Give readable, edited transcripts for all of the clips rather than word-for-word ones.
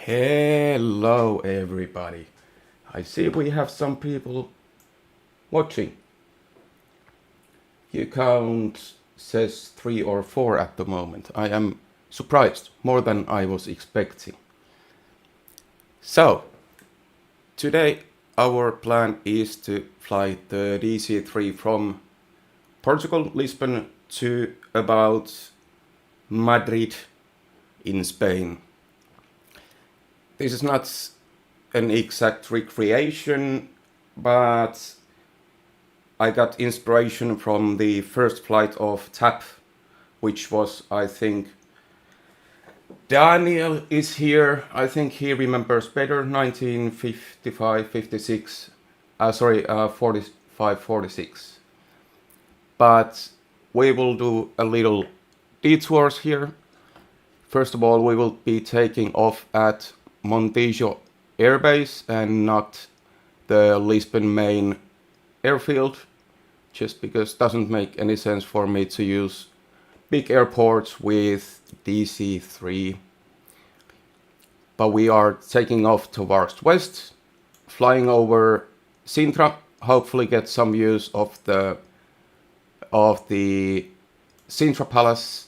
Hello everybody. I see we have some people watching. You count says 3 or 4 at the moment. I am surprised, more than I was expecting. So, today our plan is to fly the DC-3 from Portugal, Lisbon to about Madrid in Spain. This is not an exact recreation, but I got inspiration from the first flight of TAP, which was, I think, Daniel is here. I think he remembers better, 1955, 56, 45, 46. But we will do a little detours here. First of all, we will be taking off at Montijo Air Base and not the Lisbon main airfield, just because it doesn't make any sense for me to use big airports with DC-3. But we are taking off towards west, flying over Sintra, hopefully get some use of the Sintra Palace,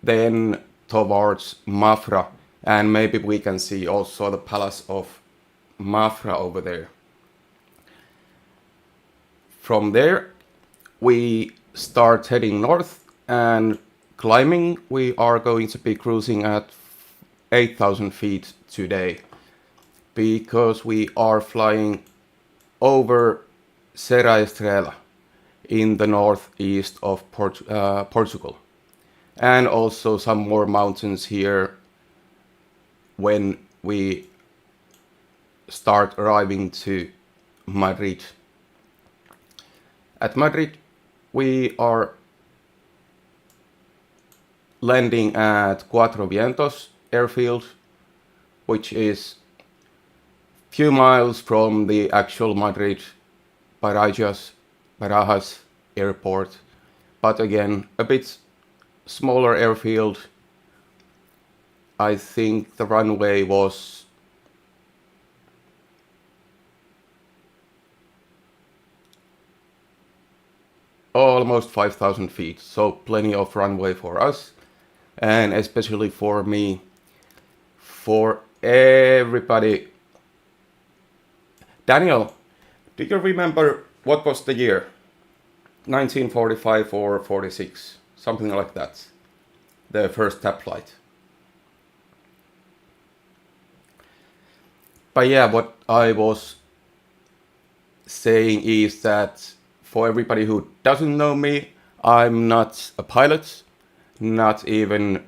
then towards Mafra, and maybe we can see also the Palace of Mafra over there. From there, we start heading north and climbing. We are going to be cruising at 8,000 feet today because we are flying over Serra Estrela in the northeast of Portugal, and also some more mountains here when we start arriving to Madrid. At Madrid, we are landing at Cuatro Vientos airfield, which is few miles from the actual Madrid Barajas airport, but again a bit smaller airfield. I think the runway was almost 5,000 feet, so plenty of runway for us, and especially for me. For everybody. Daniel, do you remember what was the year? 1945 or 46, something like that. The first TAP flight. But yeah, what I was saying is that for everybody who doesn't know me, I'm not a pilot, not even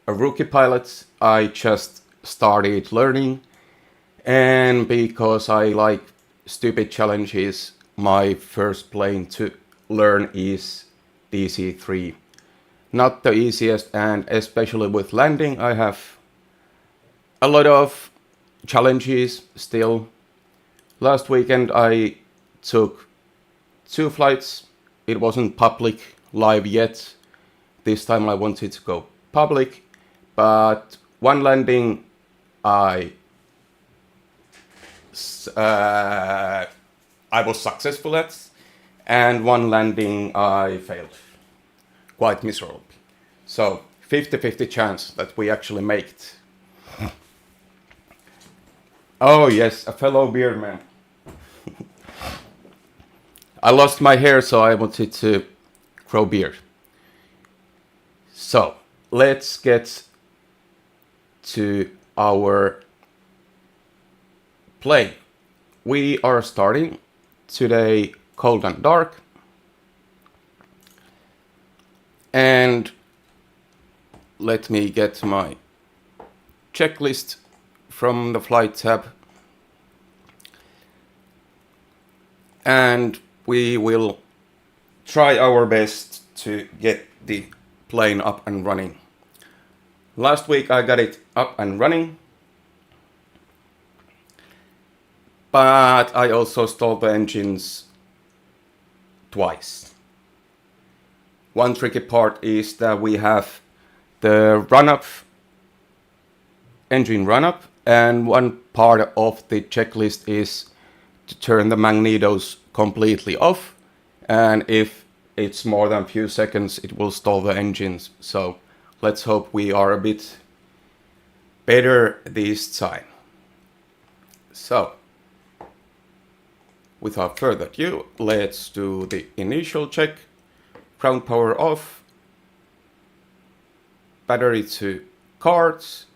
a rookie pilot. I just started learning, and because I like stupid challenges, my first plane to learn is DC-3. Not the easiest, and especially with landing, I have a lot of challenges still. Last weekend I took 2 flights. It wasn't public live yet. This time I wanted to go public, but one landing I was successful at, and one landing I failed quite miserably. So 50-50 chance that we actually make it. Oh yes, a fellow beardman. I lost my hair, so I wanted to grow beard. So let's get to our plane. We are starting today cold and dark, and let me get my checklist from the flight tab, and we will try our best to get the plane up and running. Last week I got it up and running, but I also stalled the engines twice. One tricky part is that we have the run-up engine run up, and one part of the checklist is to turn the magnetos completely off, and if it's more than a few seconds it will stall the engines. So let's hope we are a bit better this time. So without further ado, let's do the initial check. Ground power off, battery to cards,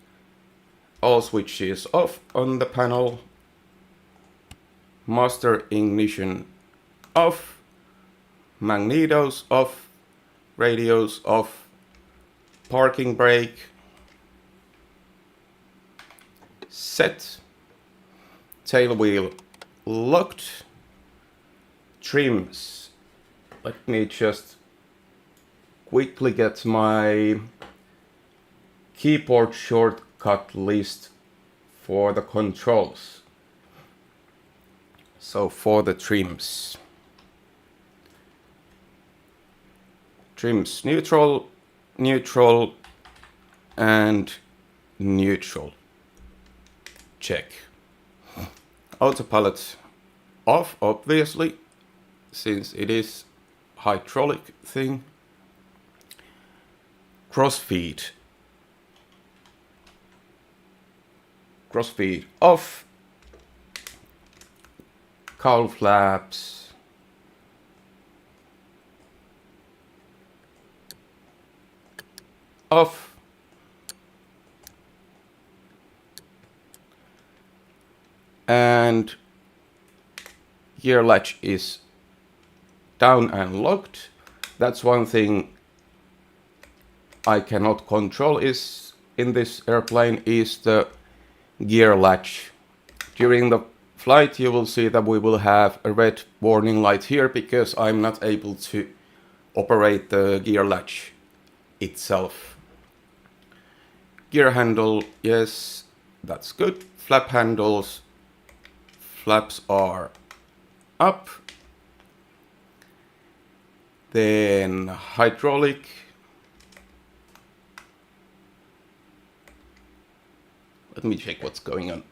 all switches off on the panel, master ignition off, magnetos off, radios off, parking brake set, tail wheel locked, trims. Let me just quickly get my keyboard shortcut list for the controls. So for the trims, neutral, neutral, and neutral. Check. Autopilot off, obviously, since it is hydraulic thing. Crossfeed off. Cowl flaps off. And gear latch is down and locked. That's one thing I cannot control is in this airplane is the gear latch. During the flight you will see that we will have a red warning light here because I'm not able to operate the gear latch itself. Gear handle, yes, that's good. Flap handles, flaps are up. Then hydraulic. Let me check what's going on.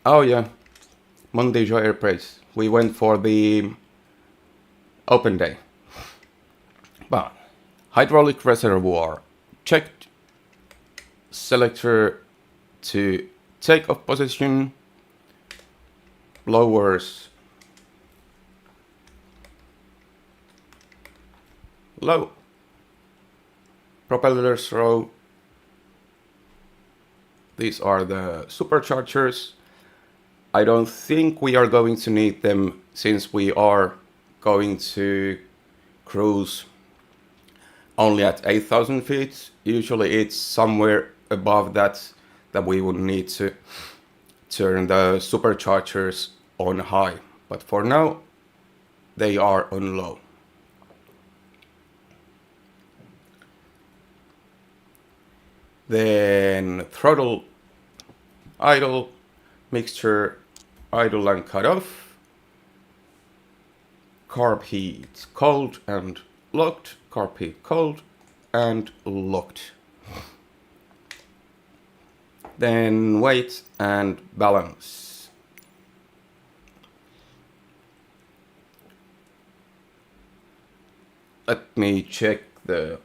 Oh yeah, Montijo Air Base. We went for the open day. But hydraulic reservoir checked. Selector to takeoff position. Blowers low. Propellers row. These are the superchargers. I don't think we are going to need them since we are going to cruise only at 8,000 feet. Usually it's somewhere above that we would need to turn the superchargers on high. But for now, they are on low. Then throttle idle, mixture idle and cut off, carb heat cold and locked, carb heat cold and locked. Then weight and balance. Let me check the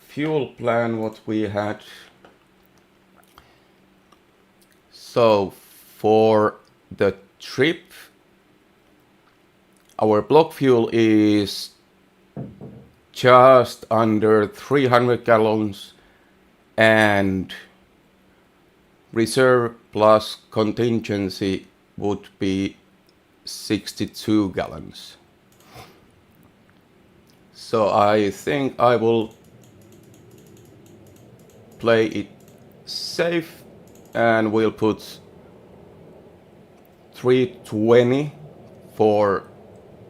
fuel plan what we had. So for the trip, our block fuel is just under 300 gallons and reserve plus contingency would be 62 gallons. So I think I will play it safe and we'll put 320 for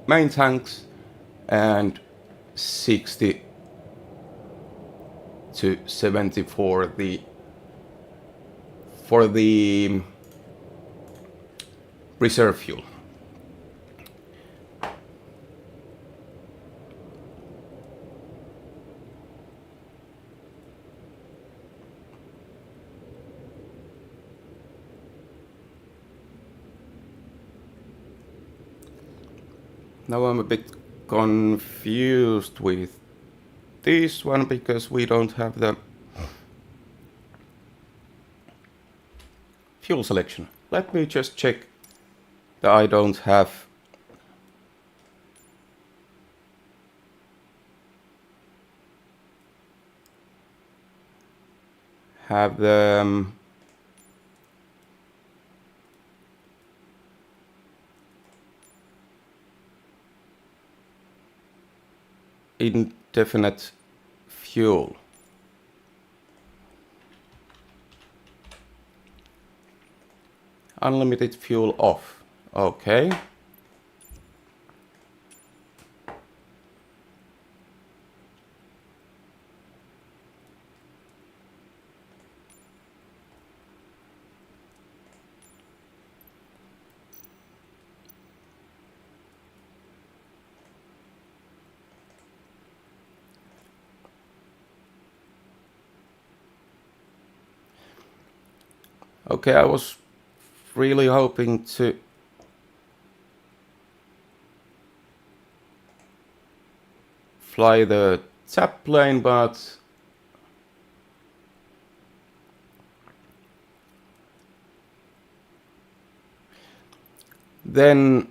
main tanks and 60 to 70 for the reserve fuel. Now I'm a bit confused with this one because we don't have the fuel selection. Let me just check that I don't have the indefinite fuel. Unlimited fuel off. Okay. Okay, I was really hoping to fly the tap plane, but then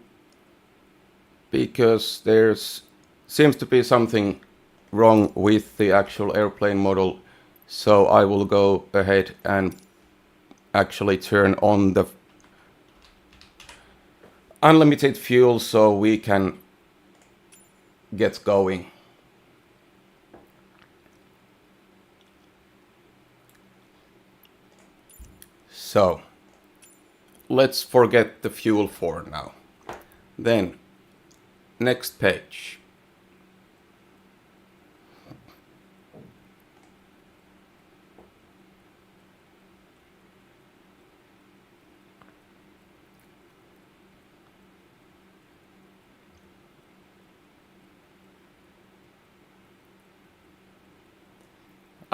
because there's seems to be something wrong with the actual airplane model, so I will go ahead and actually turn on the unlimited fuel so we can get going. So let's forget the fuel for now. Then next page.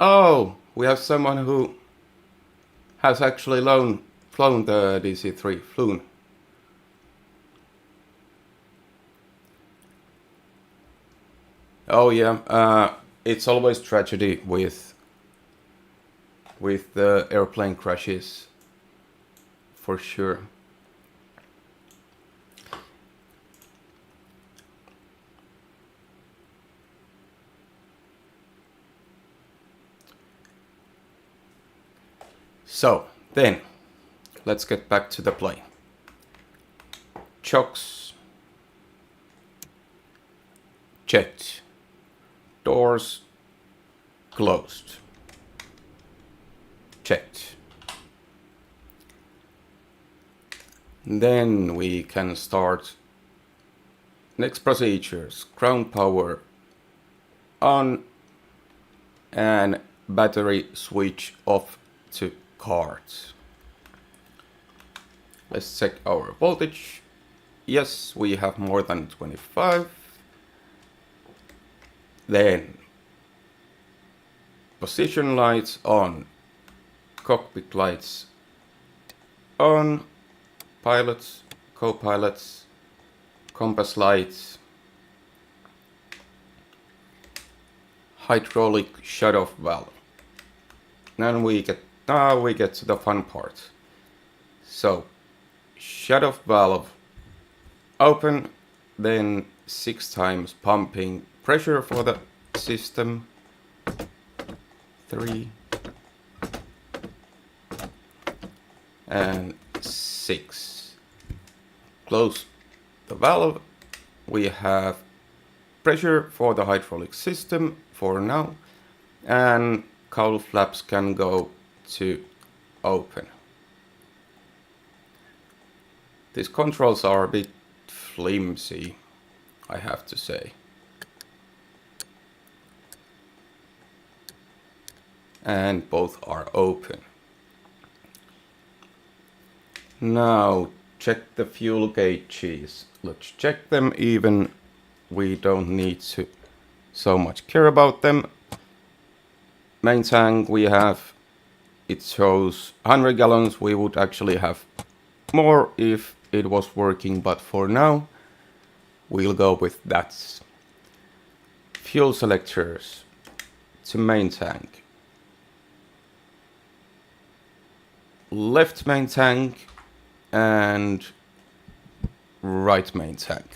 Oh, we have someone who has actually flown the DC-3, flown. Oh yeah, it's always tragedy with the airplane crashes, for sure. So then, let's get back to the plane. Chocks checked. Doors closed. Checked. Then we can start next procedures. Ground power on and battery switch off to cards. Let's check our voltage. Yes, we have more than 25. Then position lights on, cockpit lights on, pilots, co-pilots, compass lights, hydraulic shut-off valve. Now we get to the fun part. So shut-off valve open, then 6 times pumping pressure for the system. 3 and 6. Close the valve. We have pressure for the hydraulic system for now, and cowl flaps can go to open. These controls are a bit flimsy, I have to say. And both are open. Now check the fuel gauges. Let's check them, even we don't need to so much care about them. Main tank we have, it shows 100 gallons. We would actually have more if it was working, but for now we'll go with that. Fuel selectors to main tank. Left main tank and right main tank.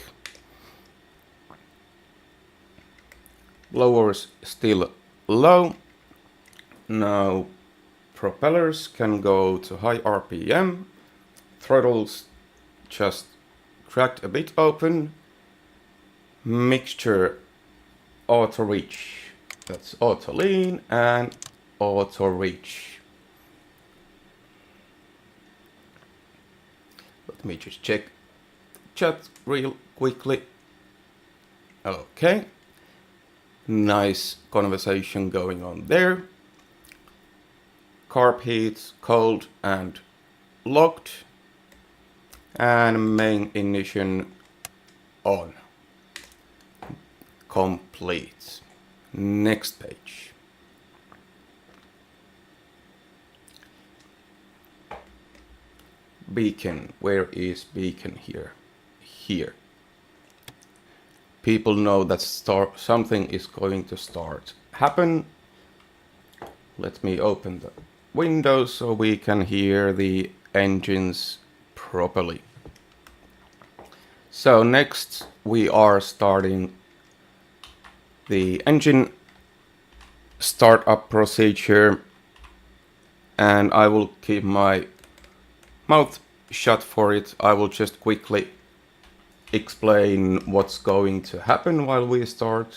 Blowers still low. Now propellers can go to high RPM. Throttles just cracked a bit open. Mixture auto reach. That's auto lean and auto reach. Let me just check chat real quickly. Okay. Nice conversation going on there. Carb heat, cold and locked. And main ignition on. Complete. Next page. Beacon. Where is beacon here? Here. People know that something is going to start happen. Let me open the window so we can hear the engines properly. So next we are starting the engine startup procedure, and I will keep my mouth shut for it. I will just quickly explain what's going to happen while we start.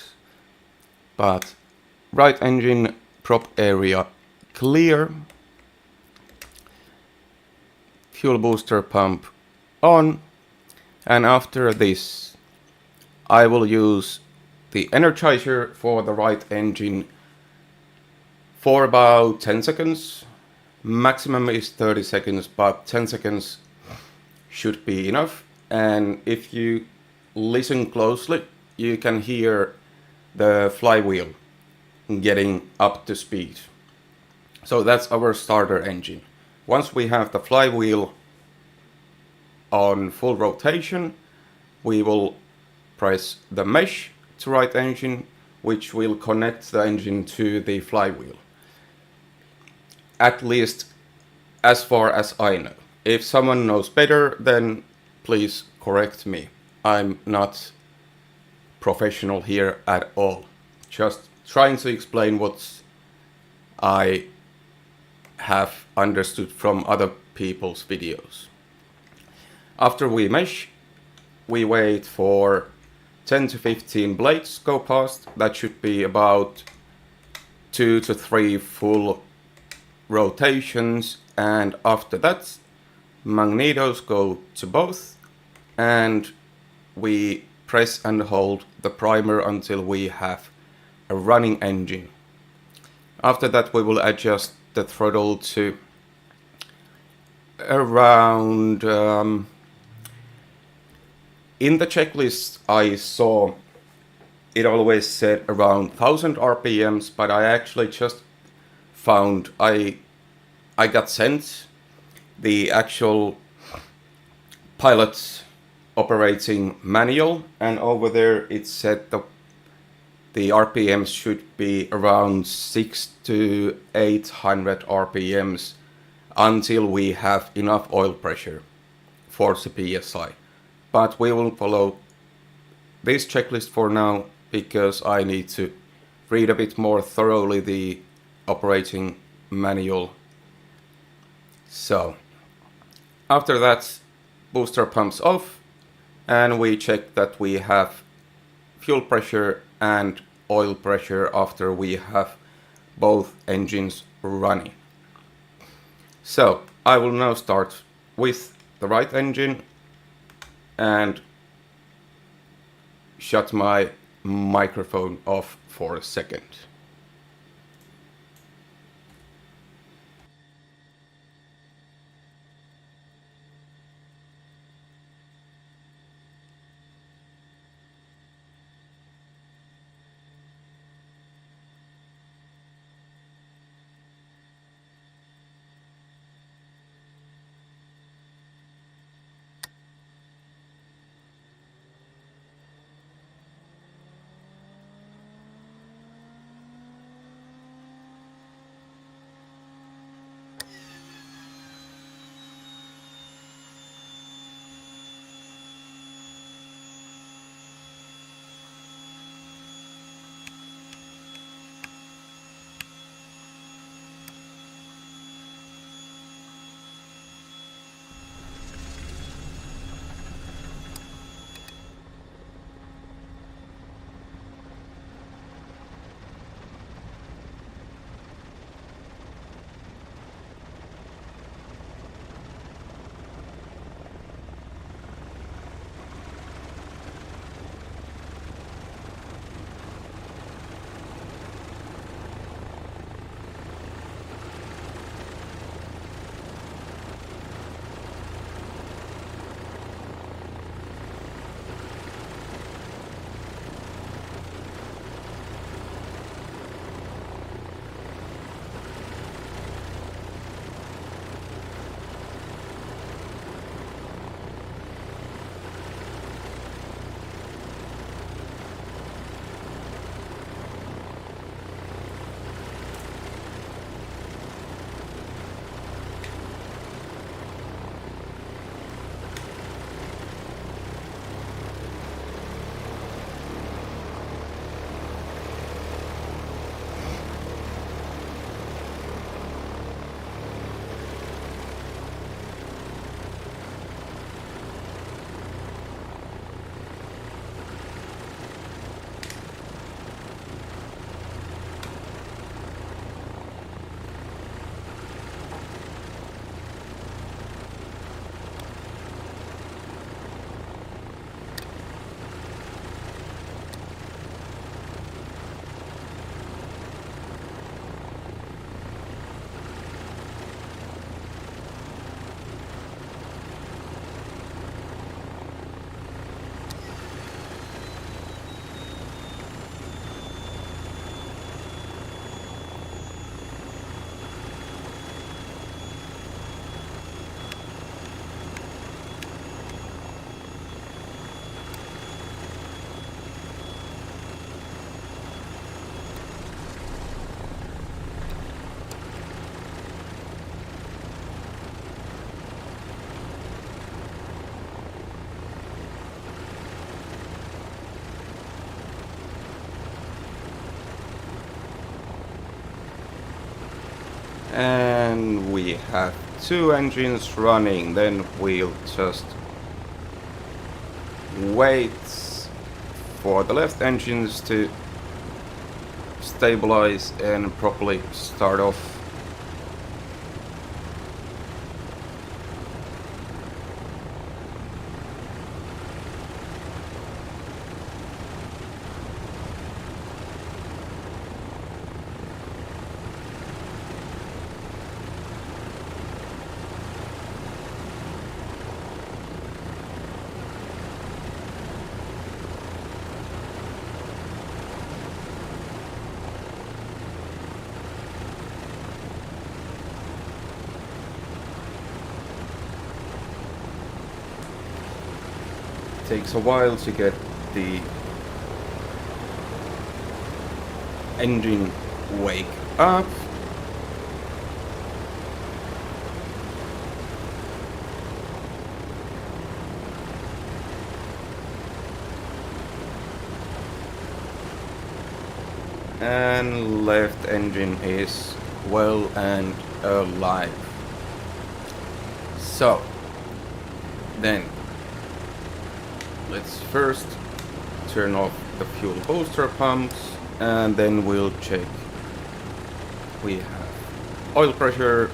But right engine prop area clear. Fuel booster pump on. And after this, I will use the energizer for the right engine for about 10 seconds. Maximum is 30 seconds, but 10 seconds should be enough. And if you listen closely, you can hear the flywheel getting up to speed. So that's our starter engine. Once we have the flywheel on full rotation, we will press the mesh to right engine, which will connect the engine to the flywheel. At least as far as I know. If someone knows better, then please correct me. I'm not professional here at all. Just trying to explain what I have understood from other people's videos. After we mesh, we wait for 10 to 15 blades go past. That should be about 2 to 3 full rotations, and after that magnetos go to both, and we press and hold the primer until we have a running engine. After that we will adjust the throttle to around in the checklist I saw it always said around 1000 RPMs, but I actually just found I got sent the actual pilot's operating manual, and over there it said the RPMs should be around 600 to 800 RPMs until we have enough oil pressure for the PSI. But we will follow this checklist for now because I need to read a bit more thoroughly the operating manual. So after that, booster pumps off and we check that we have fuel pressure and oil pressure after we have both engines running. So I will now start with the right engine and shut my microphone off for a second. and we have 2 engines running. Then we'll just wait for the left engines to stabilize and properly start off. Takes a while to get the engine wake up. And left engine is well and alive. So then let's first turn off the fuel booster pumps and then we'll check. We have oil pressure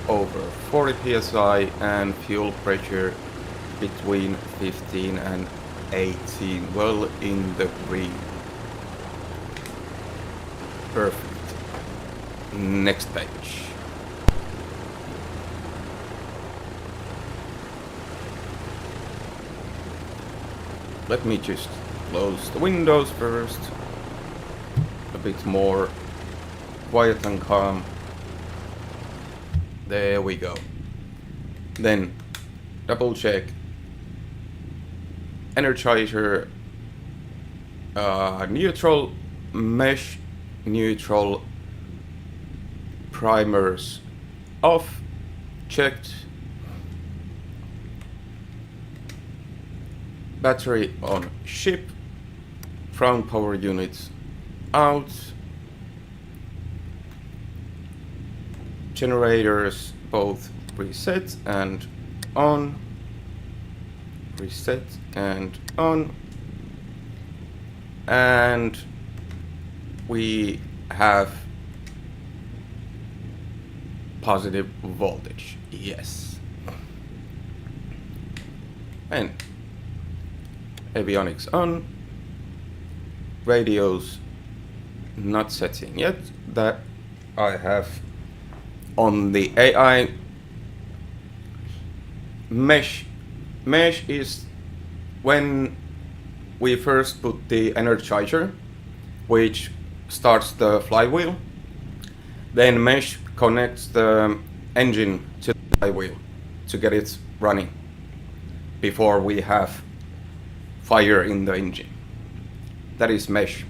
over 40 psi and fuel pressure between 15 and 18, well in the green. Perfect. Next page. Let me just close the windows first. A bit more quiet and calm. There we go. Then double check Energizer neutral, mesh neutral, primers off, checked. Battery on ship, front power units out, generators both reset and on, reset and on, and we have positive voltage, yes. And avionics on, radios not setting yet, that I have on the AI. Mesh is when we first put the Energizer, which starts the flywheel, then mesh connects the engine to the flywheel to get it running before we have fire in the engine. That is mesh.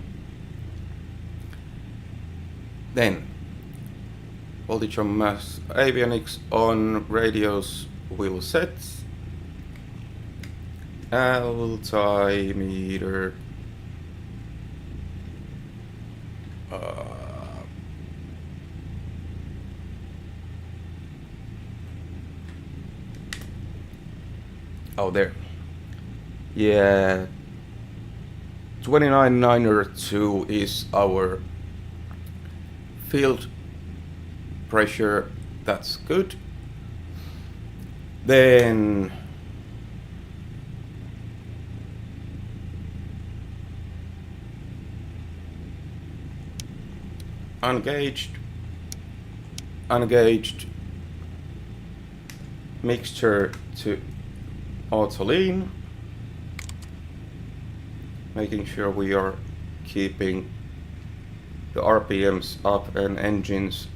Then voltage on mass avionics on, radios will set, altimeter oh there, yeah, 29902 is our field pressure, that's good. Then ungauged mixture to auto lean, making sure we are keeping the RPMs up and engines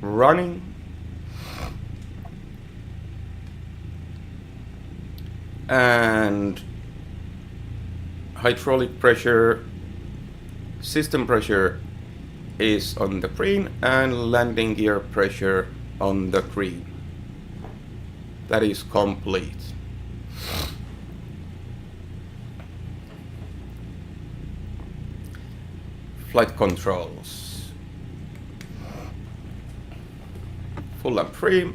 running. And hydraulic pressure, system pressure is on the green and landing gear pressure on the green. That is complete. Flight controls. full and free.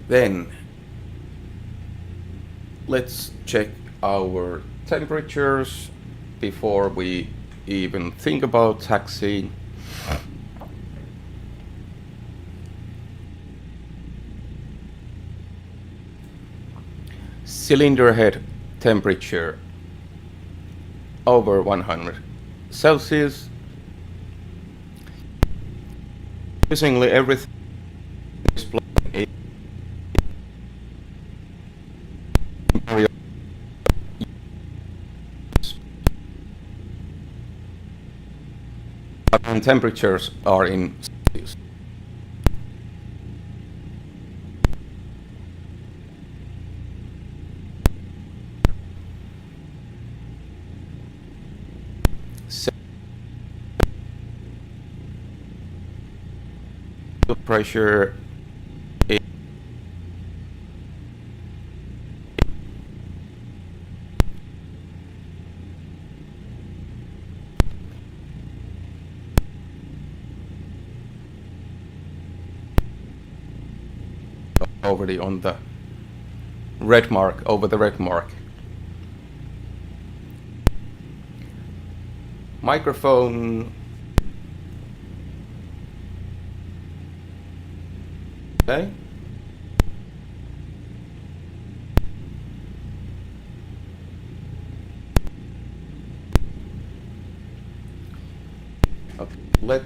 Then let's check our temperatures before we even think about taxiing. Cylinder head temperature over 100 Celsius. Increasingly everything is displaying and temperatures are in Celsius. Pressure is already on the red mark, over the red mark. Microphone okay. Okay, let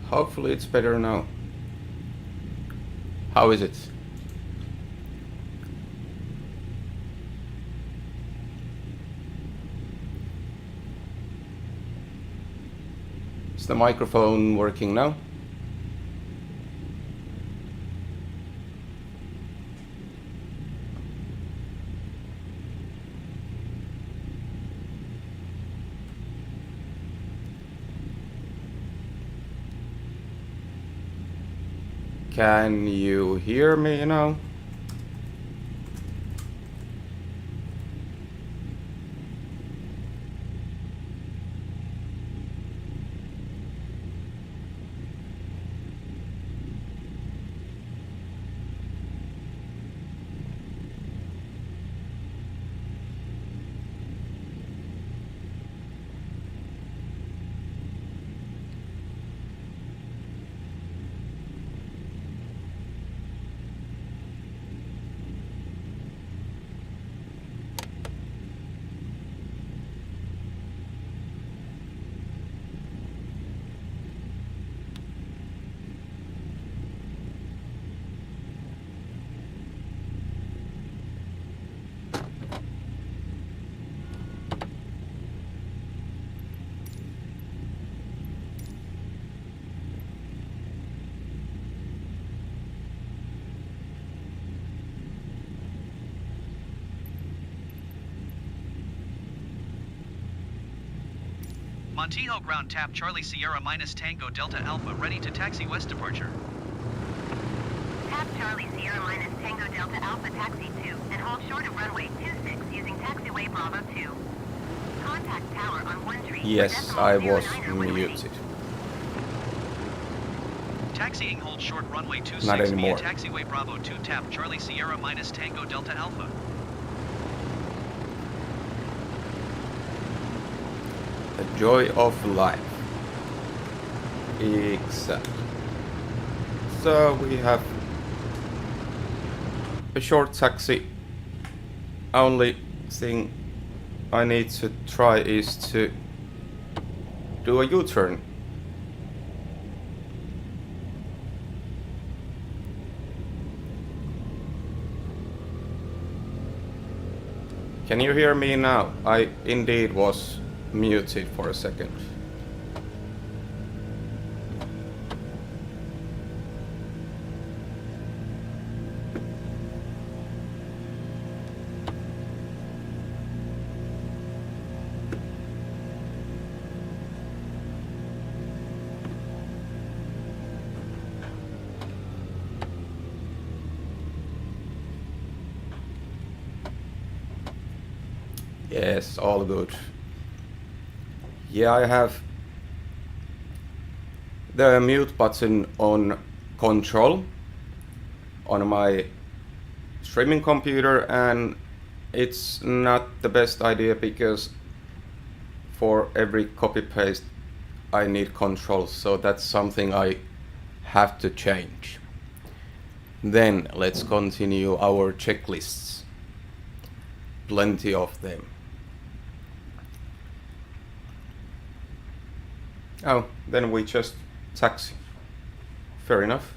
Hopefully it's better now. How is it? Is the microphone working now? Can you hear me now? Montijo ground tap Charlie Sierra minus Tango Delta Alpha ready to taxi west departure. Tap Charlie Sierra minus Tango Delta Alpha taxi 2 and hold short of runway 26 using taxiway Bravo 2. Contact tower on 1 tree. Yes, I was muted. Taxiing hold short runway 26 Not anymore. via taxiway Bravo 2 tap Charlie Sierra minus Tango Delta Alpha. The joy of life. Exactly. So we have a short taxi. Only thing I need to try is to do a U-turn. Can you hear me now? I indeed was muted for a second. Yes, all good. Yeah, I have the mute button on control on my streaming computer, and it's not the best idea because for every copy paste I need control, so that's something I have to change. Then let's continue our checklists. Plenty of them. Oh, then we just taxi. Fair enough.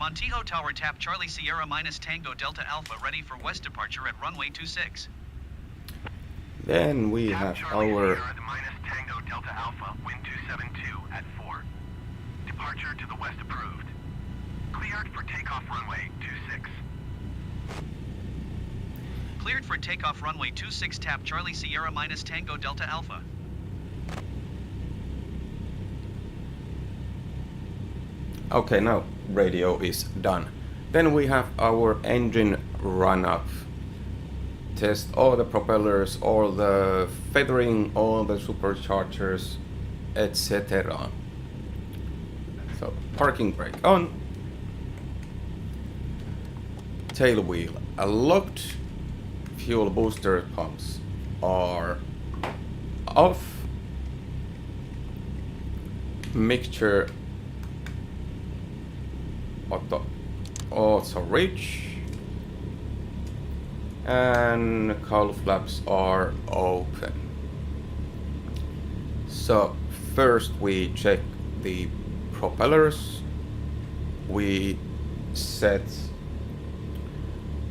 Montijo Tower tap Charlie Sierra minus Tango Delta Alpha ready for west departure at runway 26. Then we have our Sierra minus Tango Delta Alpha, wind 272 at 4. Departure to the west approved. Cleared for takeoff runway 26. Cleared for takeoff runway 26 tap Charlie Sierra minus Tango Delta Alpha. Okay, now radio is done. Then we have our engine run up. Test all the propellers, all the feathering, all the superchargers, etc. So parking brake on. Tail wheel locked. Fuel booster pumps are off. Mixture auto reach, and cowl flaps are open. So first we check the propellers. We set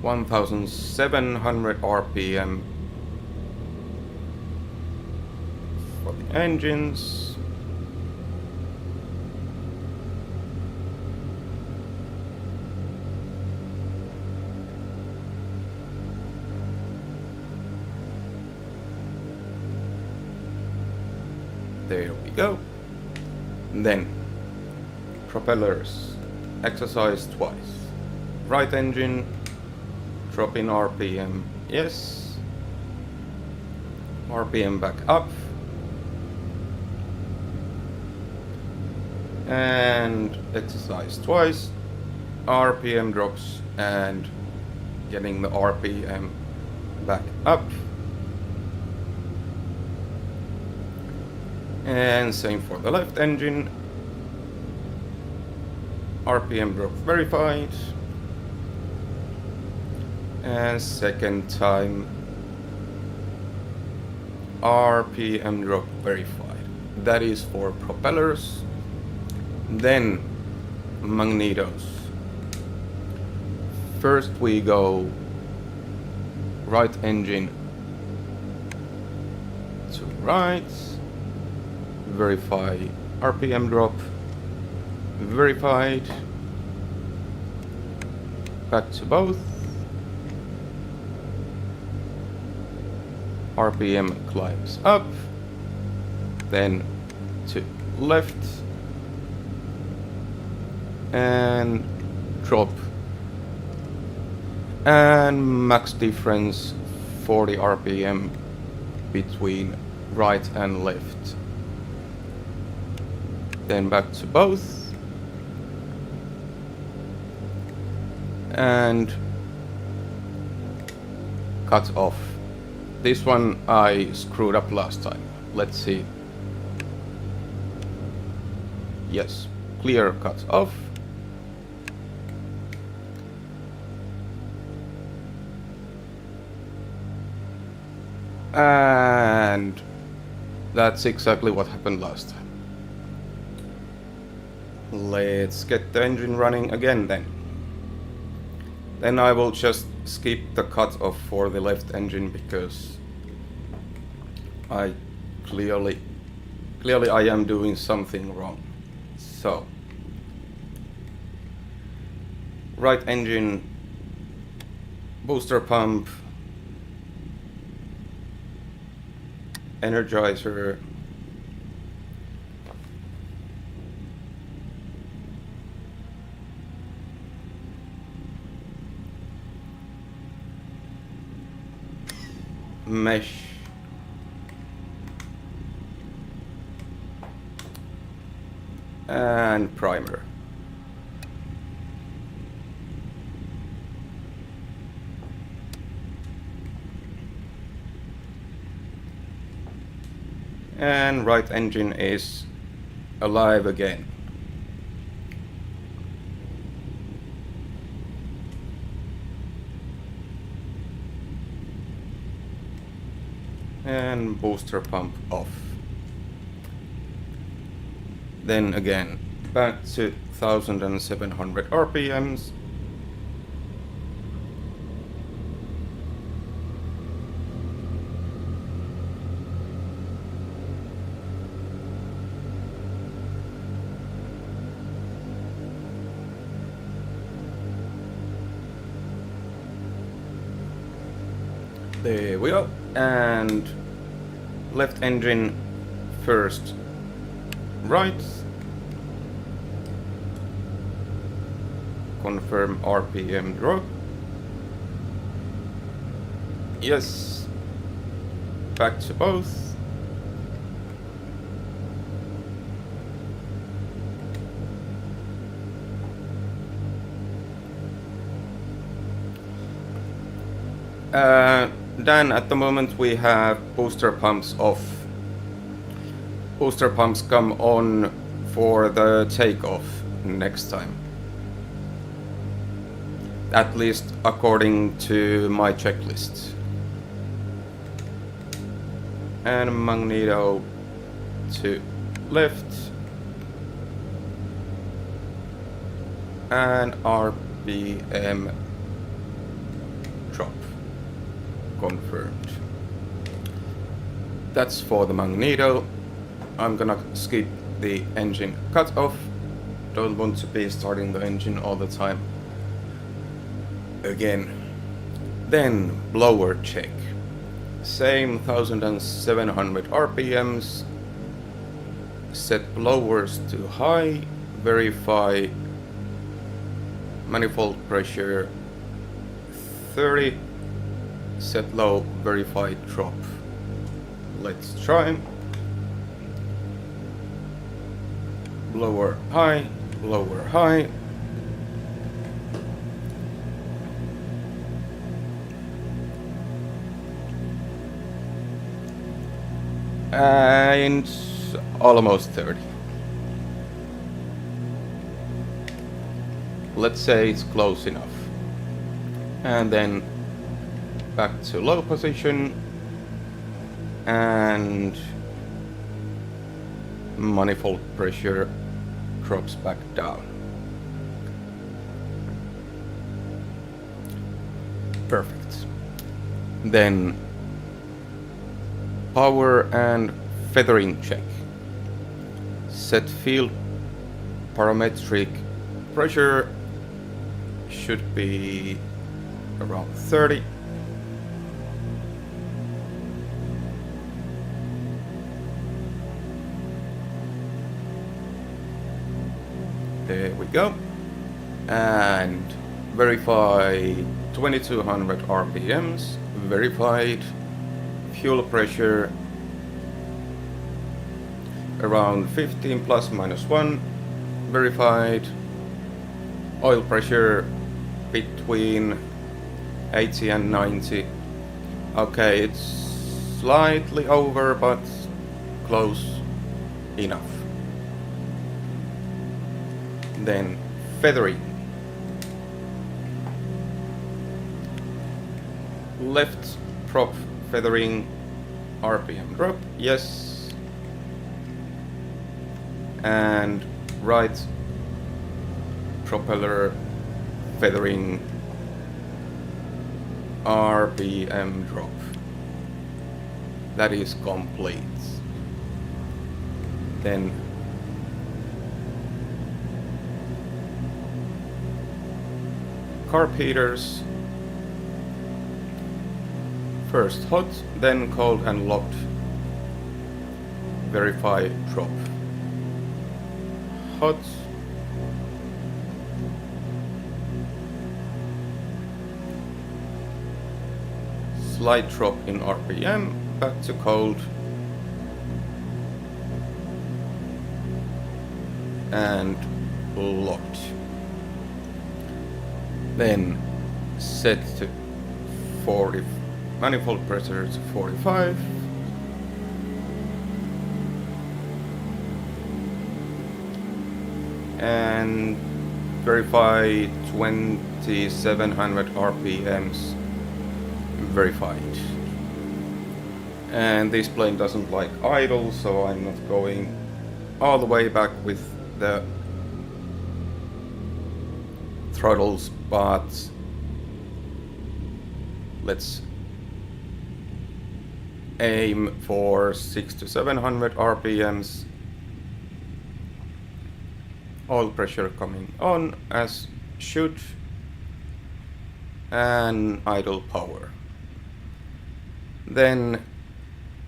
1700 RPM for the engines. There we go. Then propellers exercise twice. Right engine, drop in RPM, yes. RPM back up. And exercise twice. RPM drops and getting the RPM back up. And same for the left engine. RPM drop verified. And second time RPM drop verified. That is for propellers. Then magnetos. First we go right engine to right. Verify RPM drop, verified, back to both, RPM climbs up, then to left, and drop, and max difference 40 RPM between right and left. Then back to both, and cut off. This one I screwed up last time. Let's see. Yes, clear, cut off. And that's exactly what happened last time. Let's get the engine running again then. Then I will just skip the cutoff for the left engine because I clearly I am doing something wrong. So right engine, booster pump, energizer, mesh, and primer. And right engine is alive again. And booster pump off. Then again back to 1700 RPMs. There we go, and left engine first right, confirm RPM drop, yes, back to both, then at the moment we have booster pumps off. Booster pumps come on for the takeoff next time. At least according to my checklist. And magneto to left. And RPM drop. Confirmed. That's for the magneto. I'm gonna skip the engine cutoff. Don't want to be starting the engine all the time again. Then blower check. Same 1700 RPMs. Set blowers to high. Verify manifold pressure 30. Set low, verify drop. Let's try. Blower high, blower high. And almost 30. Let's say it's close enough. And then back to low position and manifold pressure drops back down. Perfect. Then power and feathering check. Set field parametric pressure should be around 30. There we go. And verify 2200 RPMs. Verified. Fuel pressure around 15 plus minus 1. Verified. Oil pressure between 80 and 90. Okay, it's slightly over, but close enough. Then feathering. Left prop feathering RPM drop, yes. And right propeller feathering RPM drop. That is complete. Then carb heaters. First hot, then cold and locked. Verify drop. Hot. Slight drop in RPM, back to cold. And locked. Then set to 40, manifold pressure to 45. And verify 2700 RPMs. Verified. And this plane doesn't like idle, so I'm not going all the way back with the throttles, but let's aim for 600 to 700 RPMs. Oil pressure coming on as should, and idle power. Then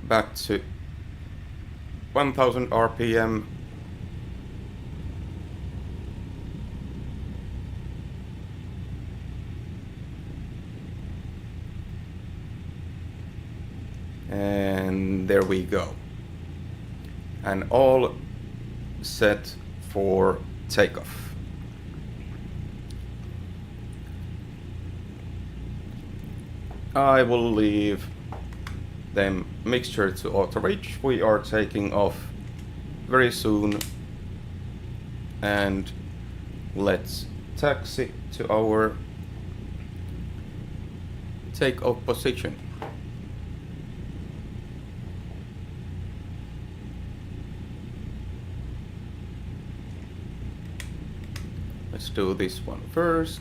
back to 1000 RPM. And there we go. And all set for takeoff. I will leave them mixture to auto reach. We are taking off very soon, and let's taxi to our takeoff position. Let's do this one first.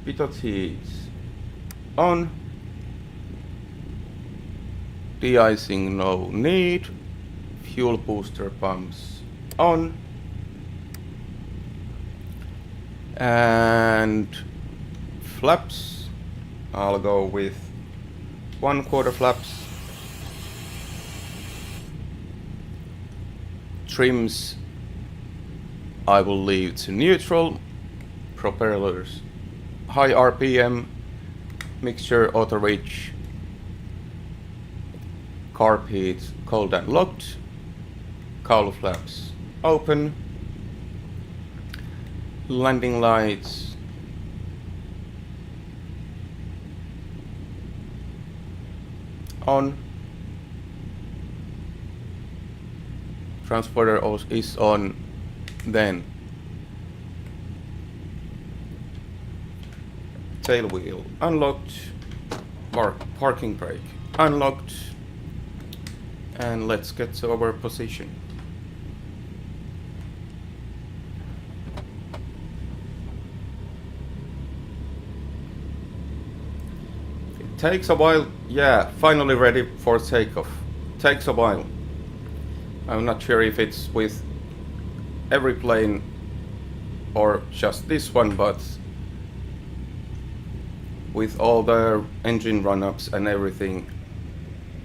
Pitot heats on. De-icing no need. Fuel booster pumps on. And flaps, I'll go with 1/4 flaps. Trims I will leave to neutral. Propellers high RPM. Mixture auto reach. Carpet cold and locked. Cowl flaps open. Landing lights on. Transporter is on. Then tail wheel unlocked. Parking brake unlocked. And let's get to our position. It takes a while. Yeah, finally ready for takeoff. Takes a while. I'm not sure if it's with every plane or just this one, but with all the engine run-ups and everything,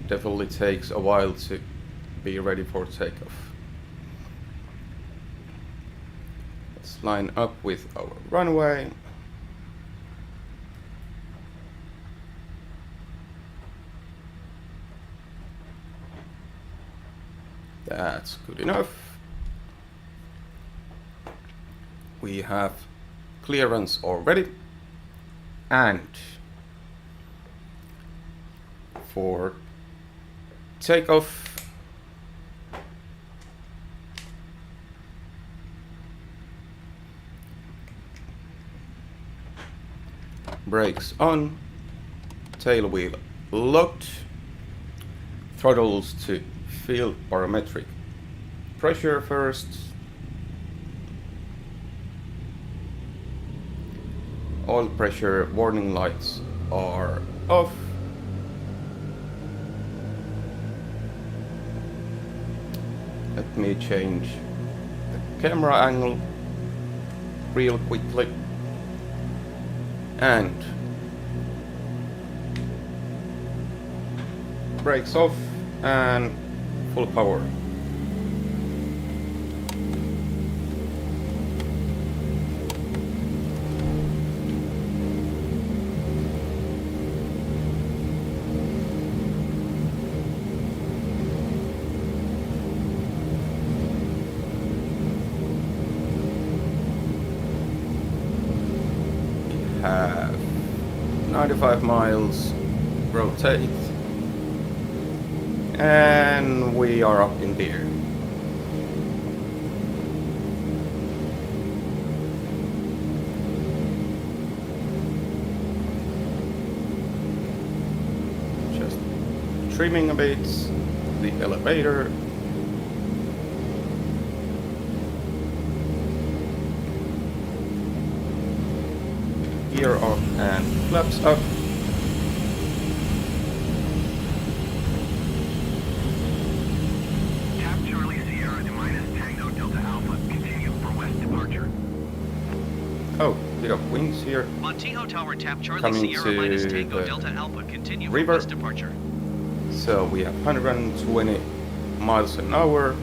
definitely takes a while to be ready for takeoff. Let's line up with our runway. That's good enough. We have clearance already. And for takeoff, brakes on, tail wheel locked, throttles to field barometric pressure first, oil pressure warning lights are off, let me change the camera angle real quickly, and brakes off and full power. Have 95 miles, rotate, and we are up in the air. Just trimming a bit the elevator. gear off and flaps up. Tap Charlie Sierra to minus Tango Delta Alpha. Continue for west departure. Oh, bit of wings here. Montijo Tower tap Charlie Coming Sierra to minus Tango the Delta Alpha. Continue for river. west departure. So we have 120 miles an hour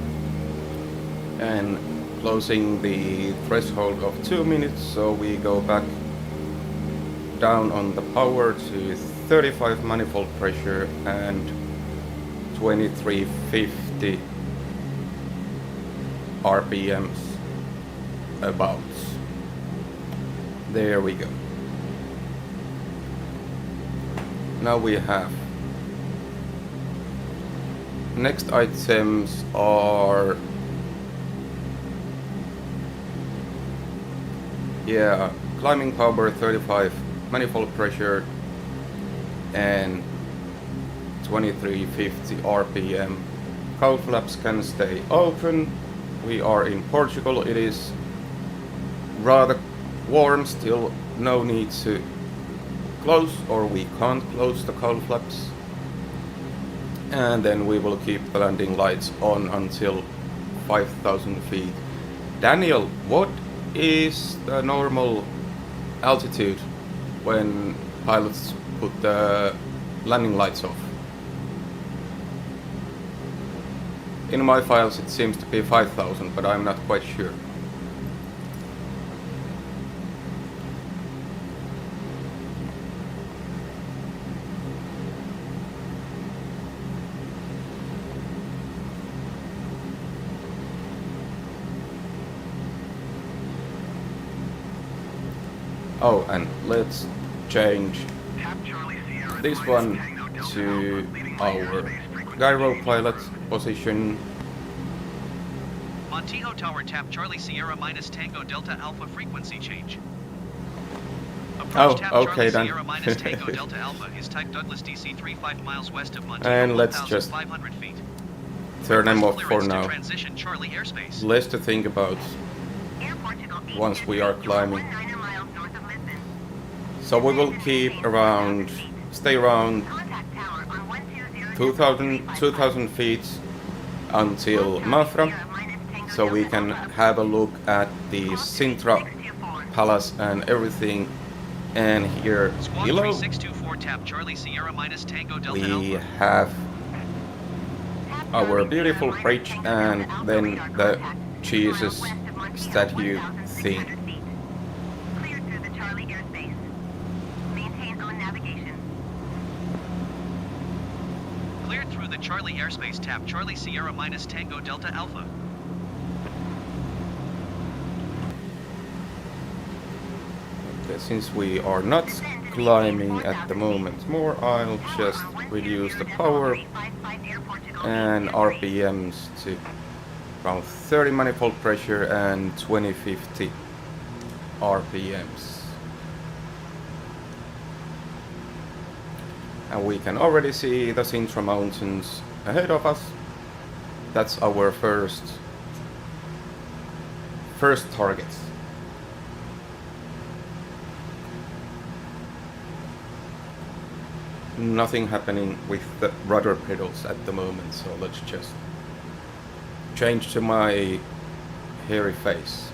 and closing the threshold of 2 minutes, so we go back down on the power to 35 manifold pressure and 2350 RPMs about. There we go. Now we have next items are climbing power 35 manifold pressure and 2350 RPM. Cowl flaps can stay open. We are in Portugal. It is rather warm still, no need to close, or we can't close the cowl flaps. And then we will keep the landing lights on until 5,000 feet. Daniel, what is the normal altitude when pilots put the landing lights off? In my files it seems to be 5,000, but I'm not quite sure. Oh, and let's change Tap Charlie Sierra to this minus one Tango Delta to Alpha, leaving by our airbase frequency gyro change. pilot position. Montijo Tower tap Charlie Sierra minus Tango Delta Alpha frequency change. Approach tap okay Charlie then. Sierra minus Tango Delta Alpha is type Douglas DC-3 5 miles west of Montijo, And let's just 1,500 feet. Turn them off Request for clearance to now. transition Charlie airspace. Less to think about Air Portugal once we are climbing. 19 miles north of Lisbon. So we will keep around, stay around Contact tower on 120. 2,000 feet until Mafra, so we can have a look at the Sintra Palace and everything. And here Squawk below 3624 tap Charlie Sierra minus Tango Delta we Alpha. have our beautiful bridge and then the Jesus statue thing. Cleared through the Charlie airspace. Maintain on navigation. Cleared through the Charlie airspace tap Charlie Sierra minus Tango Delta Alpha. Okay, since we are not climbing at the moment more, I'll just reduce the power and RPMs to around 30 manifold pressure and 2050 RPMs. And we can already see the Sintra Mountains ahead of us. That's our first target. Nothing happening with the rudder pedals at the moment, so let's just change to my hairy face.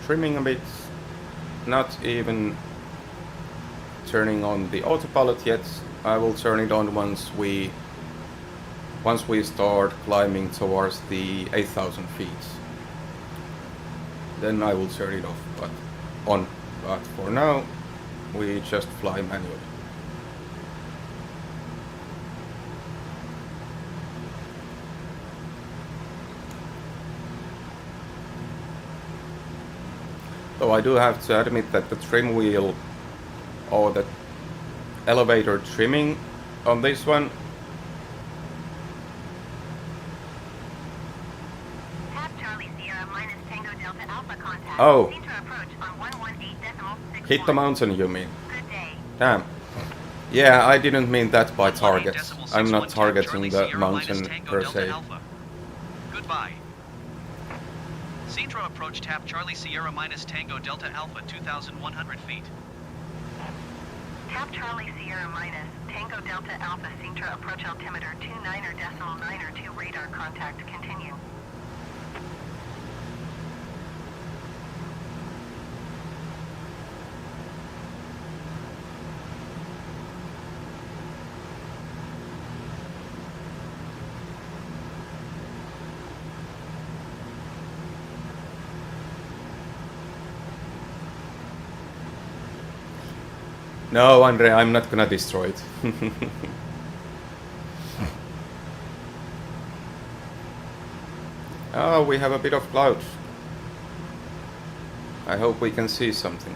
Trimming a bit, not even turning on the autopilot yet. I will turn it on once we start climbing towards the 8,000 feet. Then I will turn it off, but for now we just fly manually. Though I do have to admit that the trim wheel or the elevator trimming on this one Oh. hit the mountain, you mean? Good day. Damn. Yeah, I didn't mean that by 118 target. decimal I'm not 61 tap targeting Charlie the Sierra minus mountain Tango per Delta se. Alpha. Goodbye. Intro approach tap Charlie Sierra minus Tango Delta Alpha 2,100 feet. Tap Charlie Sierra minus Tango Delta Alpha Sintra approach altimeter 29.902 radar contact continue. No, Andre, I'm not gonna destroy it. Oh, we have a bit of clouds. I hope we can see something.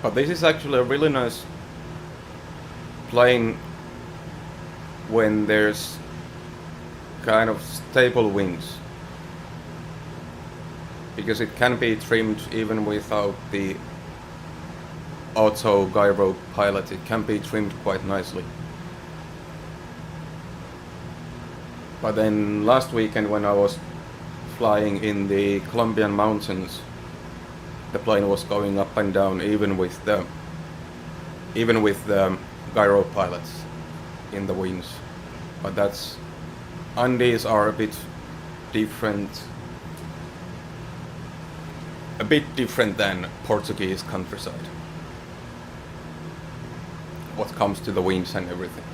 But this is actually a really nice plane when there's kind of stable wings, because it can be trimmed even without the auto gyro pilot. It can be trimmed quite nicely. But then last weekend when I was flying in the Colombian mountains, the plane was going up and down even with the gyro pilots in the wings. But that's Andes are a bit different than Portuguese countryside. What comes to the wings and everything.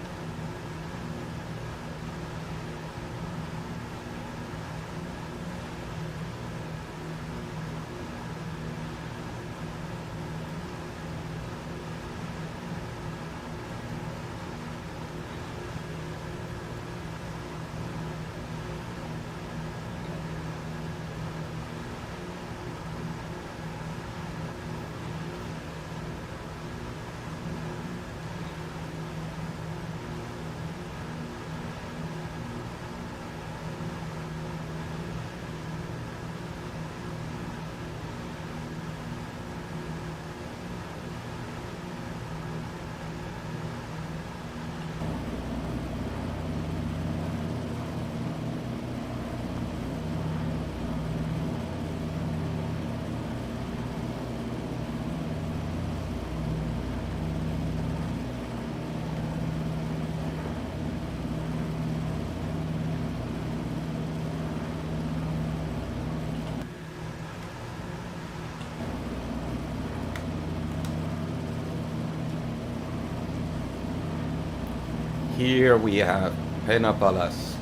Here we have Penapalas.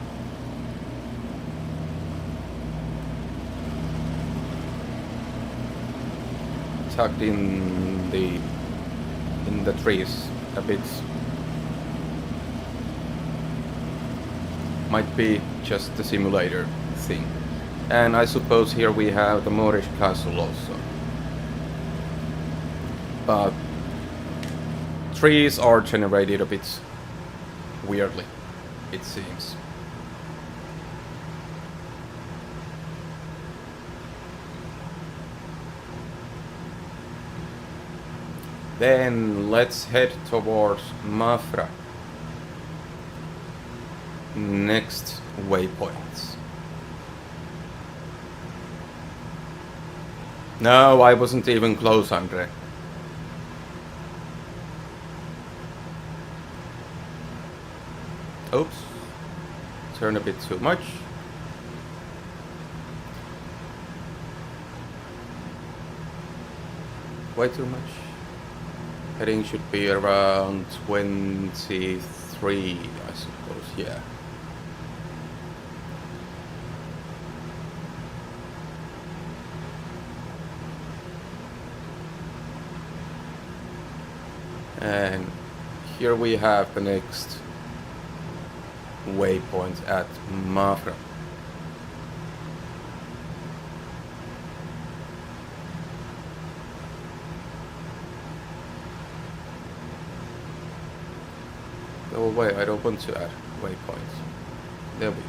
Tucked in the trees a bit. Might be just a simulator thing. And I suppose here we have the Moorish castle also. But trees are generated a bit weirdly, it seems. Then let's head towards Mafra. Next waypoints. No, I wasn't even close, Andre. Oops. Turn a bit too much. Way too much. Heading should be around 23, I suppose, yeah. And here we have the next waypoint at Mafra. Go away, I don't want to add waypoints. There we go.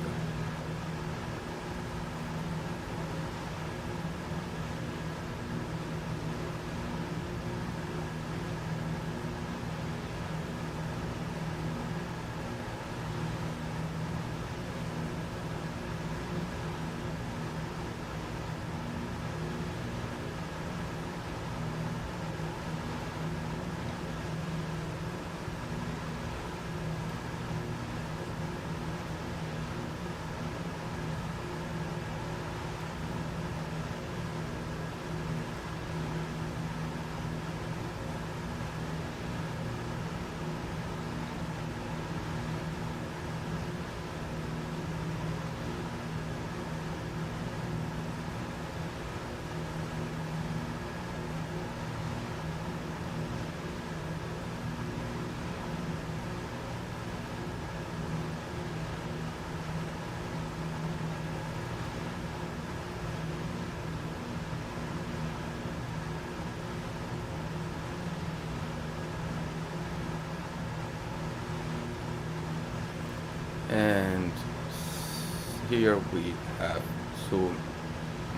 here we have Zoom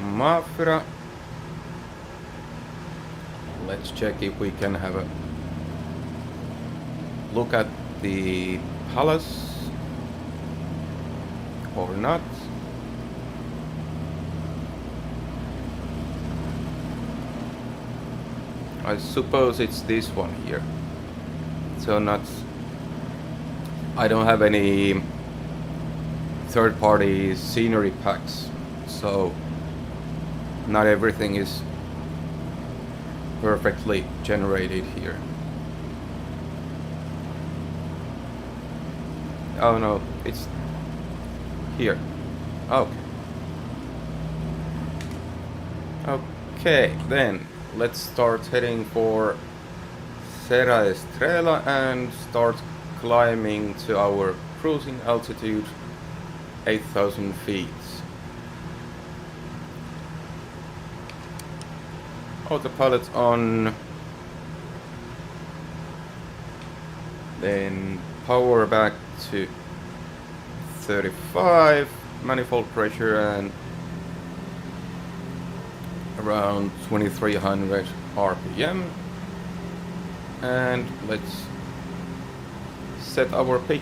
Mafra. Let's check if we can have a look at the palace or not. I suppose it's this one here. So not... I don't have any third-party scenery packs, so not everything is perfectly generated here. Oh no, it's here. Okay. Okay, then let's start heading for Serra Estrella and start climbing to our cruising altitude, 8,000 feet. Autopilot on. Then power back to 35, manifold pressure and around 2300 RPM. And let's set our pitch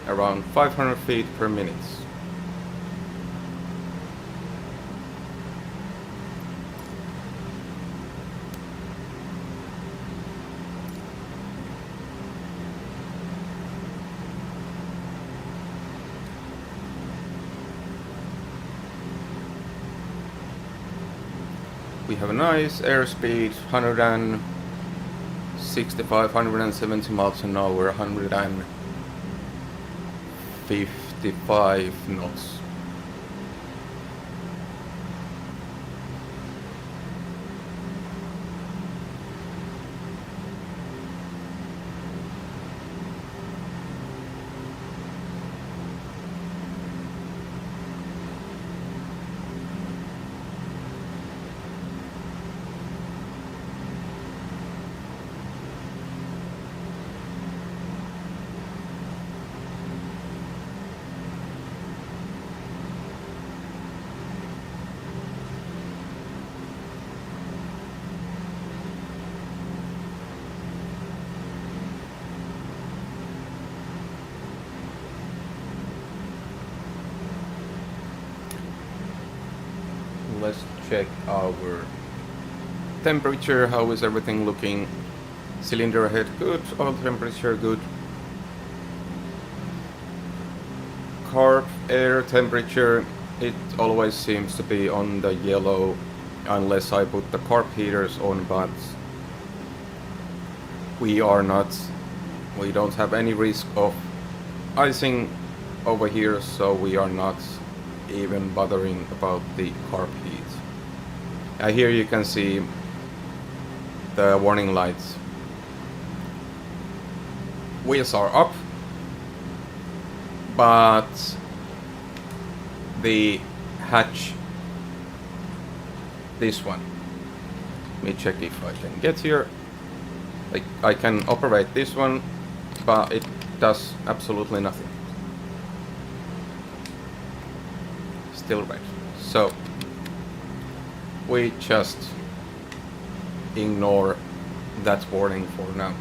around 500 feet per minute. We have a nice airspeed, 165, 170 miles an hour, 155 knots. Let's check our temperature. How is everything looking? Cylinder head good, oil temperature good. Carb air temperature, it always seems to be on the yellow unless I put the carb heaters on, but we don't have any risk of icing over here, so we are not even bothering about the carb heat. Here you can see the warning lights. Wheels are up, but the hatch, this one, let me check if I can get here. I can operate this one, but it does absolutely nothing. Still red. So we just ignore that warning for now.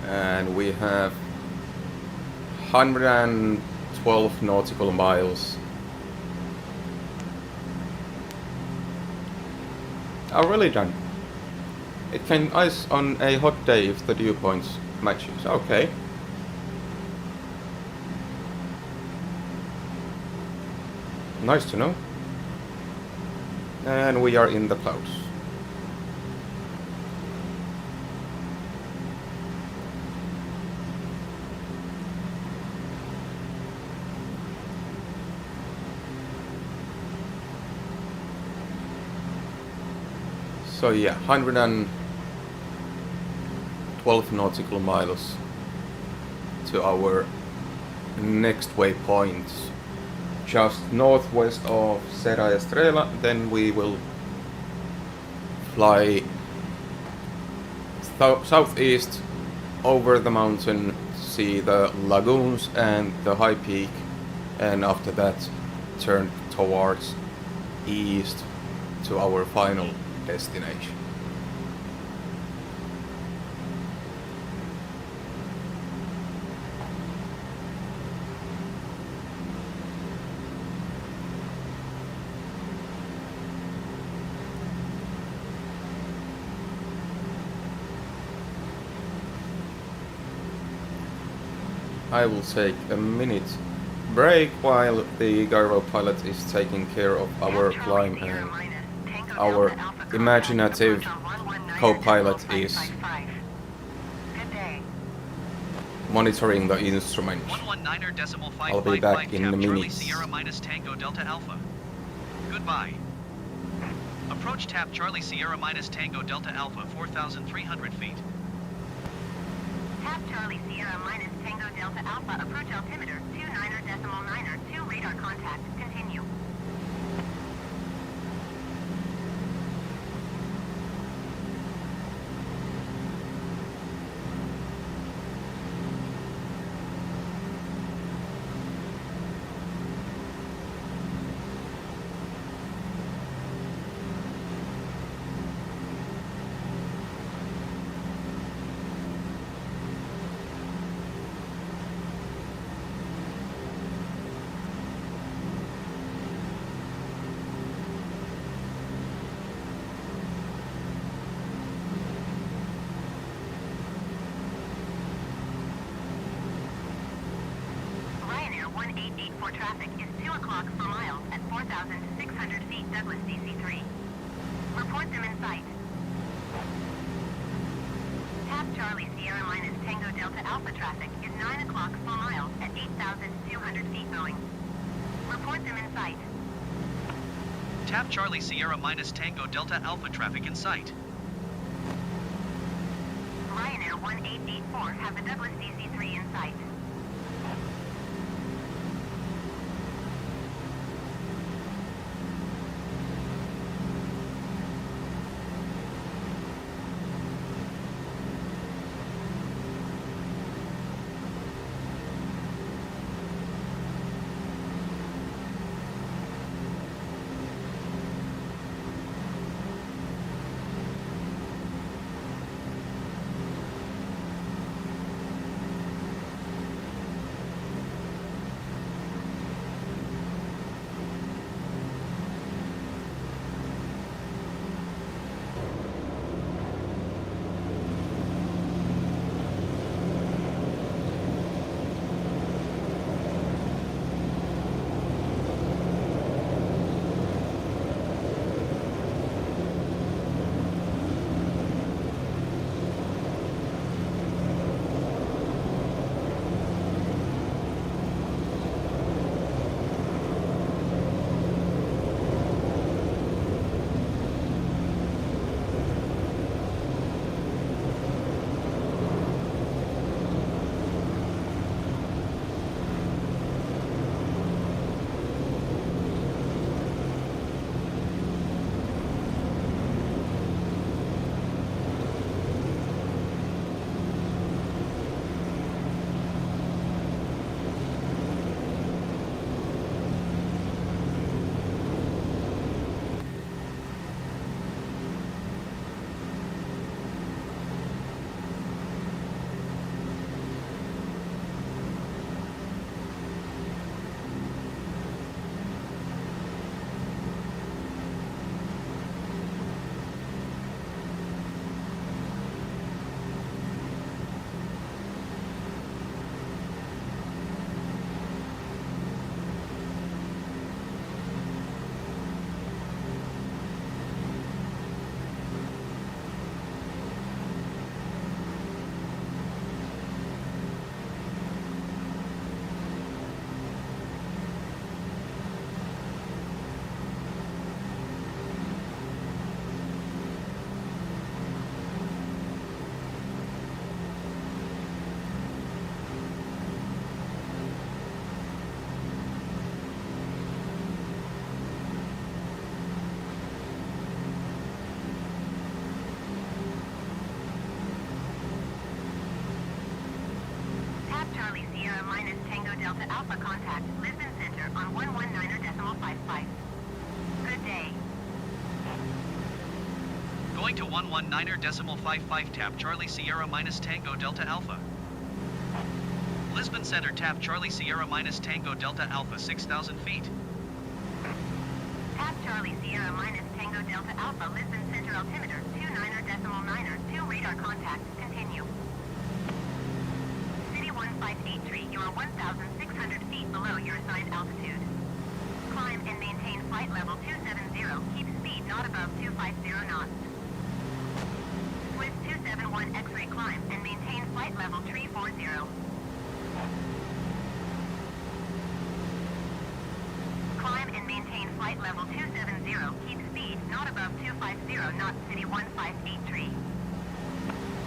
And we have 112 nautical miles. Oh, really done. It can ice on a hot day if the dew points matches. Okay. Nice to know. And we are in the clouds. So yeah, 112 nautical miles to our next waypoint, just northwest of Serra Estrella. Then we will fly southeast over the mountain, see the lagoons and the high peak, and after that turn towards east to our final destination. I will take a minute break while the gyro pilot is taking care of our climb, and our imaginative co-pilot is monitoring the instruments. 119.555 I'll be back in a Cap Charlie minute. Sierra minus Tango Delta Alpha. Goodbye. Approach tap Charlie Sierra minus Tango Delta Alpha 4,300 feet. Tap Charlie Sierra minus Tango Delta Alpha, approach altimeter 29.9, radar contact, continue. For traffic is 2 o'clock for miles at 4,600 feet Douglas DC-3. Report them in sight. Tap Charlie Sierra minus Tango Delta Alpha traffic is 9 o'clock for miles at 8,200 feet Boeing. Report them in sight. Tap Charlie Sierra minus Tango Delta Alpha traffic in sight. Ryanair 1884 have the Douglas DC-3 in sight. Charlie Sierra minus Tango Delta Alpha contact Lisbon Center on 119.55. Good day. Going to 119.55 tap Charlie Sierra minus Tango Delta Alpha. Lisbon Center tap Charlie Sierra minus Tango Delta Alpha 6,000 feet. Tap Charlie Sierra minus Tango Delta Alpha Lisbon Center altimeter 29.9 radar contact. Continue. City 1583, you are 1,600 feet below your assigned altitude. Climb and maintain flight level 270. Keep speed not above 250 knots. Swift 271 X-ray climb and maintain flight level 340. Climb and maintain flight level 270. Keep speed not above 250 knots. City 1583.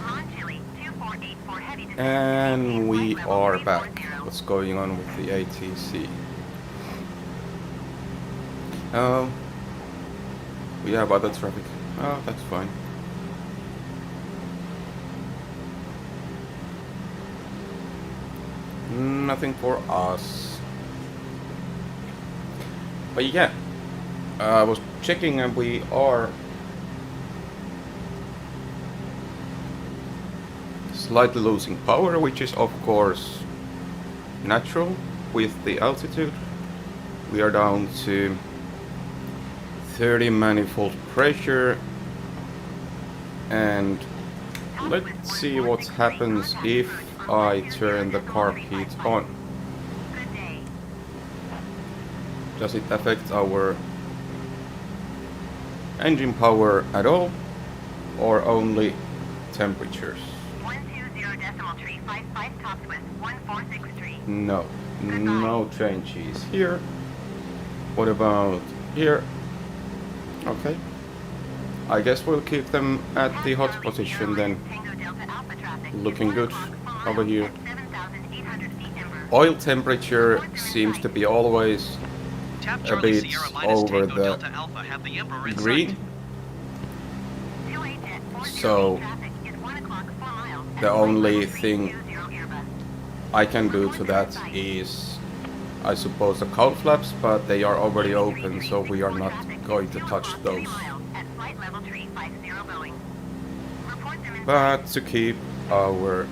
Montijo 2484 heavy descent. And we Flight level are back. 340. What's going on with the ATC? We have other traffic. Oh, that's fine. Nothing for us. But yeah, I was checking and we are slightly losing power, which is of course natural with the altitude. We are down to 30 manifold pressure, and let's see what happens if I turn the carb heat on. Good day. Does it affect our engine power at all, or only temperatures? 120.55 tops with 1463. No, no changes here. What about here? Okay, I guess we'll keep them at the hot position then. Looking good over here. Oil temperature seems to be always Tap a Charlie bit Sierra minus over Tango the Delta Alpha. Have the Emperor in green. sight. So the only thing I can do to that is, I suppose, the cowl flaps, but they are already open, so we are not going to touch those. But to keep our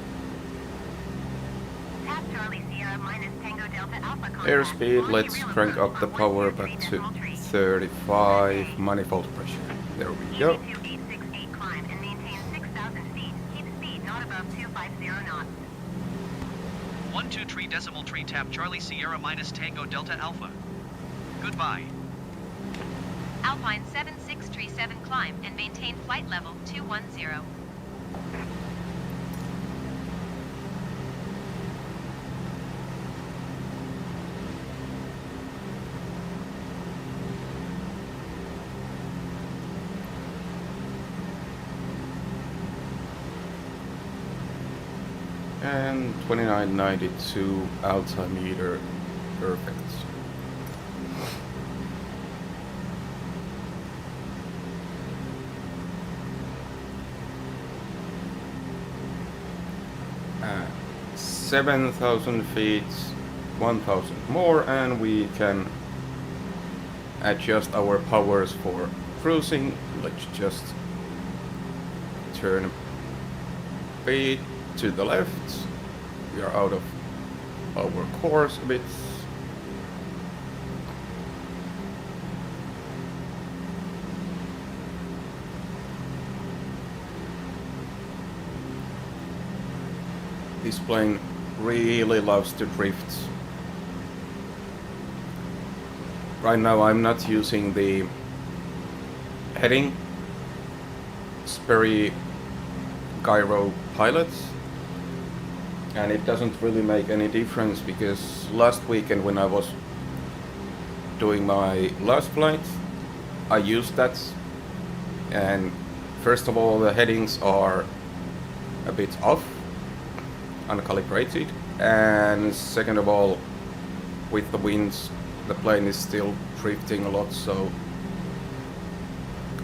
airspeed, let's crank up the power back to 35 manifold pressure. There we go. 123.3 tap Charlie Sierra minus Tango Delta Alpha. Goodbye. Alpine 7637 climb and maintain flight level 210. And 2992 altimeter, perfect. Uh, 7,000 feet, 1,000 more, and we can adjust our powers for cruising. Let's just turn speed to the left. We are out of our course a bit. This plane really loves to drift. Right now I'm not using the heading Sperry gyro pilots, and it doesn't really make any difference because last weekend when I was doing my last flight I used that, and first of all the headings are a bit off, uncalibrated, and second of all with the winds the plane is still drifting a lot, so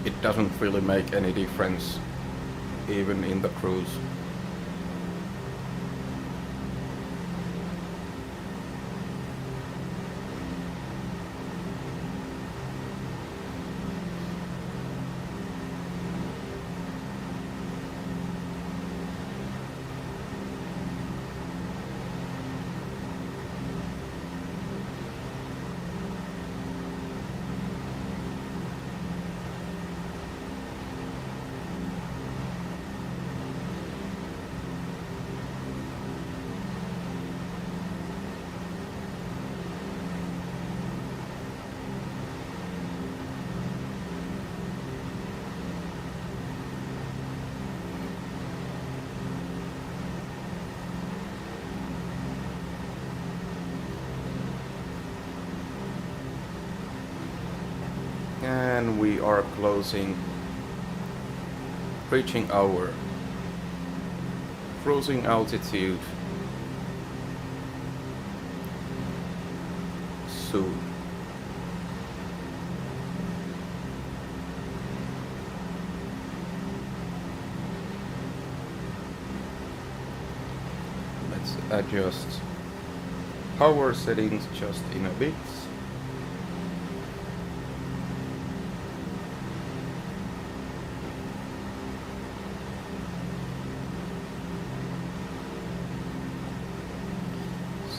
it doesn't really make any difference even in the cruise. and we are reaching our cruising altitude soon. Let's adjust power settings just in a bit.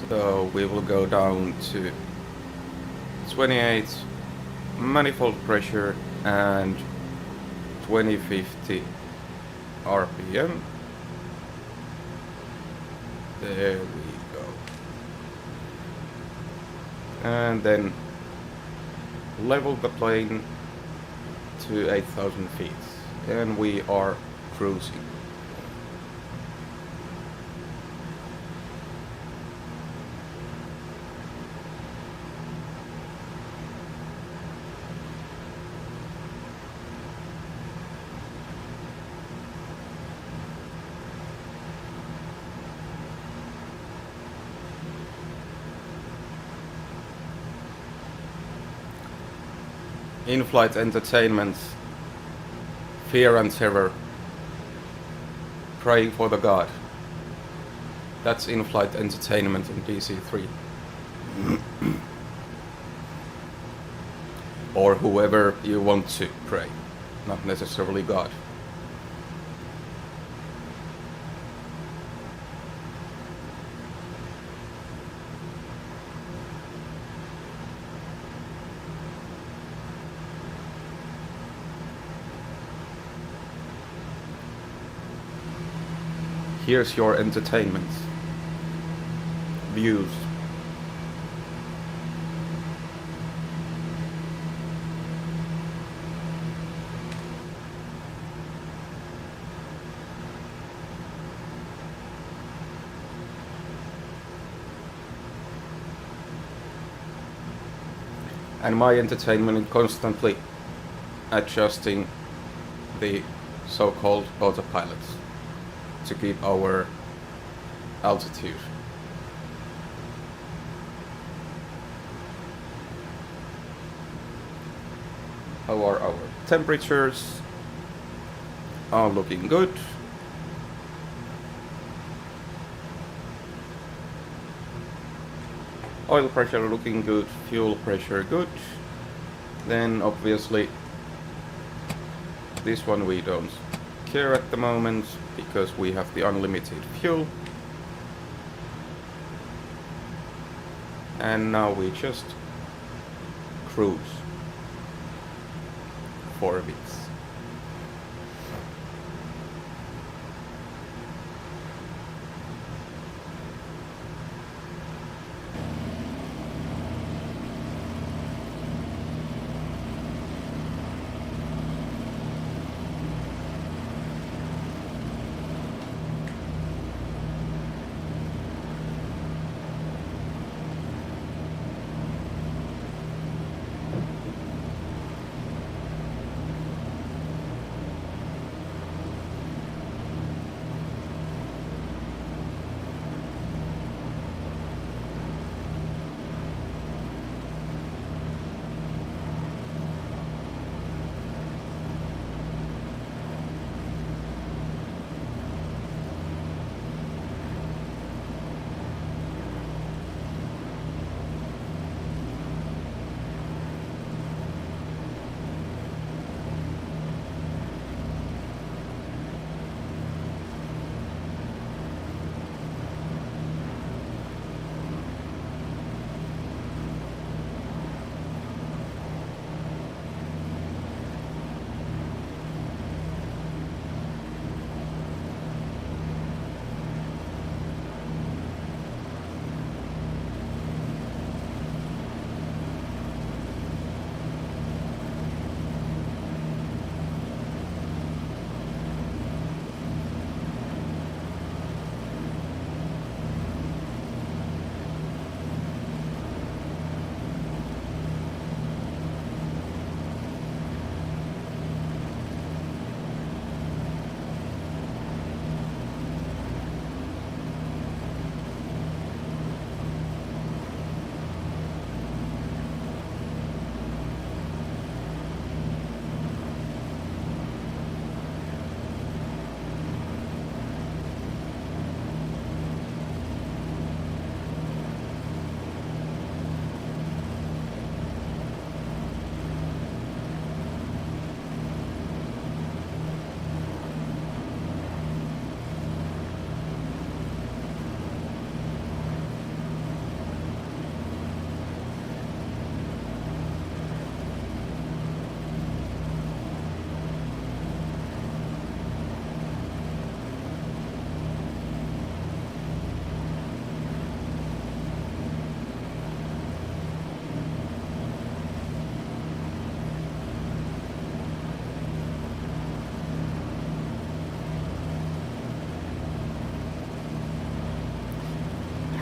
So we will go down to 28 manifold pressure and 2050 RPM. There we go. And then level the plane to 8,000 feet. And we are cruising. In-flight entertainment, fear and terror, praying for the god. That's in-flight entertainment in DC-3. Or whoever you want to pray, not necessarily God. Here's your entertainment. Views. And my entertainment is constantly adjusting the so-called autopilots to keep our altitude. How are our temperatures? Are looking good. Oil pressure looking good, fuel pressure good. Then obviously this one we don't care at the moment because we have the unlimited fuel. And now we just cruise for a bit.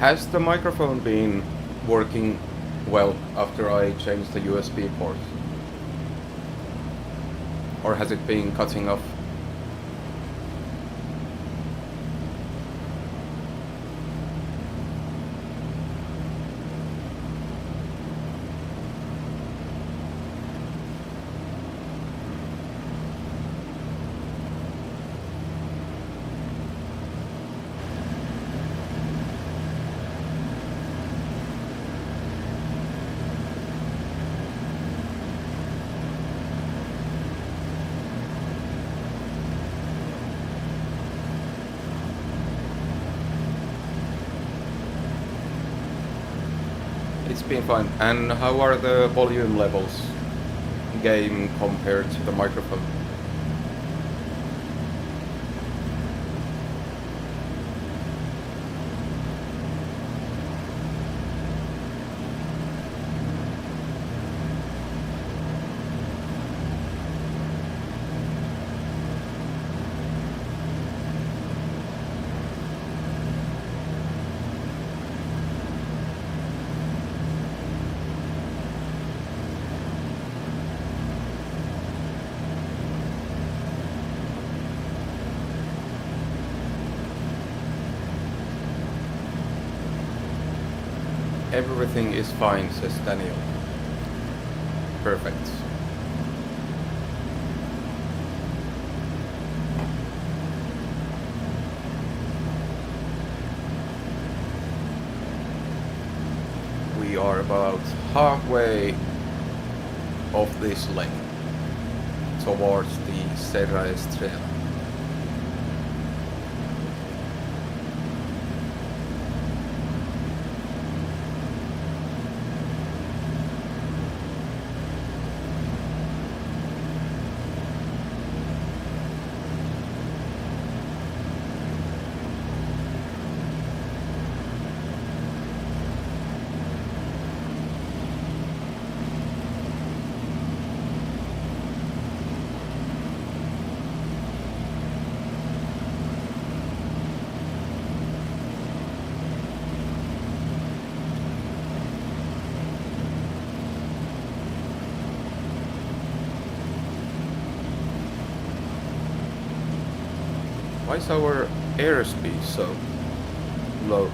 Has the microphone been working well after I changed the USB port? Or has it been cutting off? It's been fine. And how are the volume levels game compared to the microphone? Everything is fine, says Daniel. Perfect. We are about halfway of this leg towards the Serra Estrella. Why is our airspeed so low?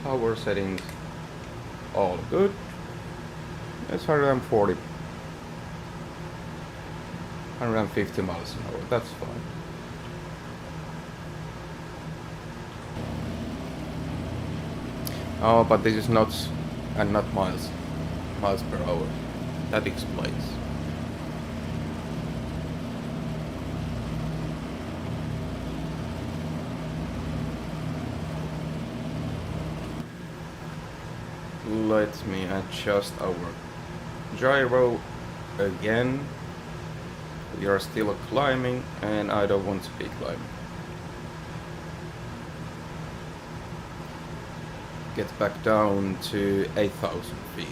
Power settings all good. It's 140, 150 miles an hour, that's fine. Oh, but this is knots and not miles per hour. That explains. Let me adjust our gyro again. We are still climbing and I don't want to be climbing. Get back down to 8,000 feet.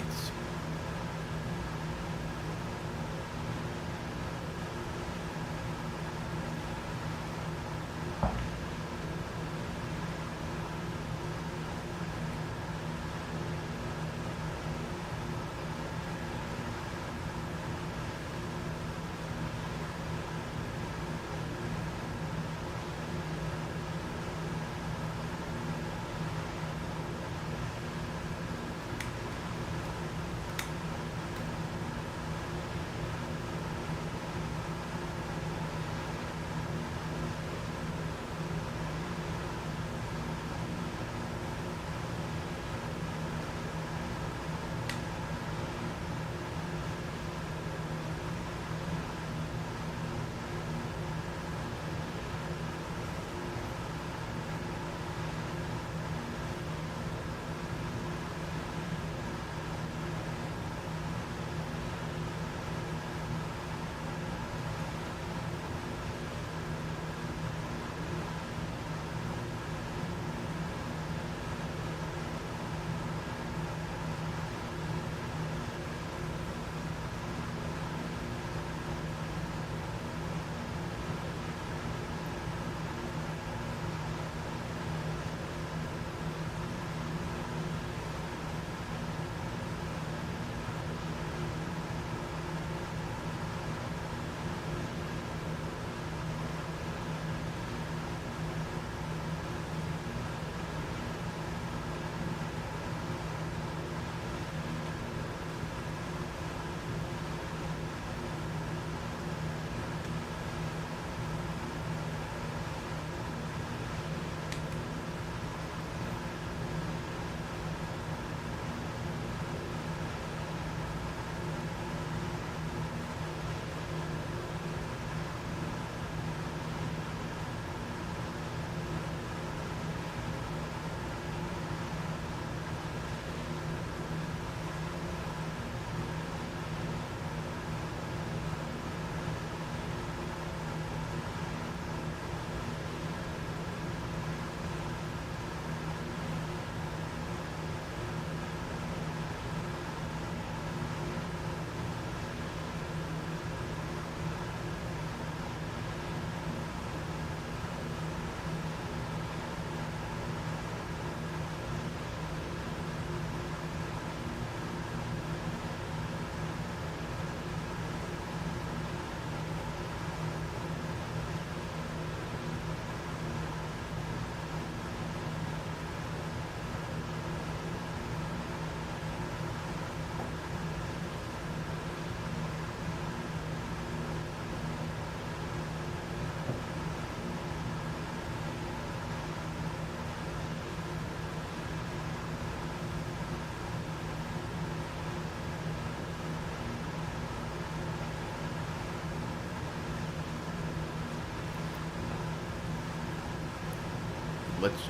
let's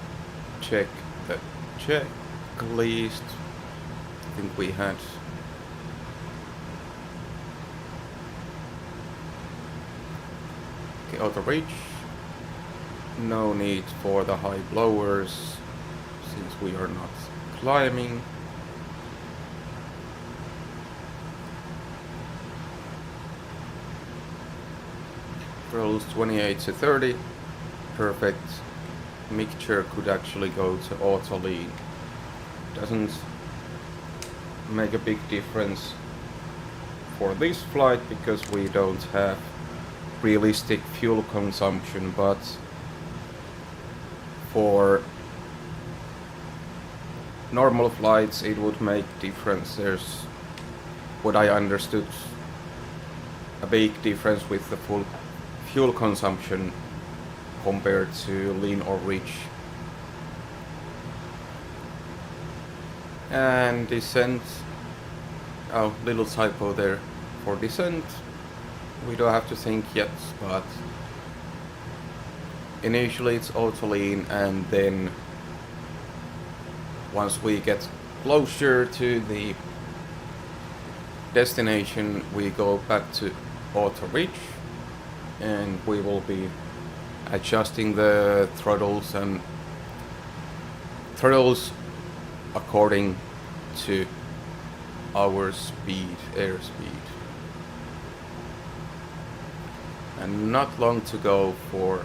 check the checklist. I think we had okay, auto reach. No need for the high blowers since we are not climbing. Throttles 28 to 30. Perfect. Mixture could actually go to auto lean. Doesn't make a big difference for this flight because we don't have realistic fuel consumption, but for normal flights it would make difference. There's what I understood a big difference with the full fuel consumption compared to lean or reach. And descent, oh, little typo there. For descent we don't have to think yet, but initially it's auto lean, and then once we get closer to the destination we go back to auto reach, and we will be adjusting the throttles according to our speed, airspeed. And not long to go for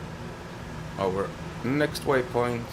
our next waypoint.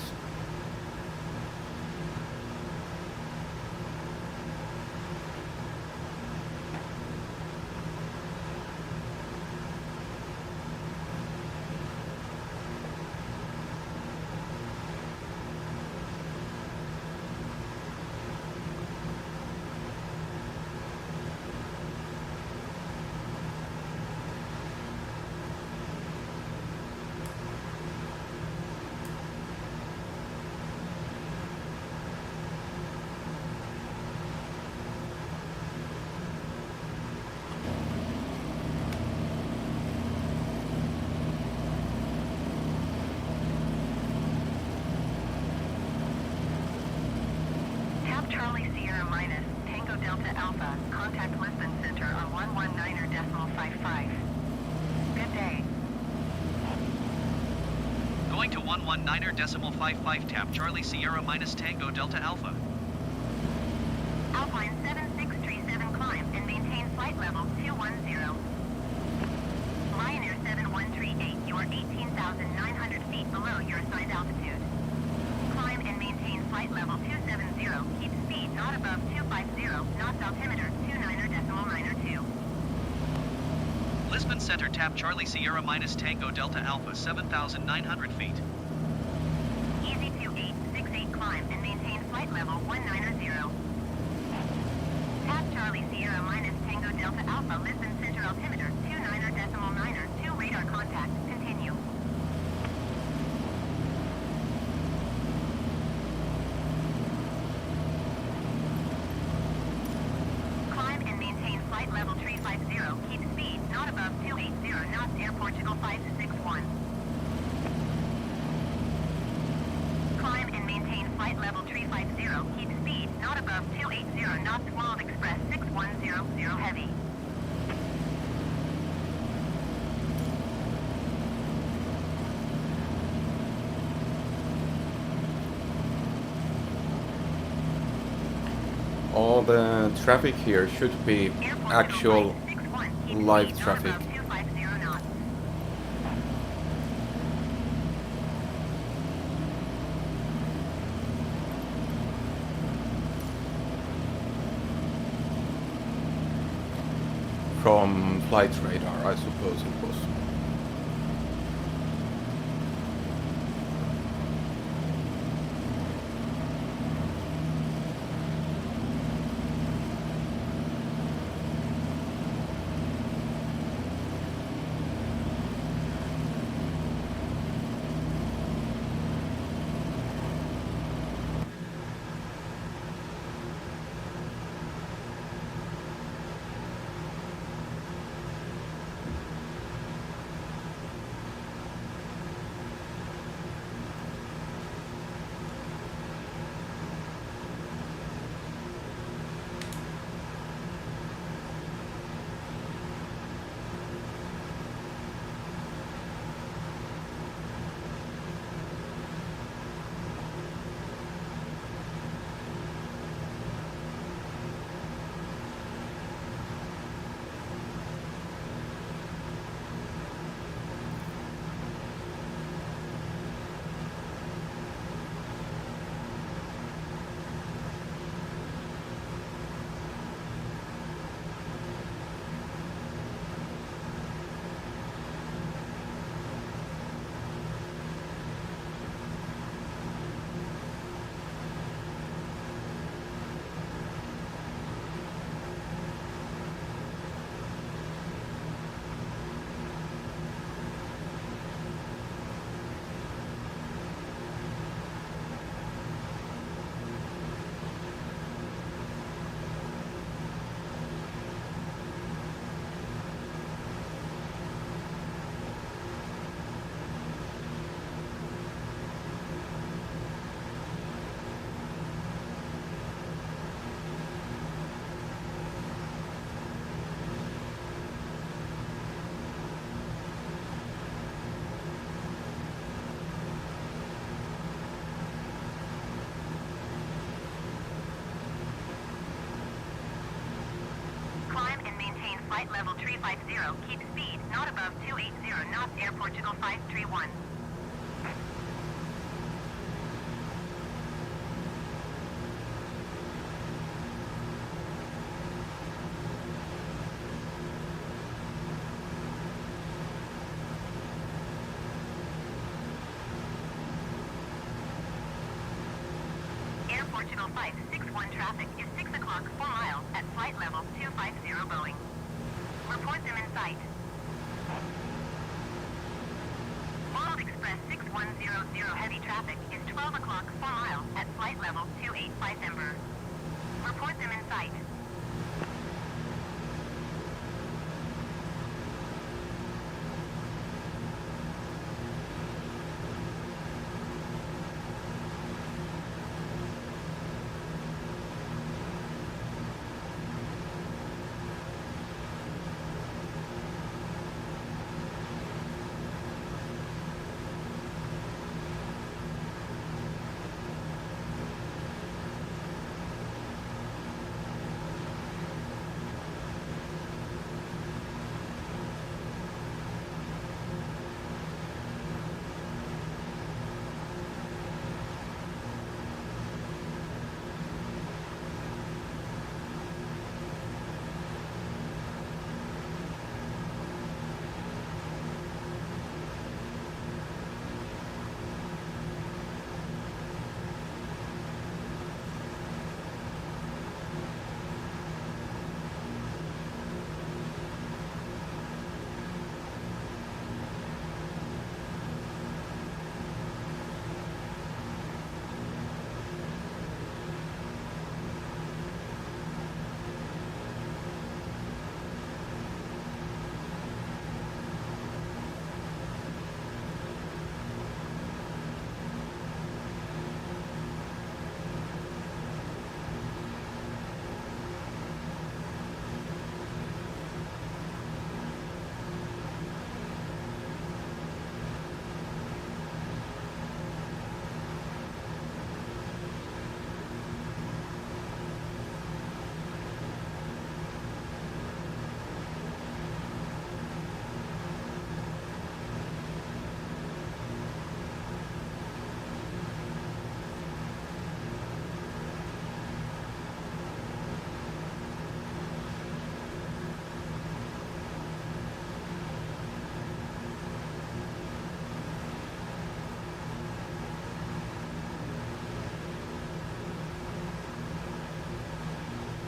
Charlie Sierra minus Tango Delta Alpha. Contact Lisbon Center on 119.55. Good day. Going to 119.55 tap Charlie Sierra minus Tango Delta Alpha. Alpine 7637 climb and maintain flight level 210. Lion Air 7138, you are 18,900 feet below your assigned altitude. Climb and maintain flight level 270. Keep speed not above 250. Knots altimeter 29.92. Lisbon Center tap Charlie Sierra minus Tango Delta Alpha 7,900 feet. Easy 2868 climb and maintain flight level 190. Tap Charlie Sierra minus Tango Delta Alpha Lisbon Center altimeter 29.92 radar contact. Continue. Climb and maintain flight level 350. Keep speed not above 280 knots. Air Portugal 561. Climb and maintain flight level 350. Keep speed not above 280 knots. World Express 6100 heavy. All the traffic here should be actual live traffic. From flight radar, I suppose it was. keep speed not above 280 knots, Air Portugal 531. Air Portugal 561 traffic is 6 o'clock 4 miles at flight level 250 Boeing. Report them in sight. World Express 6100 heavy traffic is 12 o'clock 4 miles at flight level 285 Ember. Report them in sight.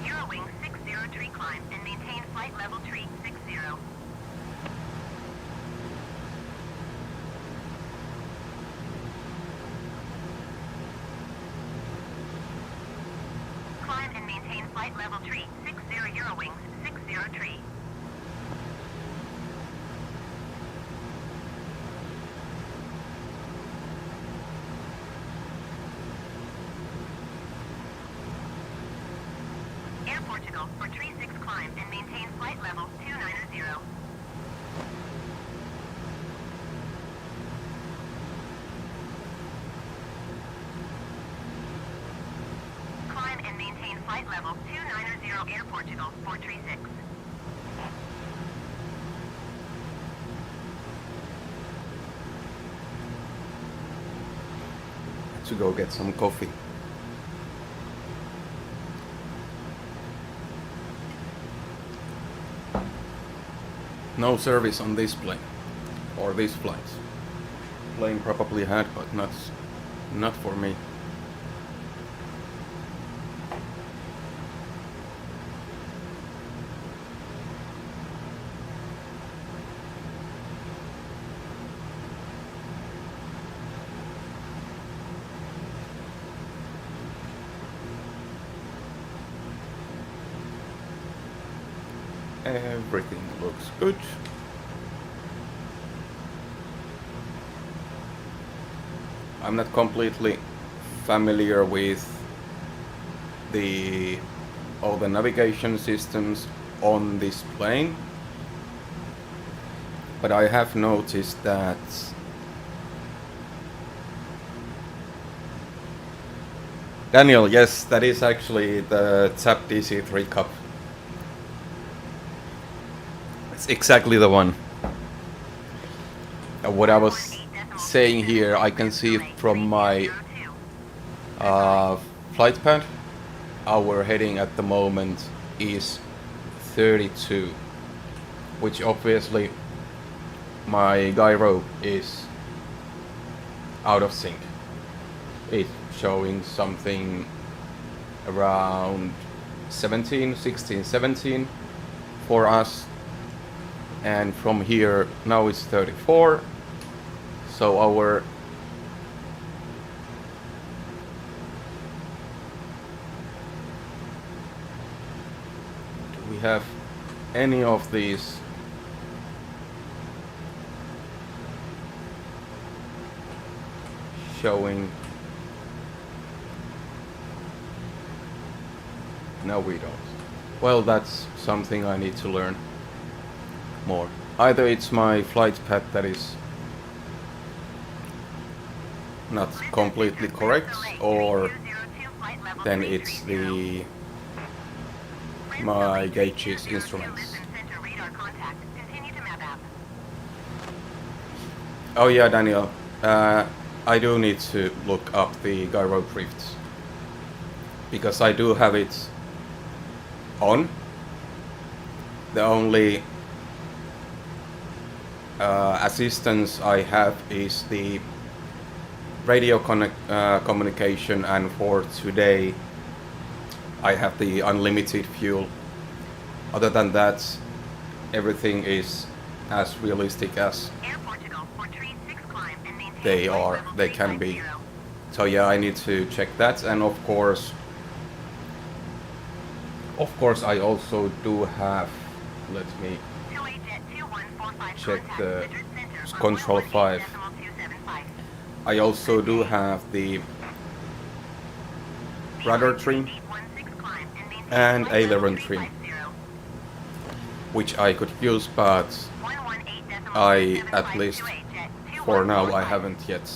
Eurowing 603 climb and maintain flight level 360. Climb and maintain flight level 360 Eurowings 603. Air Portugal for 36 climb and maintain flight level 290. Climb and maintain flight level 290 Air Portugal 436. To go get some coffee. No service on this plane or these flights. Plane probably had, but not for me. Everything looks good. I'm not completely familiar with all the navigation systems on this plane, but I have noticed that Daniel, yes, that is actually the TAP DC-3 cup. exactly the one. What I was saying here, I can see it from my flight pad. Our heading at the moment is 32, which obviously my gyro is out of sync. It's showing something around 17, 16, 17 for us, and from here now it's 34, so our do we have any of these showing? No, we don't. Well, that's something I need to learn more. Either it's my flight path that is not completely correct, or then it's my gauges instruments. Oh yeah, Daniel, I do need to look up the gyro drifts, because I do have it on. The only assistance I have is the radio communication, and for today I have the unlimited fuel. Other than that, everything is as realistic as they can be. So yeah, I need to check that, and of course I also do have, let me check the control 5. I also do have the rudder trim and aileron trim, which I could use, but I, at least for now, I haven't yet.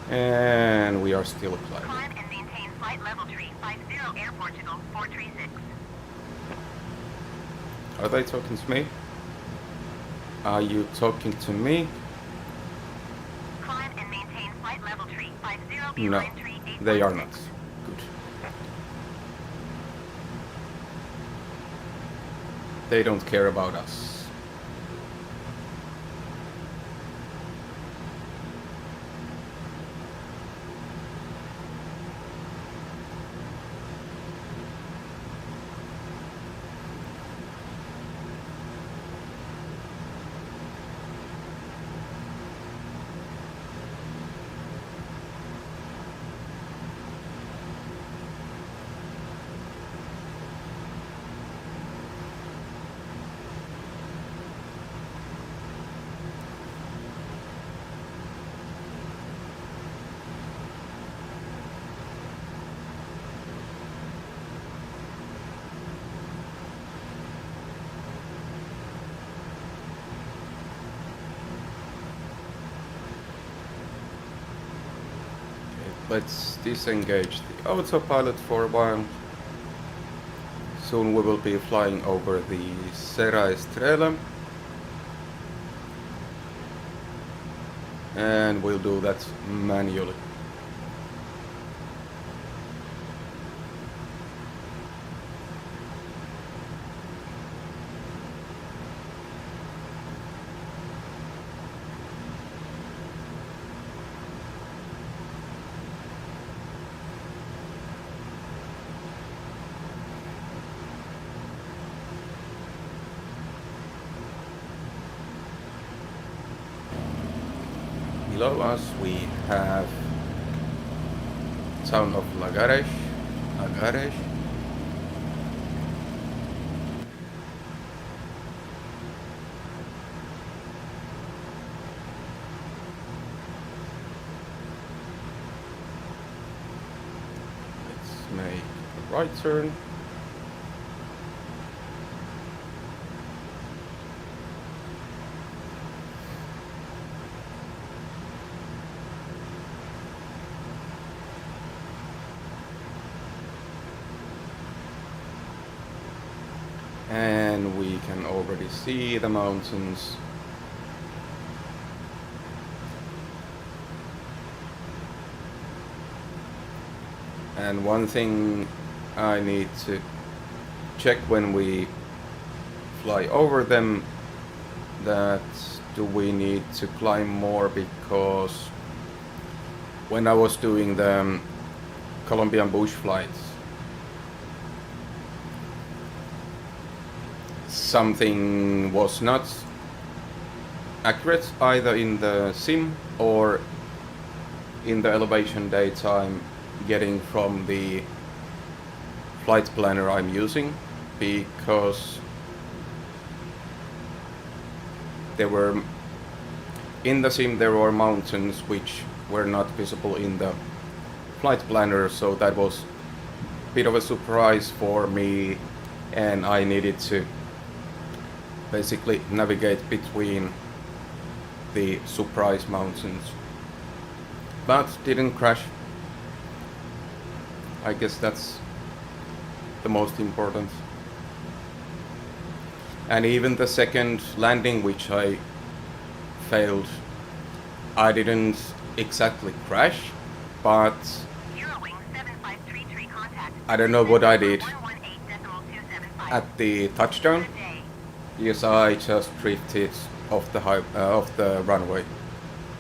And we are still climbing. Climb and maintain flight level 350 Air Portugal 436. Are they talking to me? Are you talking to me? Climb and maintain flight level 350. No, they are not. Good. They don't care about us. Let's disengage the autopilot for a while. Soon we will be flying over the Serra Estrella. And we'll do that manually. Below us we have town of Lagares. Let's make a right turn. And we can already see the mountains. And one thing I need to check when we fly over them, that do we need to climb more, because when I was doing the Colombian bush flights, something was not accurate either in the sim or in the elevation data I'm getting from the flight planner I'm using, because in the sim there were mountains which were not visible in the flight planner, so that was a bit of a surprise for me, and I needed to basically navigate between the surprise mountains, but didn't crash. I guess that's the most important. And even the second landing, which I failed, I didn't exactly crash, but I don't know what I did at the touchdown. Yes, I just drifted off the runway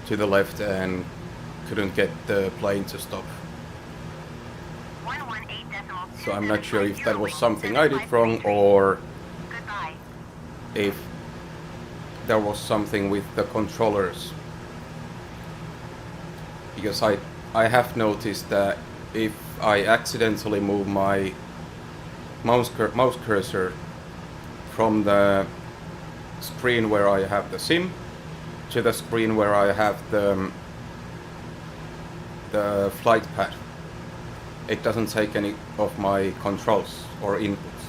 to the left and couldn't get the plane to stop. So I'm not sure if that was something I did wrong, or if there was something with the controllers. Because I have noticed that if I accidentally move my mouse cursor from the screen where I have the sim to the screen where I have the flight pad, it doesn't take any of my controls or inputs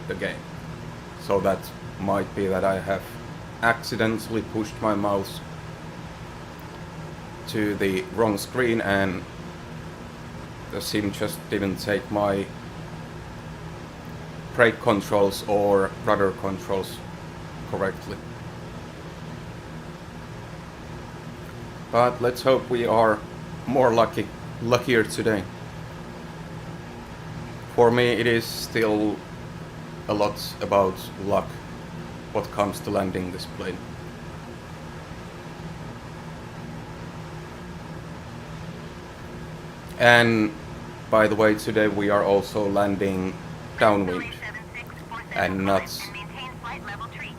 the game. So that might be that I have accidentally pushed my mouse to the wrong screen and the sim just didn't take my brake controls or rudder controls correctly. But let's hope we are more luckier today. For me it is still a lot about luck what comes to landing this plane. And by the way, today we are also landing downwind and not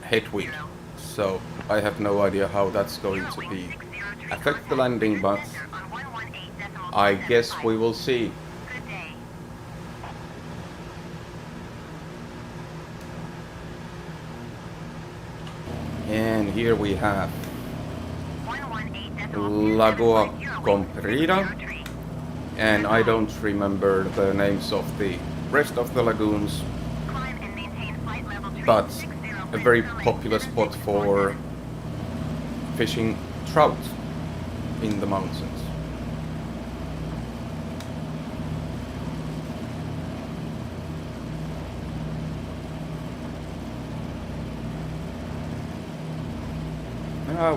headwind, so I have no idea how that's going to affect the landing, but I guess we will see. And here we have Lagoa Comprida, and I don't remember the names of the rest of the lagoons, but a very popular spot for fishing trout in the mountains.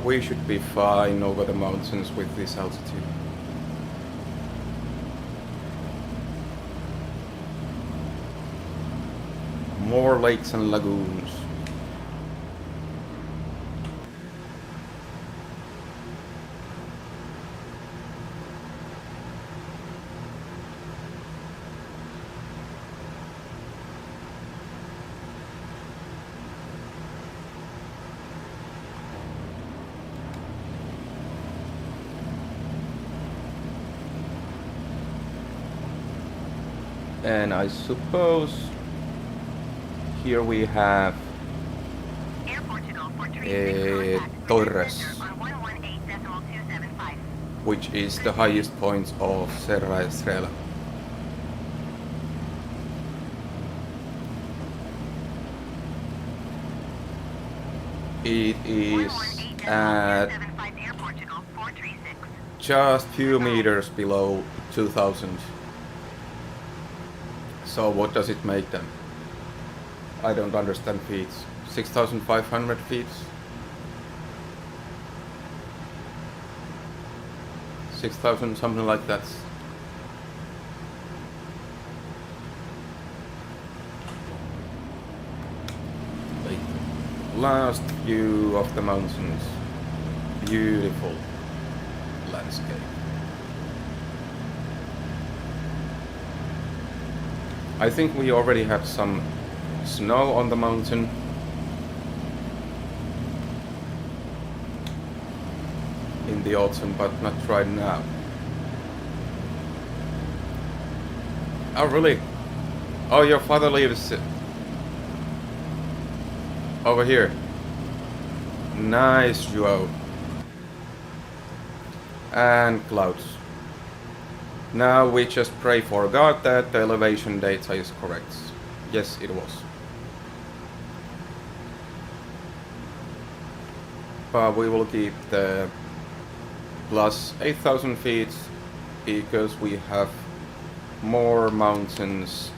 We should be fine over the mountains with this altitude. More lakes and lagoons. And I suppose here we have Torres, which is the highest point of Serra Estrella. It is at just few meters below 2000. So what does it make them? I don't understand feet. 6,500 feet. 6,000, something like that. Like last view of the mountains. Beautiful landscape. I think we already have some snow on the mountain. In the autumn, but not right now. Oh, really? Oh, your father lives over here. Nice, Joao. And clouds. Now we just pray for God that the elevation data is correct. Yes, it was. But we will keep the plus 8,000 feet because we have more mountains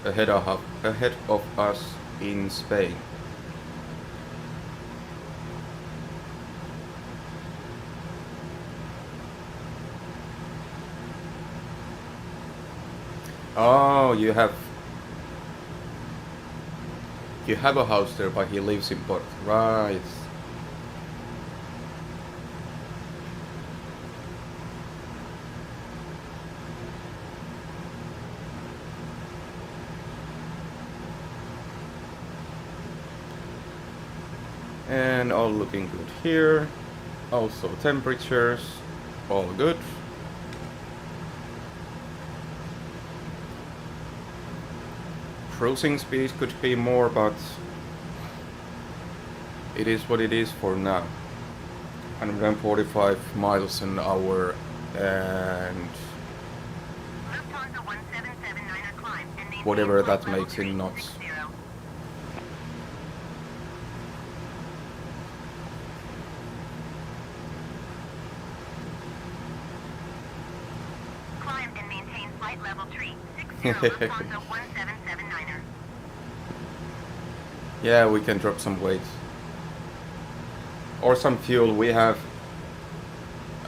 ahead of us in Spain. Oh, you have a house there, but he lives in Port. Right. And all looking good here. Also temperatures, all good. Cruising speed could be more, but it is what it is for now. 145 miles an hour and Lufthansa 1779er climb and maintain whatever flight that level makes in knots. 360. Climb and maintain flight level 360 Lufthansa 1779er. Yeah, we can drop some weight. Or some fuel. We have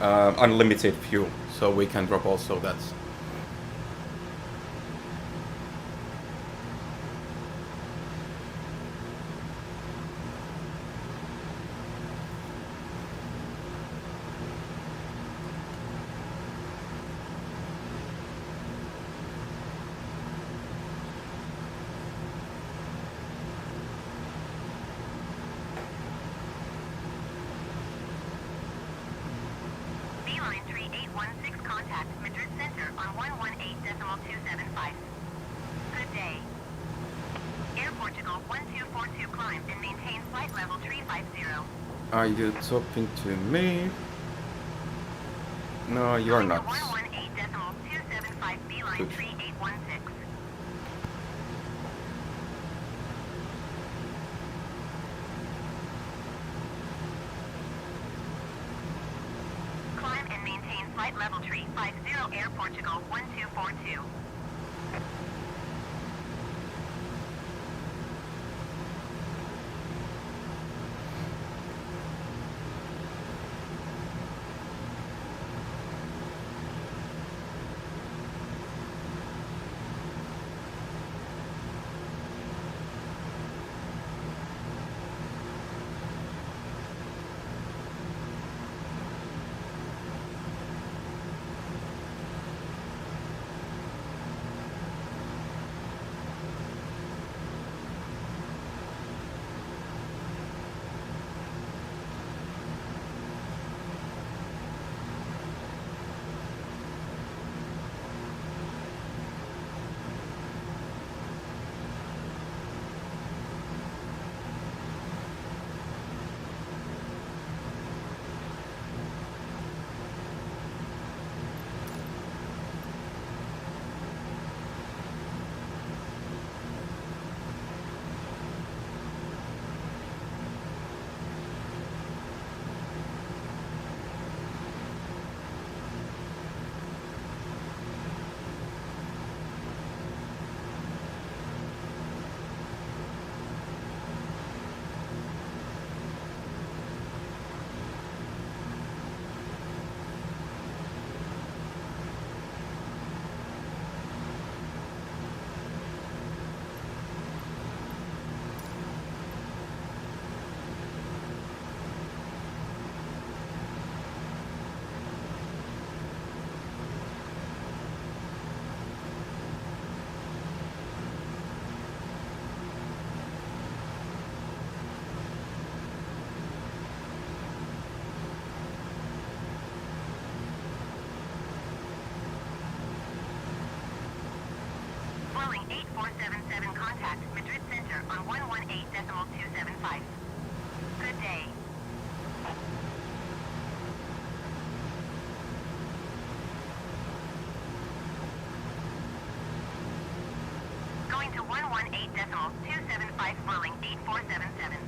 unlimited fuel, so we can drop also that. Beeline 3816 contact Madrid Center on 118.275. Good day. Air Portugal 1242 climb and maintain flight level 350. Are you talking to me? No, you're not. 118.275 Beeline Good. 3816. Climb and maintain flight level 350 Air Portugal 1242. on 118.275. Good day. Going to 118.275, whirling 8477.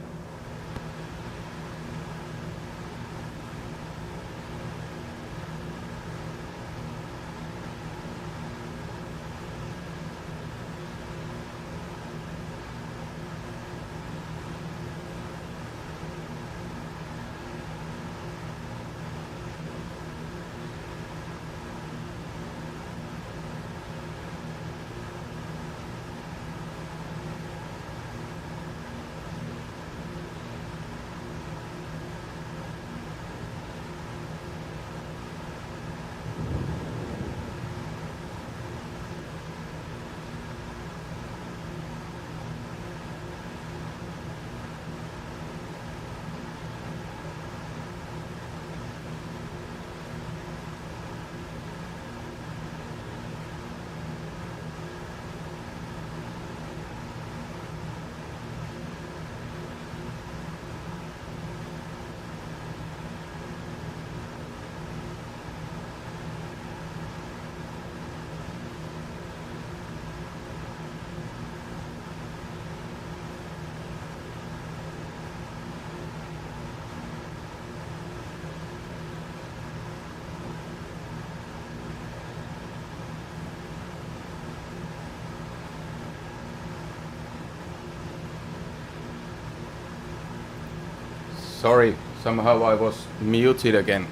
Sorry, somehow I was muted again.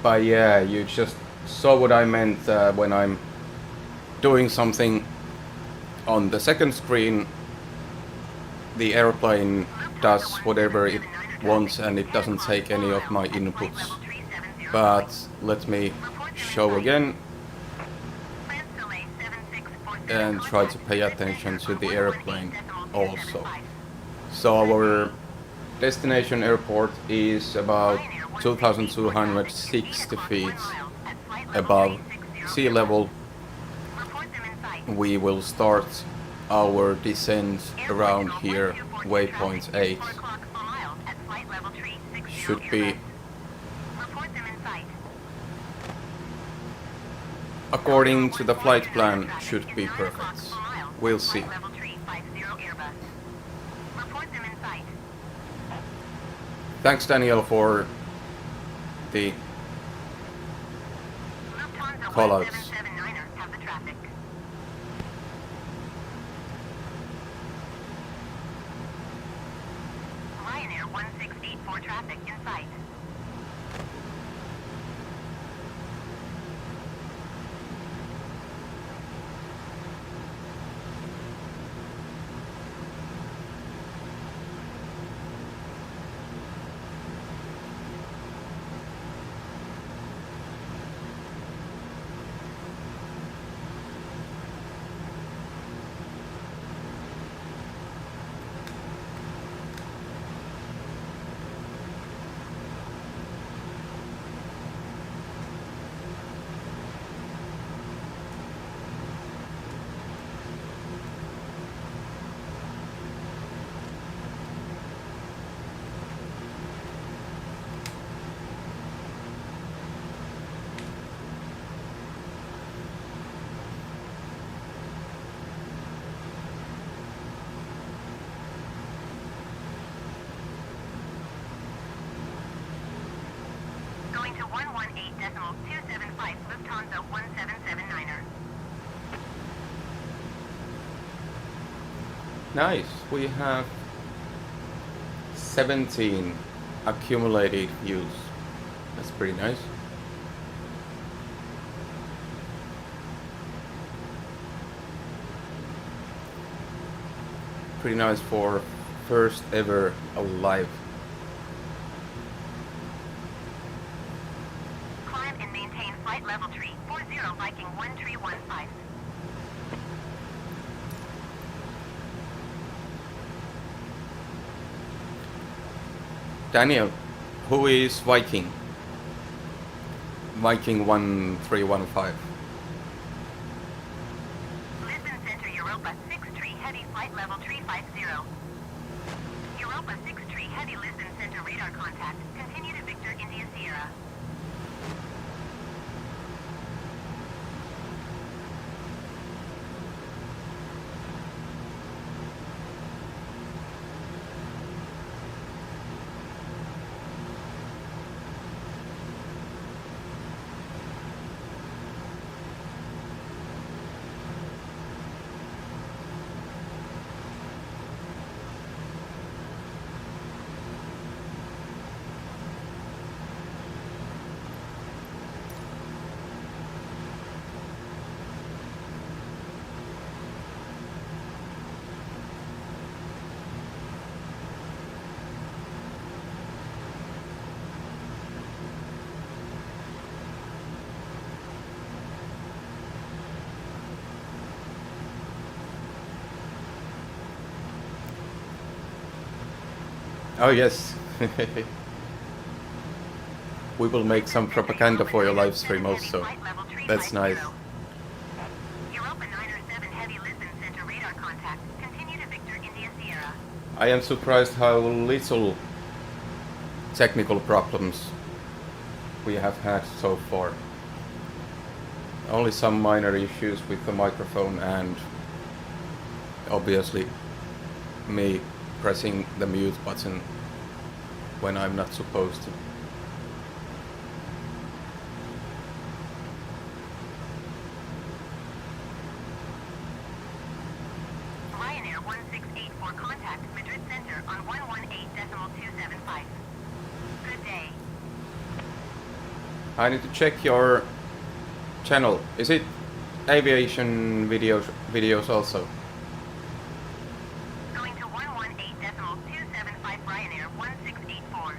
But yeah, you just saw what I meant when I'm doing something on the second screen. The airplane does whatever it wants and it doesn't take any of my inputs. But let me show again and try to pay attention to the airplane also. So our destination airport is about 2,260 feet above sea level. We will start our descent around here, waypoint 8. Should be, according to the flight plan, should be perfect. We'll see. Thanks, Daniel, for the callouts. Ryanair 1684 traffic in sight. Going to 118.275, Lufthansa 1779er. Nice, we have 17 accumulated views. That's pretty nice. Pretty nice for first ever live. Climb and maintain flight level 340 Viking 1315. Daniel, who is Viking? Viking 1315. Lisbon Center Europa 63 Heavy flight level 350. Europa 6-3 Heavy Lisbon Center radar contact. Continue to Victor India Sierra. Oh yes. We will make some propaganda for your live stream also. That's nice. Europa 907 Heavy Lisbon Center radar contact. Continue to Victor India Sierra. I am surprised how little technical problems we have had so far. Only some minor issues with the microphone and obviously me pressing the mute button when I'm not supposed to. Ryanair 1684 contact Madrid Center on 118.275. Good day. I need to check your channel. Is it aviation videos also? Going to 118.275 Ryanair 1684.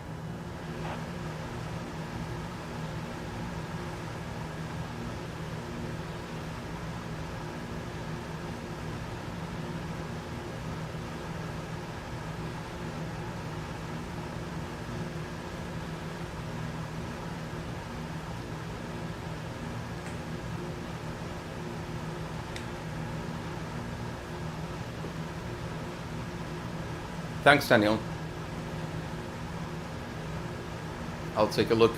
Thanks, Daniel. I'll take a look.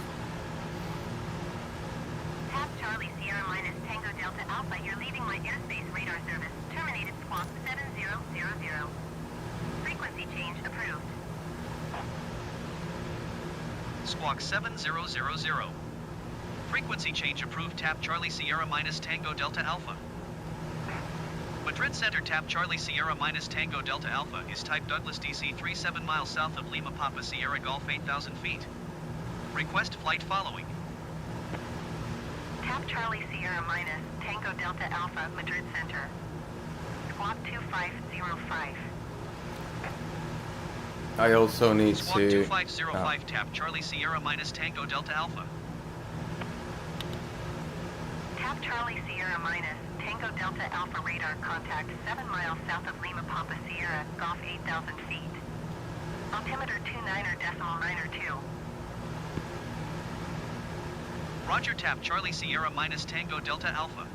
Tap Charlie Sierra minus Tango Delta Alpha. You're leaving my airspace radar service. Terminated squawk 7000. Frequency change approved. Squawk 7000. Frequency change approved. Tap Charlie Sierra minus Tango Delta Alpha. Madrid Center tap Charlie Sierra minus Tango Delta Alpha is type Douglas DC-3 7 miles south of Lima Papa Sierra Golf 8,000 feet. Request flight following. Tap Charlie Sierra minus Tango Delta Alpha Madrid Center. Squawk 2505. I also need Squawk to 2505 tap Charlie Sierra minus Tango Delta Alpha. Tap Charlie Sierra minus Tango Delta Alpha radar contact 7 miles south of Lima Papa Sierra Golf 8,000 feet. Altimeter 29.92. Roger, tap Charlie Sierra minus Tango Delta Alpha.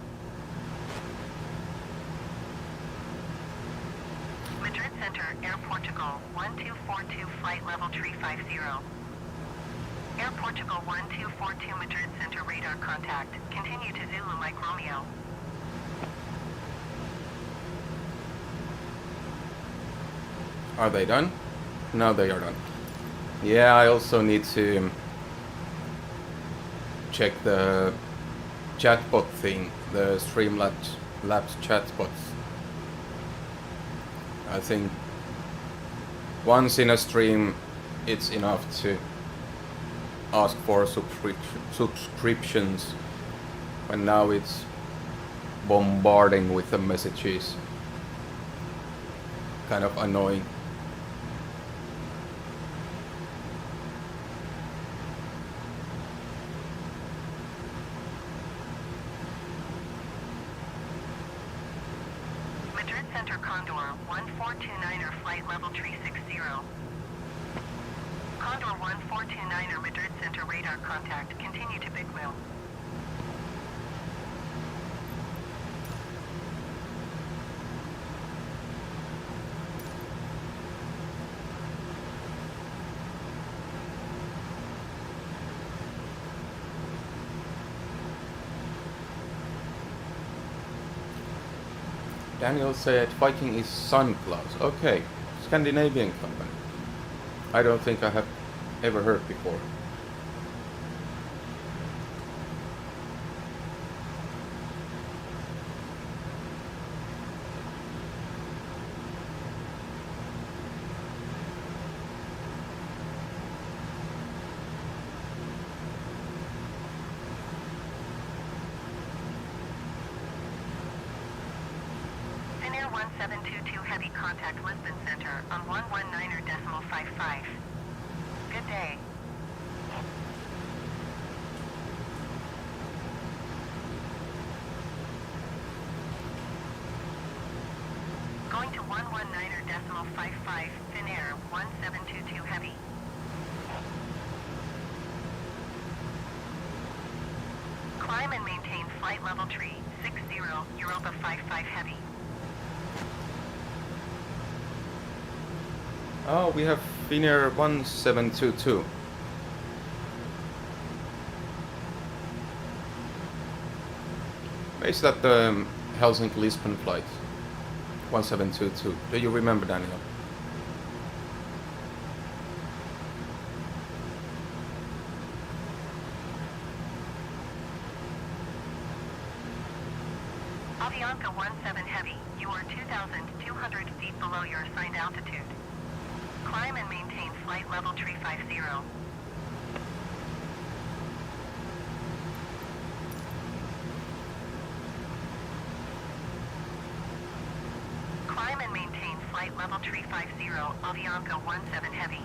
Madrid Center, Air Portugal 1242 flight level 350. Air Portugal 1242 Madrid Center radar contact. Continue to Zulu Mike Romeo. Are they done? No, they are done. Yeah, I also need to check the chatbot thing, the Streamlabs chatbot. I think once in a stream it's enough to ask for subscriptions, and now it's bombarding with the messages. Kind of annoying. Madrid Center Condor 1429er flight level 360. Condor 1429er Madrid Center radar contact. Continue to Big Wheel. Daniel said Viking is Sunclaws. Okay, Scandinavian company. I don't think I have ever heard before. Finnair 1722 Heavy contact Lisbon Center on 119.55. Good day. Going to 119.55, Finnair 1722 Heavy. Climb and maintain flight level tree 60 Europa 55 Heavy. Oh, we have Finnair 1722. Is that the Helsinki-Lisbon flight? 1722. Do you remember, Daniel? Avianca 17 Heavy, you are 2,200 feet below your assigned altitude. Climb and maintain flight level tree 50. Climb and maintain flight level tree 50, Avianca 17 Heavy.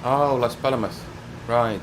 Oh, Las Palmas. Right.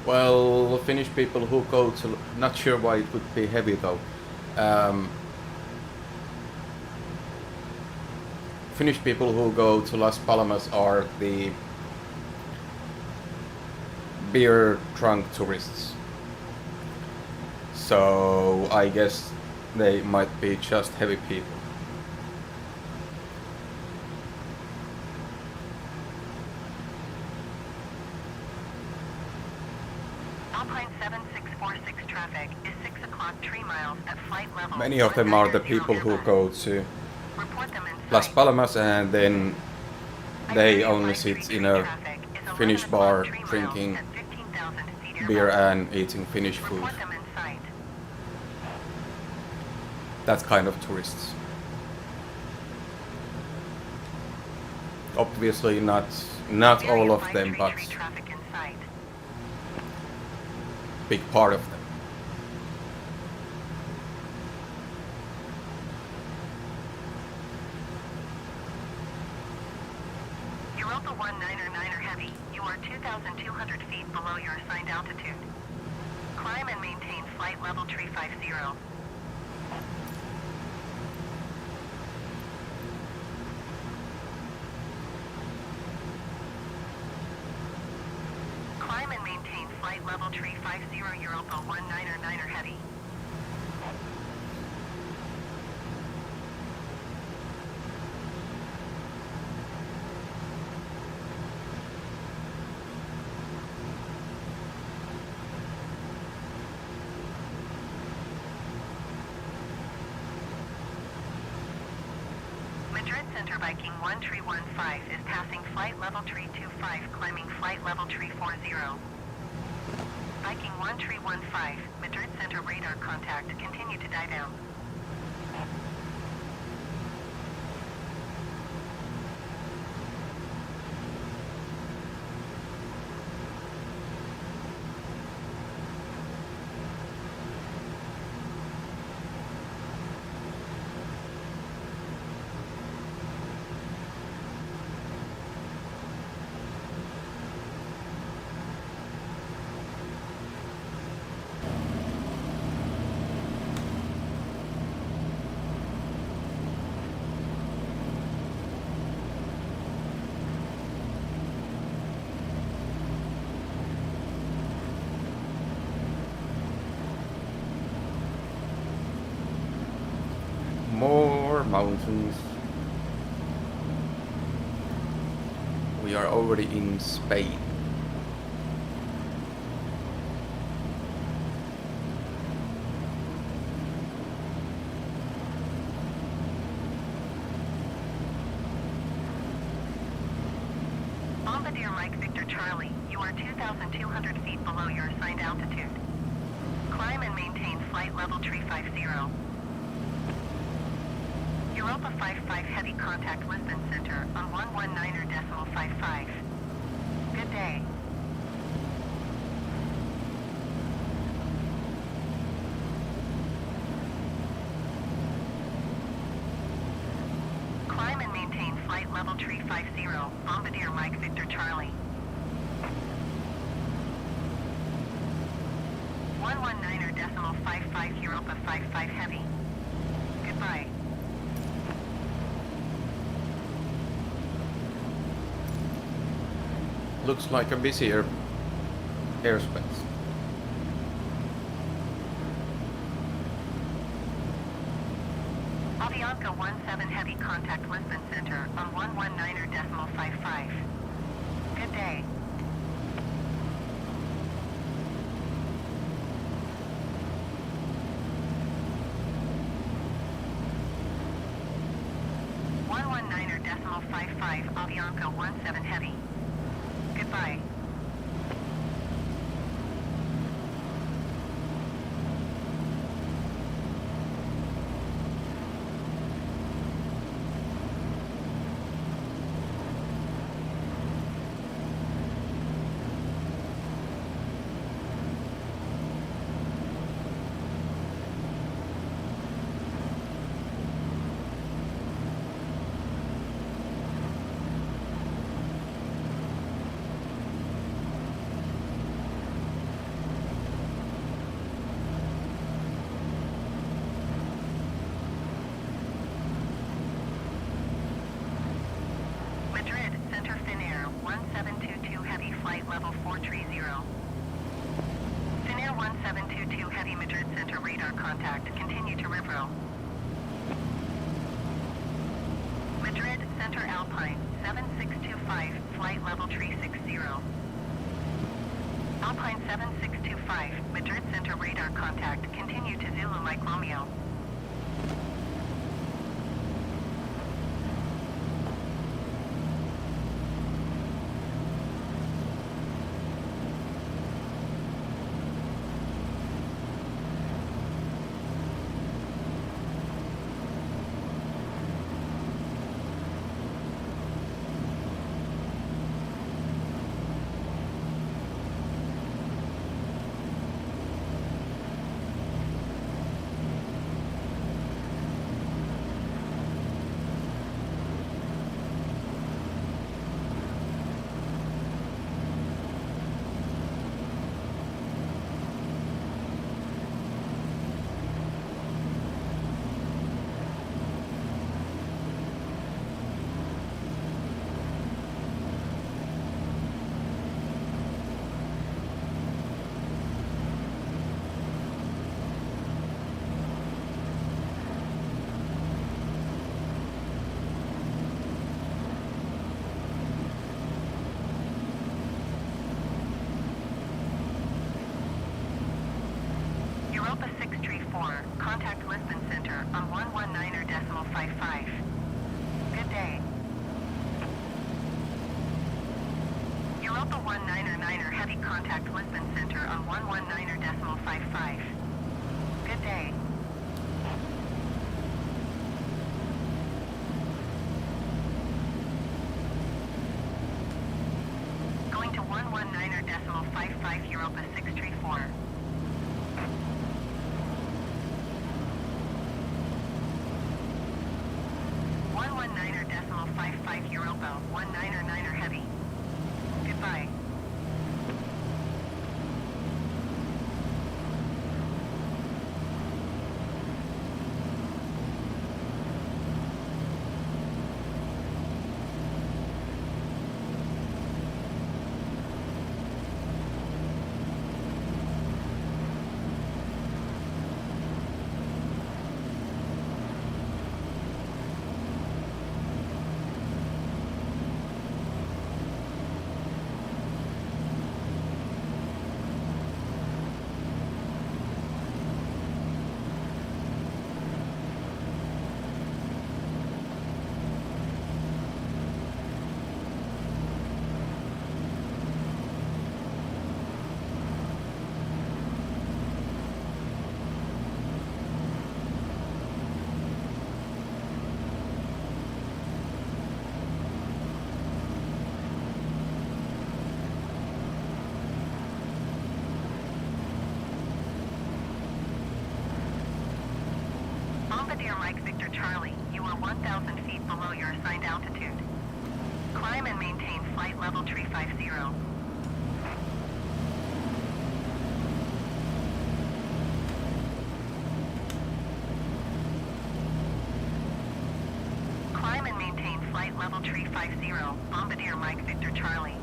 Well, Finnish people who go to... Not sure why it would be heavy though. Finnish people who go to Las Palmas are the beer drunk tourists. So I guess they might be just heavy people. Alpine 7646 traffic is 6 o'clock 3 miles at flight level. Many of them are the people who go to Report them in Las sight. Palmas and then they only sit in a Finnish bar drinking beer and eating Finnish food. Report them in sight. That kind of tourists. Obviously not all of them, but Traffic in sight. big part of them. Europa 199er Heavy, you are 2,200 feet below your assigned altitude. Climb and maintain flight level tree 50. Climb and maintain flight level tree 50 Europa 199er Heavy. Madrid Center Viking 1315 is passing flight level tree 25, climbing flight level tree 40. Viking 1315, Madrid Center radar contact. Continue to die down. More mountains. We are already in Spain. Bombardier Mike Victor Charlie, you are 2,200 feet below your assigned altitude. Climb and maintain flight level 350. Europa 55 heavy contact Lisbon Center on 119.55. Good day. Climb and maintain flight level 350, Bombardier Mike Victor Charlie. 119.55 Europa 55 heavy. Goodbye. Looks like a busier airspace. Avianca 17 heavy contact Lisbon Center on 119.55. Good day. .55 Avianca 17 heavy. Goodbye. Madrid, Center Finnair 1722 heavy flight level 430. Finnair 1722 heavy Madrid Center radar contact. Continue to Rivero. Madrid, Center Alpine 7625 flight level 360. Alpine 7625 Madrid Center radar contact. Continue to Zulu Mike Romeo. Europa 634, contact Lisbon Center on 119.55. Good day. Europa Alpha 199er heavy contact Lisbon Center on 119.55. Good day. Going to 119.55 Europa 634. .55 Europa, 199er heavy. Goodbye. Bombardier Mike Victor Charlie, you are 1,000 feet below your assigned altitude. Climb and maintain flight level 350. Climb and maintain flight level 350, Bombardier Mike Victor Charlie.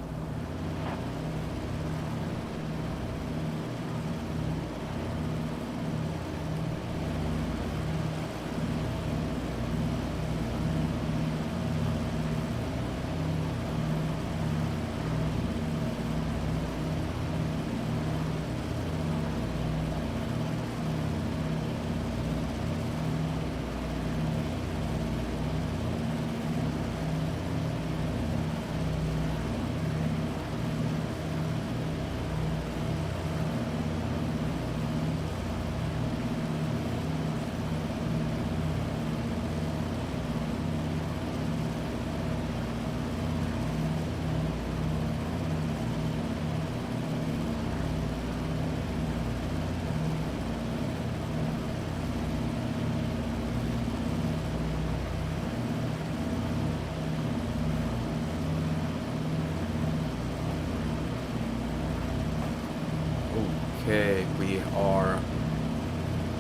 Okay, we are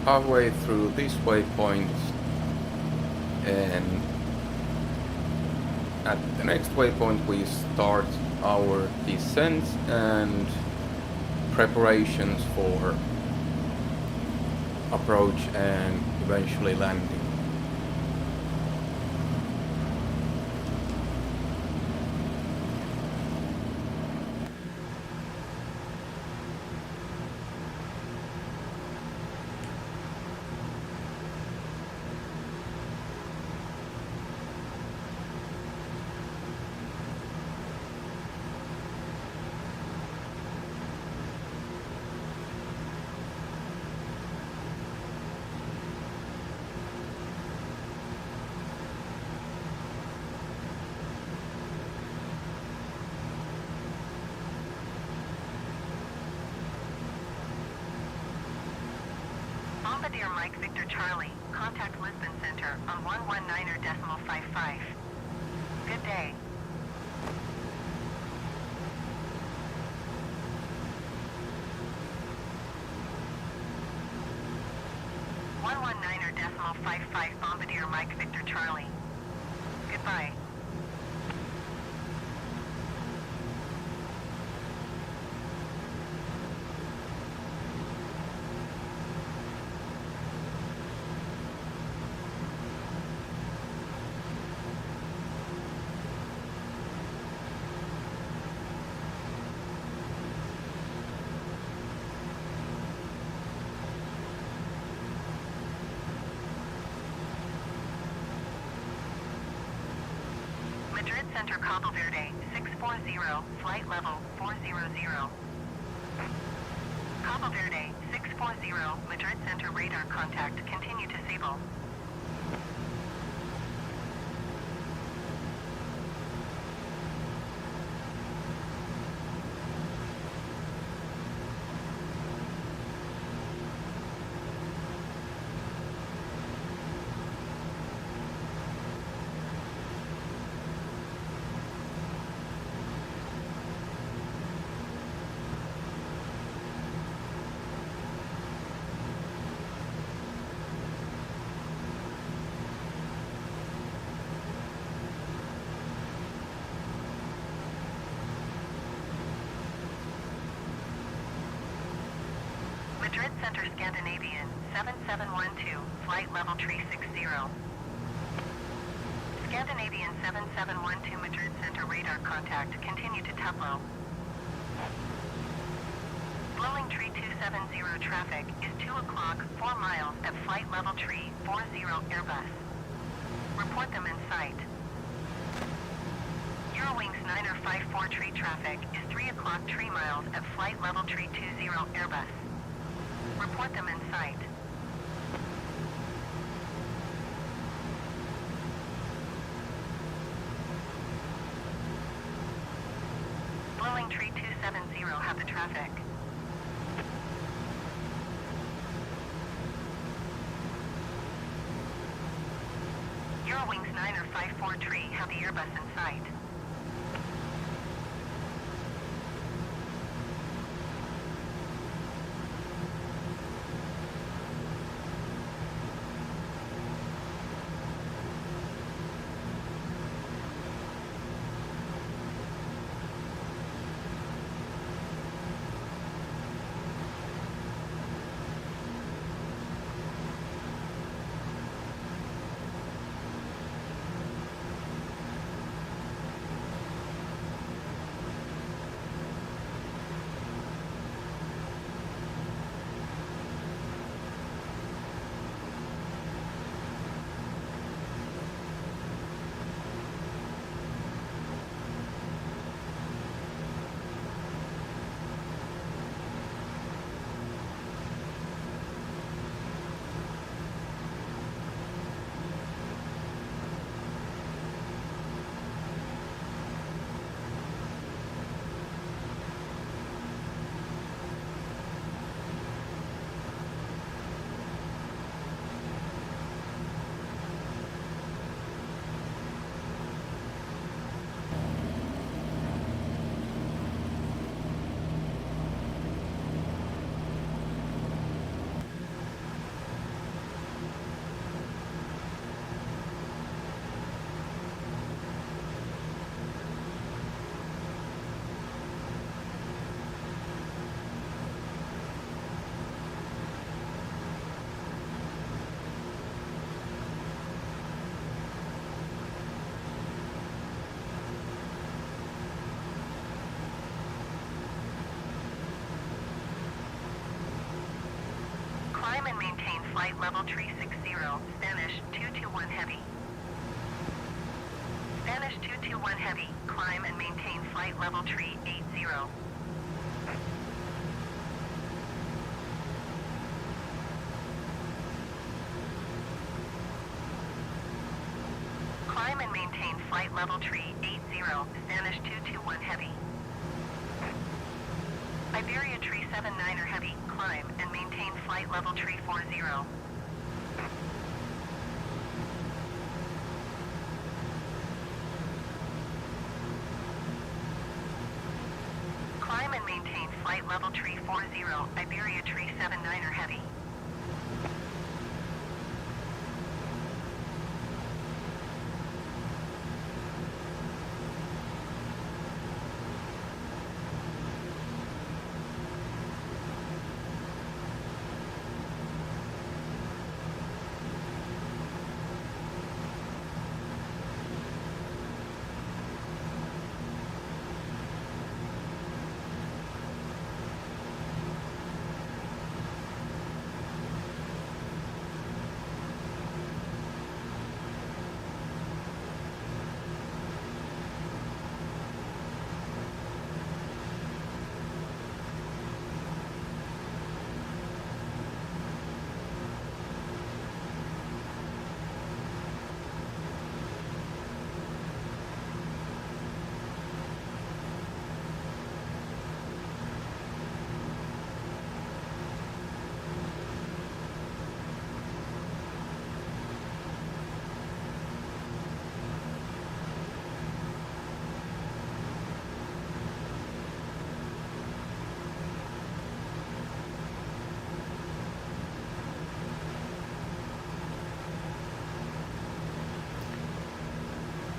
halfway through this waypoint, and at the next waypoint we start our descent and preparations for approach and eventually landing. Bombardier Mike Victor Charlie, contact Lisbon Center on 119.55. Good day. .55 Bombardier Mike Victor Charlie. Goodbye. Madrid Center Cabo Verde, 640. 640, flight level 400. Cabo Verde, 640, Madrid Center radar contact, continue disable. Madrid Center Scandinavian, 7712, flight level 360. Scandinavian 7712 Madrid Center radar contact, continue to Tupelo. Blowing tree 270 traffic is 2 o'clock, 4 miles at flight level tree 40 Airbus. Report them in sight. Eurowings 9054 tree traffic is 3 o'clock 3 miles at flight level tree 20 Airbus. Report them in sight. Blowing tree 270 have the traffic. Eurowings 9054 tree have the Airbus in sight. Climb and maintain flight level 360, Spanish 221 Heavy. Spanish 221 Heavy, climb and maintain flight level 380. Climb and maintain flight level 380, Spanish 221 Heavy. Iberia 379er Heavy, climb and maintain flight level 340. Climb and maintain flight level 340, Iberia 379er Heavy.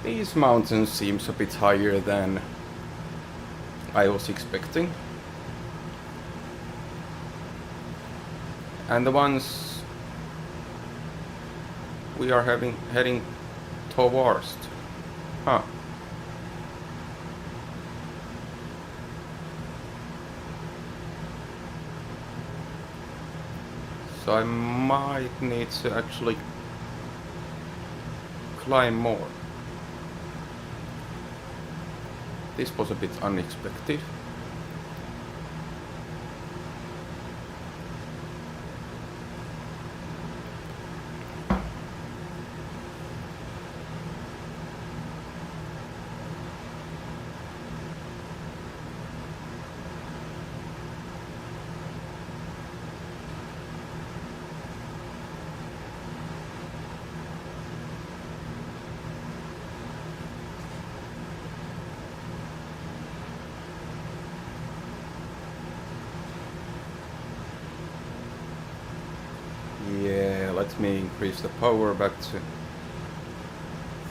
These mountains seems a bit higher than I was expecting. And the ones we are heading towards. Huh. So I might need to actually climb more. This was a bit unexpected. Yeah, let me increase the power back to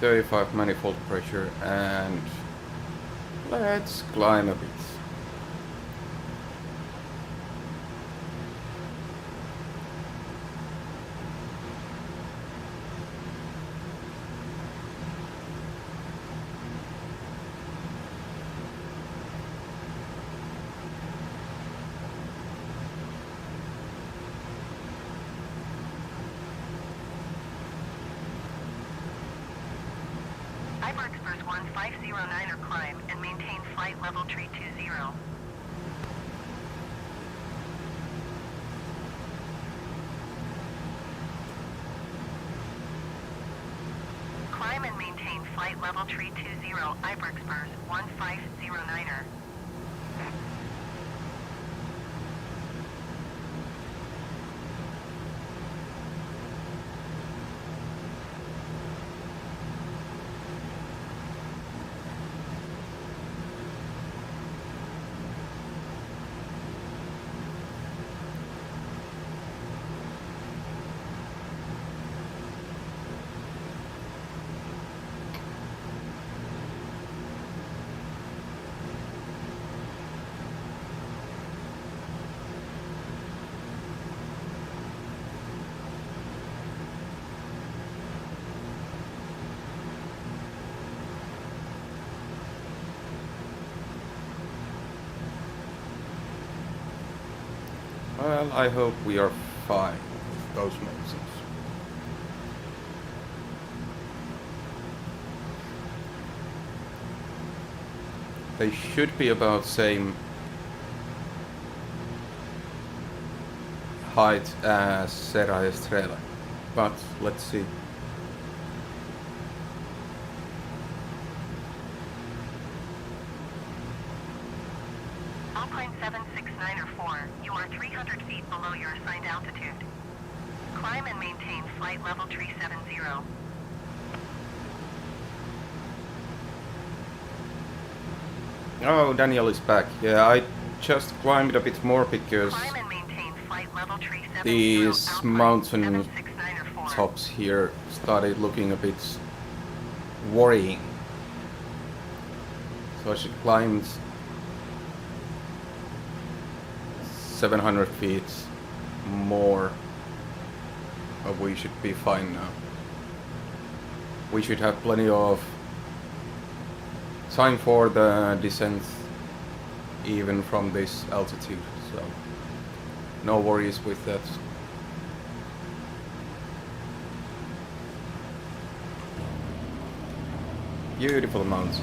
35 manifold pressure and let's climb a bit. Iberxpress 1509er climb and maintain flight level 320. Climb and maintain flight level 320 Iberxpress 1509er. Well, I hope we are fine with those mountains. They should be about same height as Serra Estrella, but let's see. Alpine 769-4, you are 300 feet below your assigned altitude. Climb and maintain flight level 370. Oh, Daniel is back. Yeah, I just climbed a bit more because Climb and maintain flight level 370. these Alpine mountain 769-4. tops here started looking a bit worrying. So I should climb 700 feet more, but we should be fine now. We should have plenty of time for the descent even from this altitude, so no worries with that. Beautiful mountains.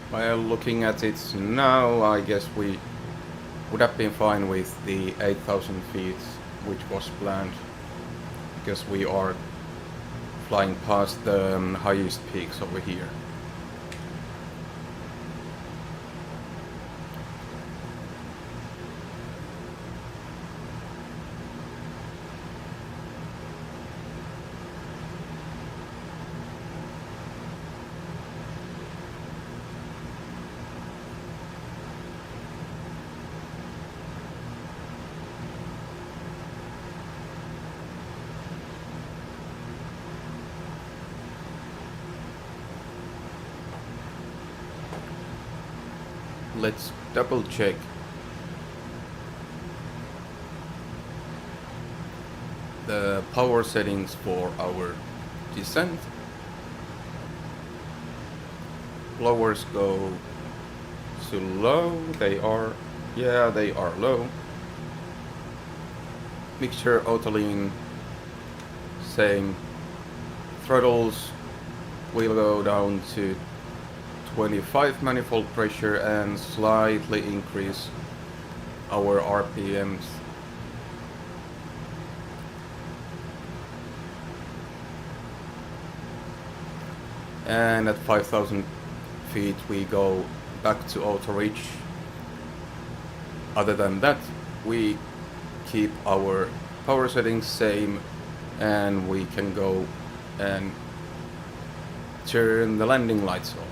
Well, looking at it now, I guess we would have been fine with the 8,000 feet, which was planned, because we are flying past the highest peaks over here. Let's double check. The power settings for our descent. Blowers go too low. They are low. Mixture auto lean, same. Throttles will go down to 25 manifold pressure and slightly increase our RPMs. And at 5,000 feet we go back to auto reach. Other than that, we keep our power settings same, and we can go and turn the landing lights on.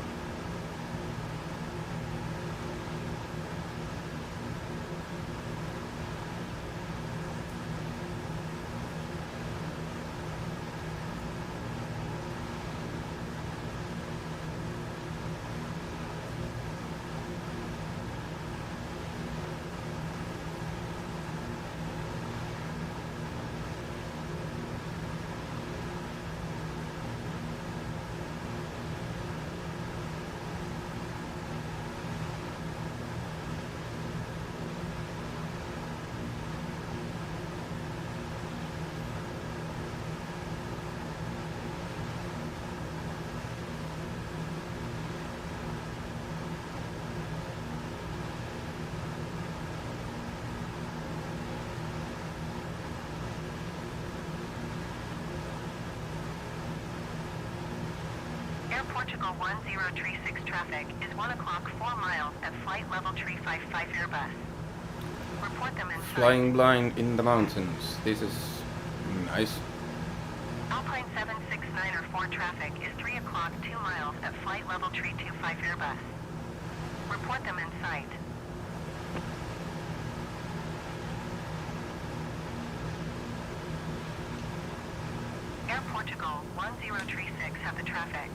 Air Portugal 1036 traffic is 1 o'clock 4 miles at flight level 355 Airbus. Report them in sight. Flying blind in the mountains. This is nice. Alpine 769 or 4 traffic is 3 o'clock 2 miles at flight level 325 Airbus. Report them in sight. Air Portugal 1036 have the traffic.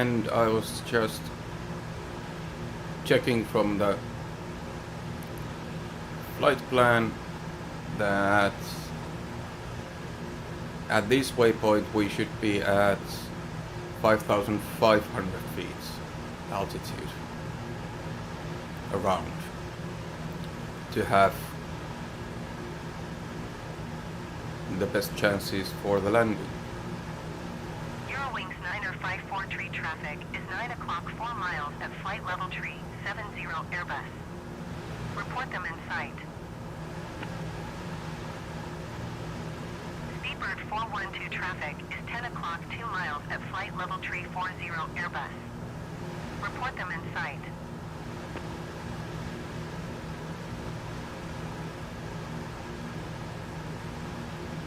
and I was just checking from the flight plan that at this waypoint we should be at 5,500 feet altitude around to have the best chances for the landing. Eurowings 9054 tree traffic is 9 o'clock 4 miles at flight level tree 70 Airbus. Report them in sight. Speedbird 412 traffic is 10 o'clock 2 miles at flight level tree 40 Airbus. Report them in sight.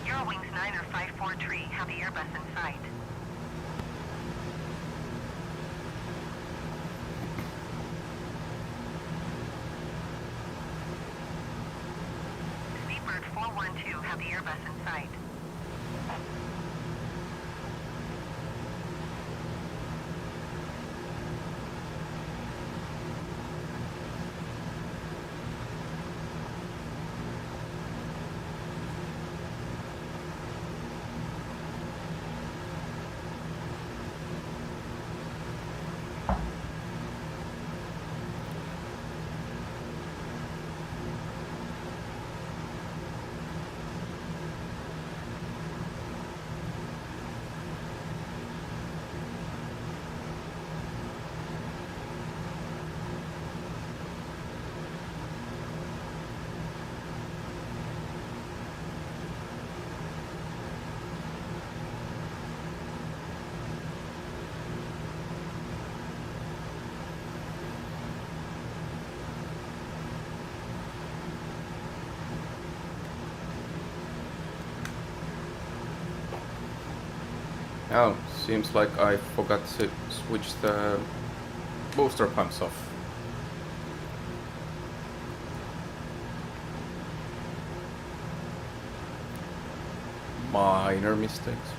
Eurowings 9054 tree have the Airbus in sight. Speedbird 412 have the Airbus in sight. Oh, seems like I forgot to switch the booster pumps off. Minor mistakes.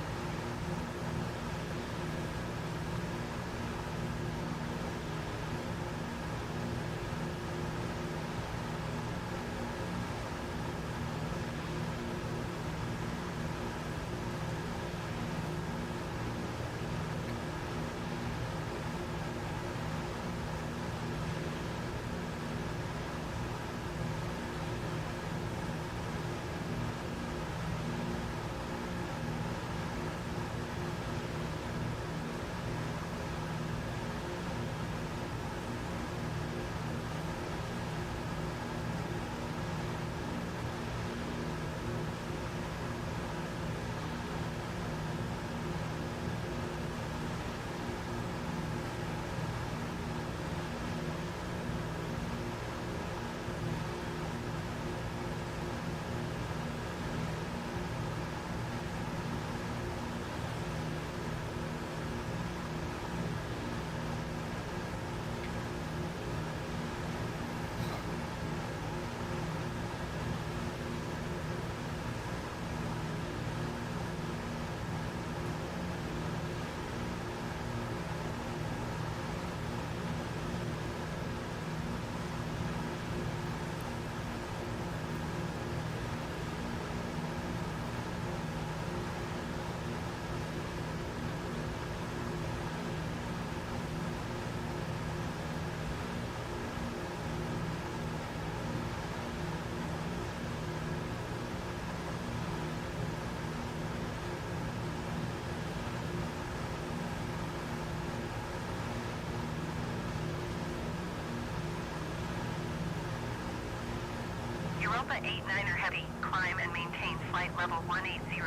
Europa 89er Heavy, climb and maintain flight level 180.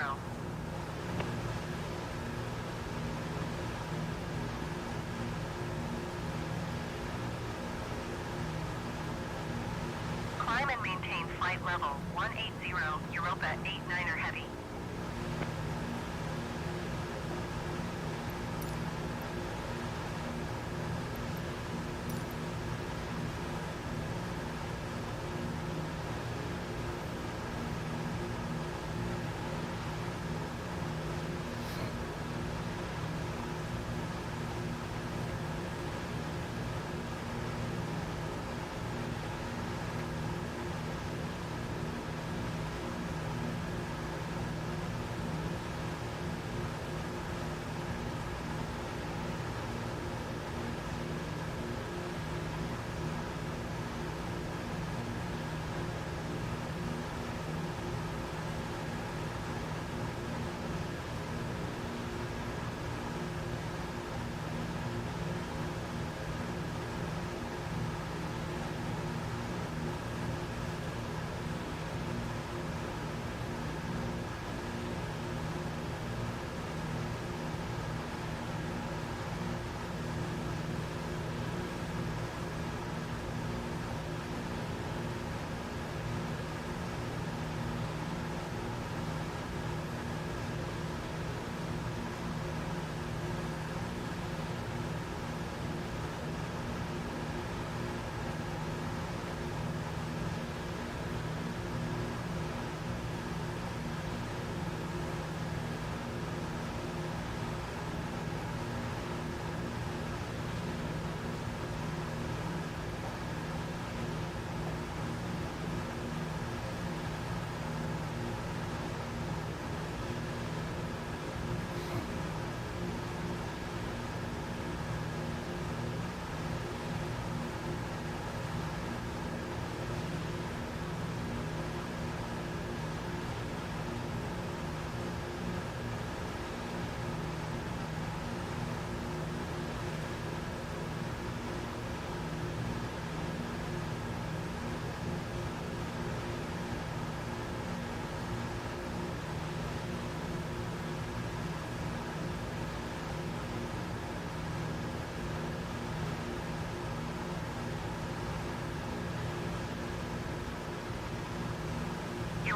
Climb and maintain flight level 180, Europa 89er Heavy.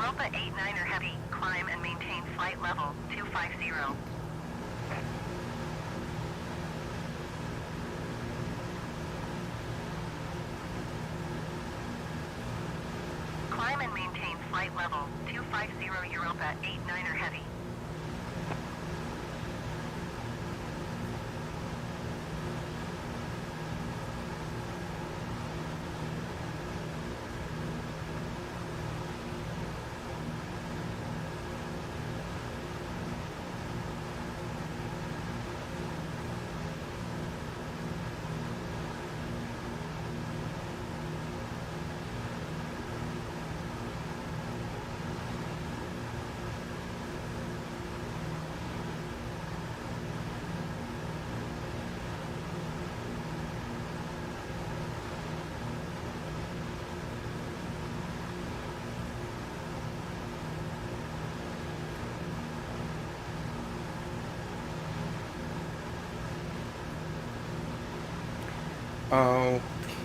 Europa 89er Heavy, climb and maintain flight level 250. Climb and maintain flight level 250 Europa 89er Heavy.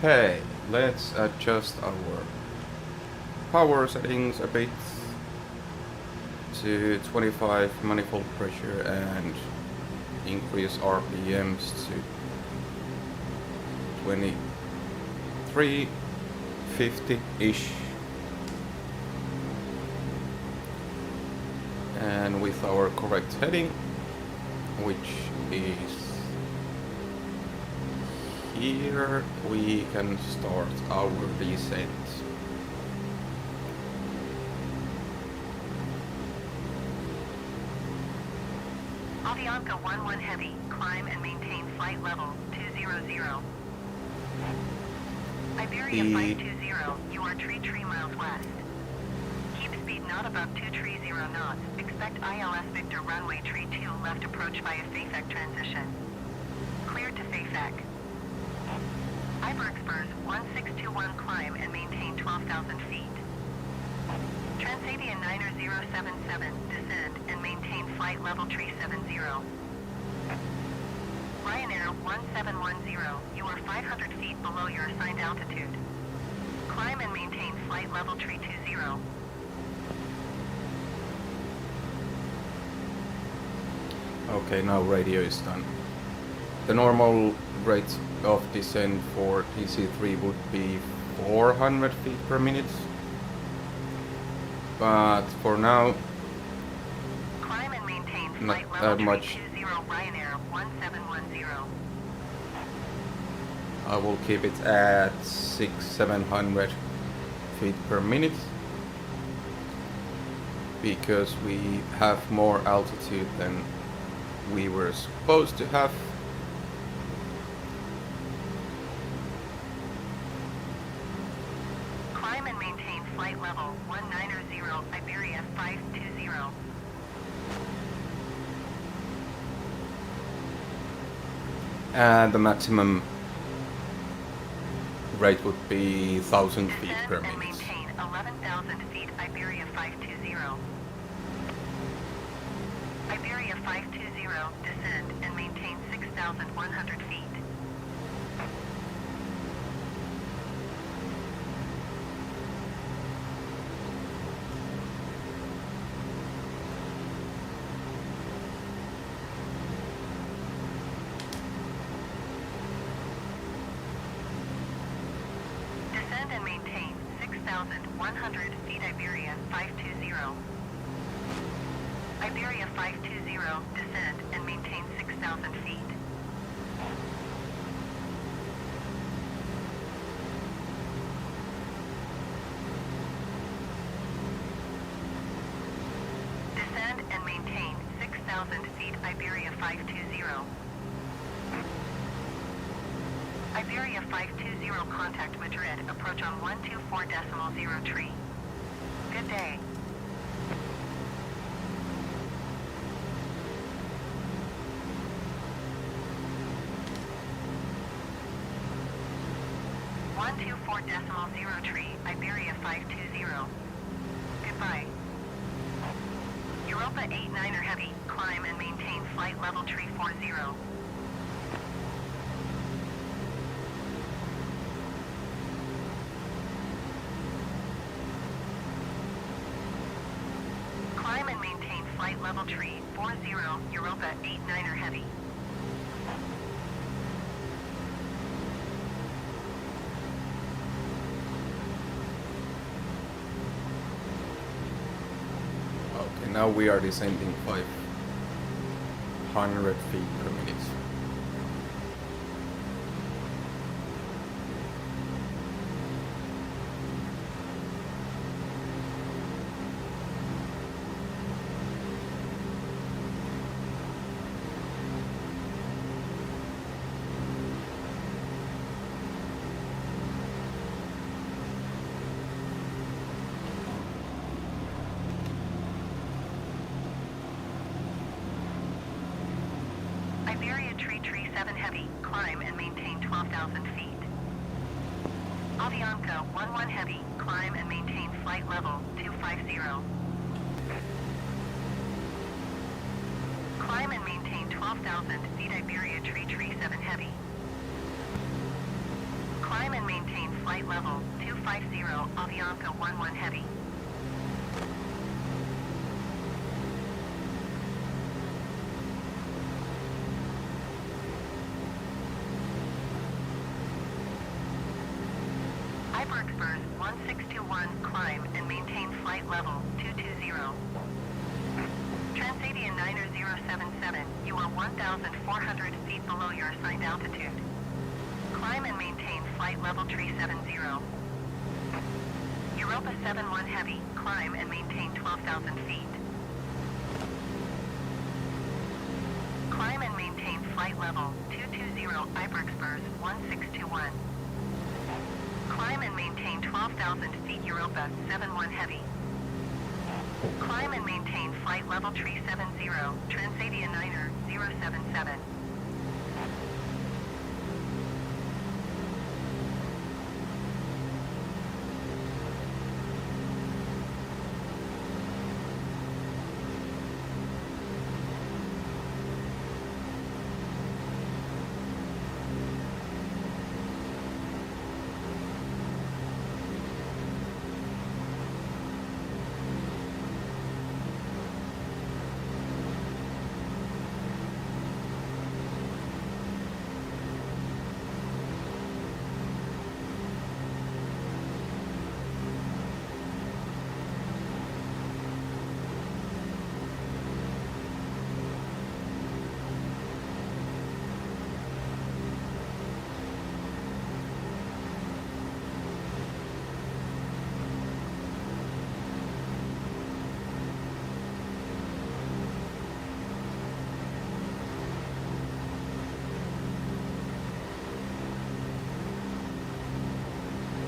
Okay, let's adjust our power settings a bit to 25 manifold pressure and increase RPMs to 2350-ish. And with our correct heading, which is here, we can start our descent. Avianca 11 Heavy, climb and maintain flight level 200. Iberia 520, you are 3 miles west. Keep speed not above 230 knots. Expect ILS Victor runway 32 left approach via FAFEC transition. Clear to FAFEC. Iberexpers 1621 climb and maintain 12,000 feet. Transavia 90077 descend and maintain flight level 370. Ryanair 1710, you are 500 feet below your assigned altitude. Climb and maintain flight level 320. Okay, now radio is done. The normal rate of descent for DC-3 would be 400 feet per minute. But for now, Climb and maintain not flight level that much. 320 Ryanair 1710. I will keep it at 600-700 feet per minute because we have more altitude than we were supposed to have. Climb and maintain flight level 190 Iberia 520. And the maximum rate would be 1,000 feet Descend per and minute. maintain 11,000 feet Iberia 520. Iberia 520, descend and maintain 6,100 feet. Descend and maintain 6,100 feet Iberia 520. Iberia 520, descend and maintain 6,000 feet. Descend and maintain 6,000 feet Iberia 520. Iberia 520, contact Madrid, approach on 124.03. Good day. One two four decimal 03, Iberia 520. Goodbye. Europa 89er Heavy, climb and maintain flight level 340. flight level tree 40, Europa 89er heavy. Okay, now we are descending 500 feet per minute. Iberia tree 7 heavy, climb and maintain 12,000 feet. Avianca 11 heavy, climb and maintain flight level 250. Climb and maintain 12,000 feet Iberia tree 7 heavy. Climb and maintain flight level 250 Avianca 11 heavy. Iberxburg 1621, climb and maintain flight level 220. Transavia 90077, you are 1,400 feet below your assigned altitude. Climb and maintain flight level 370. Europa 71 heavy, climb and maintain 12,000 feet. Climb and maintain flight level 220 Iberxburg 1621. Climb and maintain 12,000 feet Europa 71 heavy. Climb and maintain flight level 370, Transavia 90077.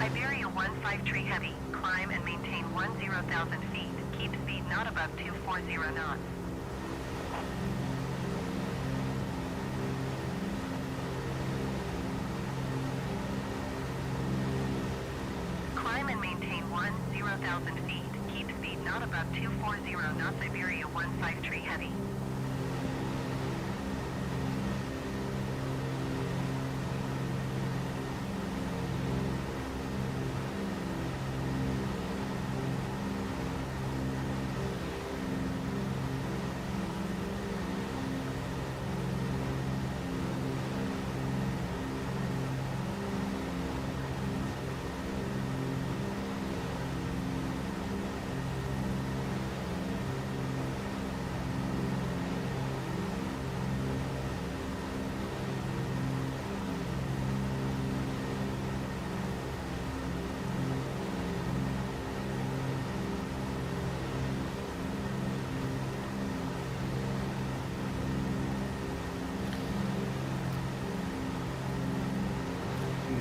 Iberia 153 heavy, climb and maintain 10,000 feet. Keep speed not above 240 knots. Climb and maintain 10,000 feet. Keep speed not above 240 knots. Iberia 153 heavy.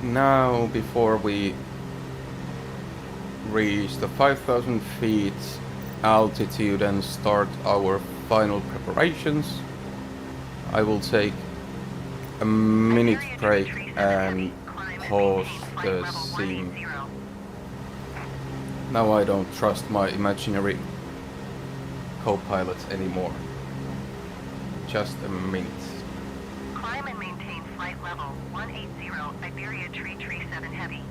Now, before we reach the 5,000 feet altitude and start our final preparations, I will take a minute break and pause the scene. Now I don't trust my imaginary co-pilot anymore. Just a minute. Climb and maintain flight level 180 Iberia tree 7 heavy.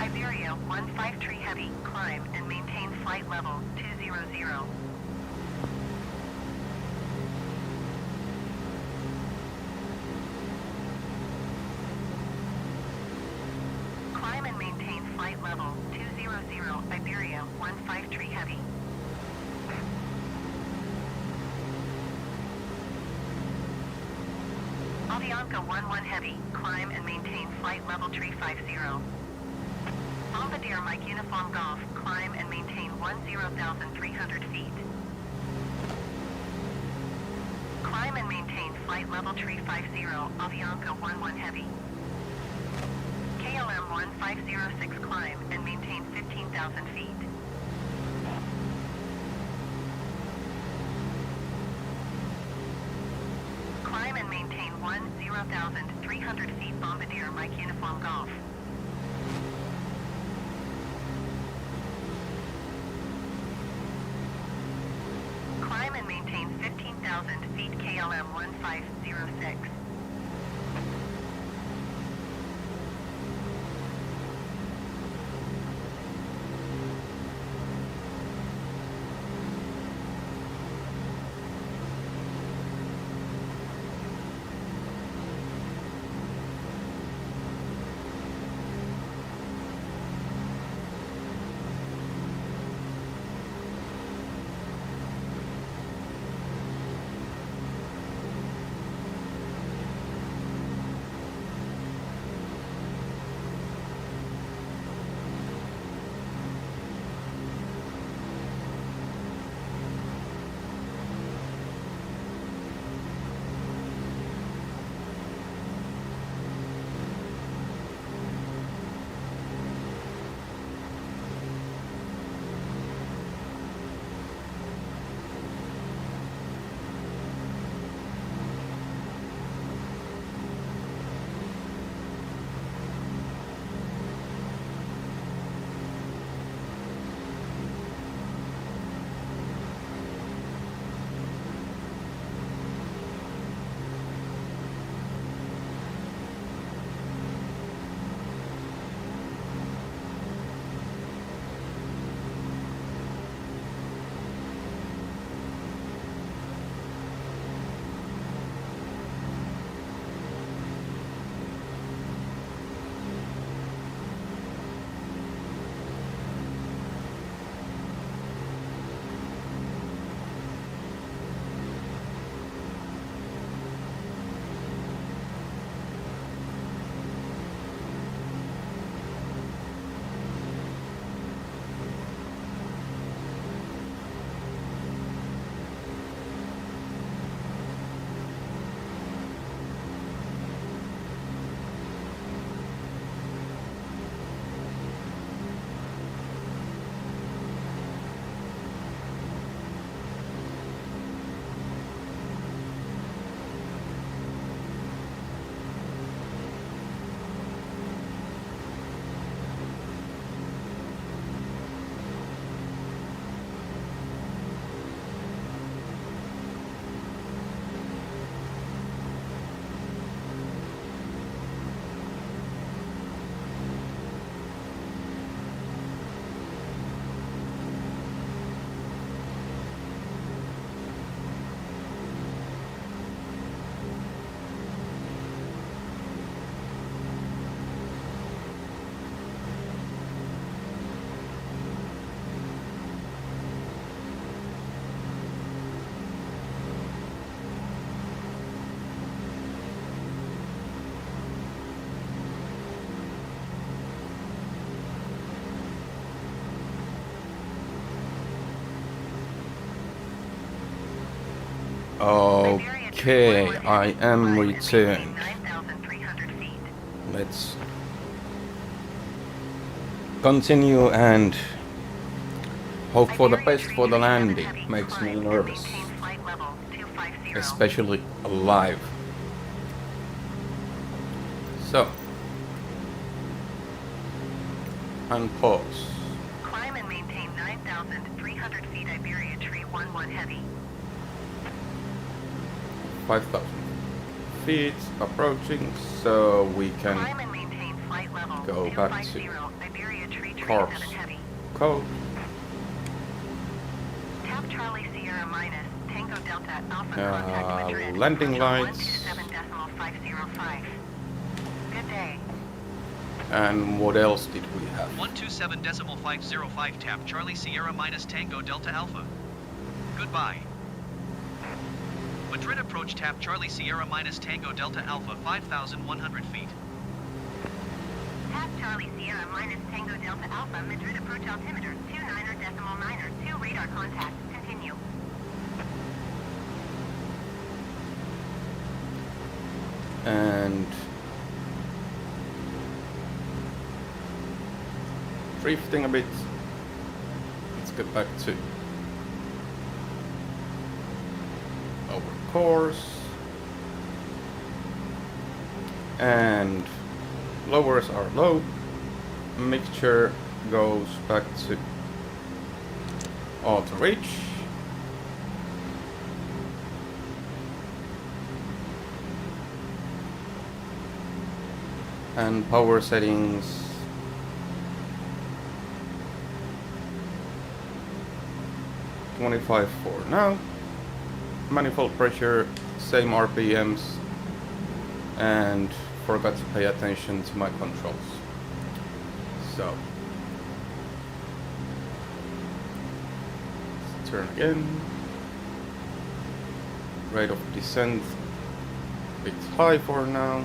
Iberia 153 Heavy, climb and maintain flight level 200. Climb and maintain flight level 200, Iberia 153 Heavy. Avianca 11 Heavy, climb and maintain flight level 350. Bombardier Mike Uniform Golf, climb and maintain 10,300 feet. Climb and maintain flight level 350, Avianca 11 Heavy. KLM 1506, climb and maintain 15,000 feet. Climb and maintain 10,300 feet, Bombardier Mike Uniform Golf. Climb and maintain 15,000 feet, KLM 1506. Okay, I am returned. 9,300 feet. Let's continue and hope for the best for the landing. Makes me nervous, especially alive. So, and pause. Climb and maintain 9,300 feet, Iberia Tree 11 Heavy. 5,000 feet approaching, so we can Climb and maintain flight level go back to 250, Iberia tree trade course 7 heavy. code. Tap Charlie Sierra minus Tango Delta Alpha contact Madrid. Landing Approach on lights. 127.505. Good day. And what else did we have? 127.505 tap Charlie Sierra minus Tango Delta Alpha. Goodbye. Madrid approach tap Charlie Sierra minus Tango Delta Alpha 5,100 feet. Tap Charlie Sierra minus Tango Delta Alpha Madrid approach altimeter 29.9 radar contact. Continue. And drifting a bit. Let's get back to our course. And lowers are low. Mixture goes back to auto reach. And power settings 25 for now. Manifold pressure, same RPMs, and forgot to pay attention to my controls. So let's turn again. Rate of descent a bit high for now.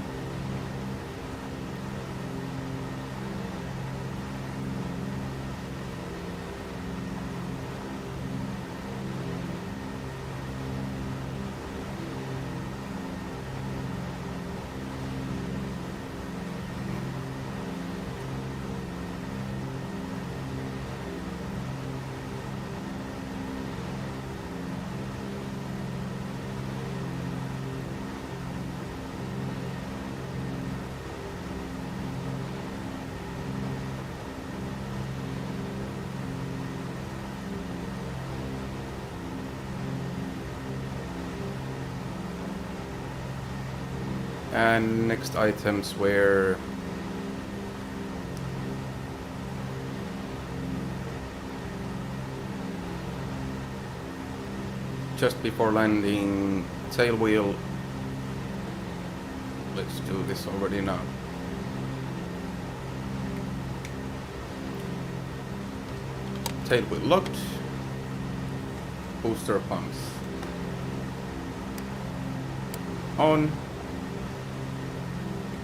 And next items were just before landing, tail wheel. Let's do this already now. Tail wheel locked. Booster pumps on.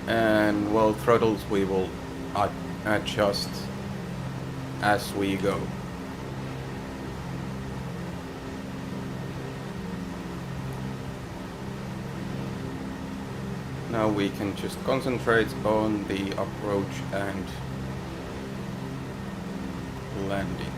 And well, throttles we will adjust as we go. Now we can just concentrate on the approach and landing.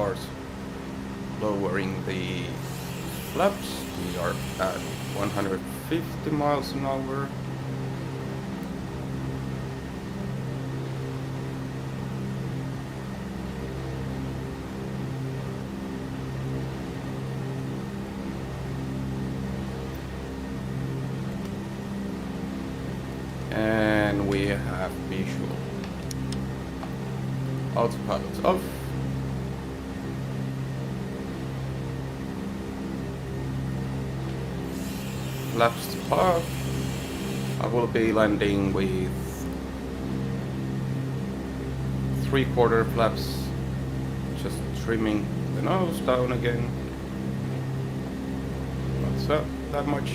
start lowering the flaps. We are at 150 miles an hour. And we have visual. Autopilot off. Flaps to half. I will be landing with 3/4 flaps, just trimming the nose down again. Not that much.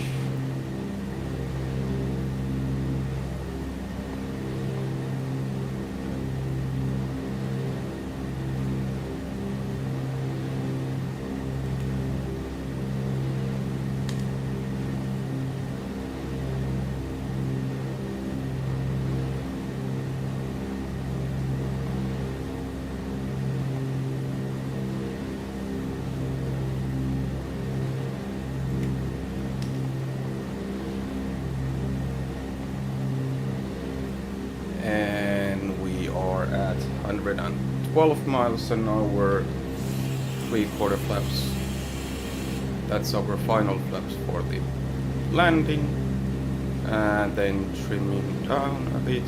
And we are at 112 miles an hour, 3/4 flaps. That's our final flaps for the landing, and then trimming down a bit.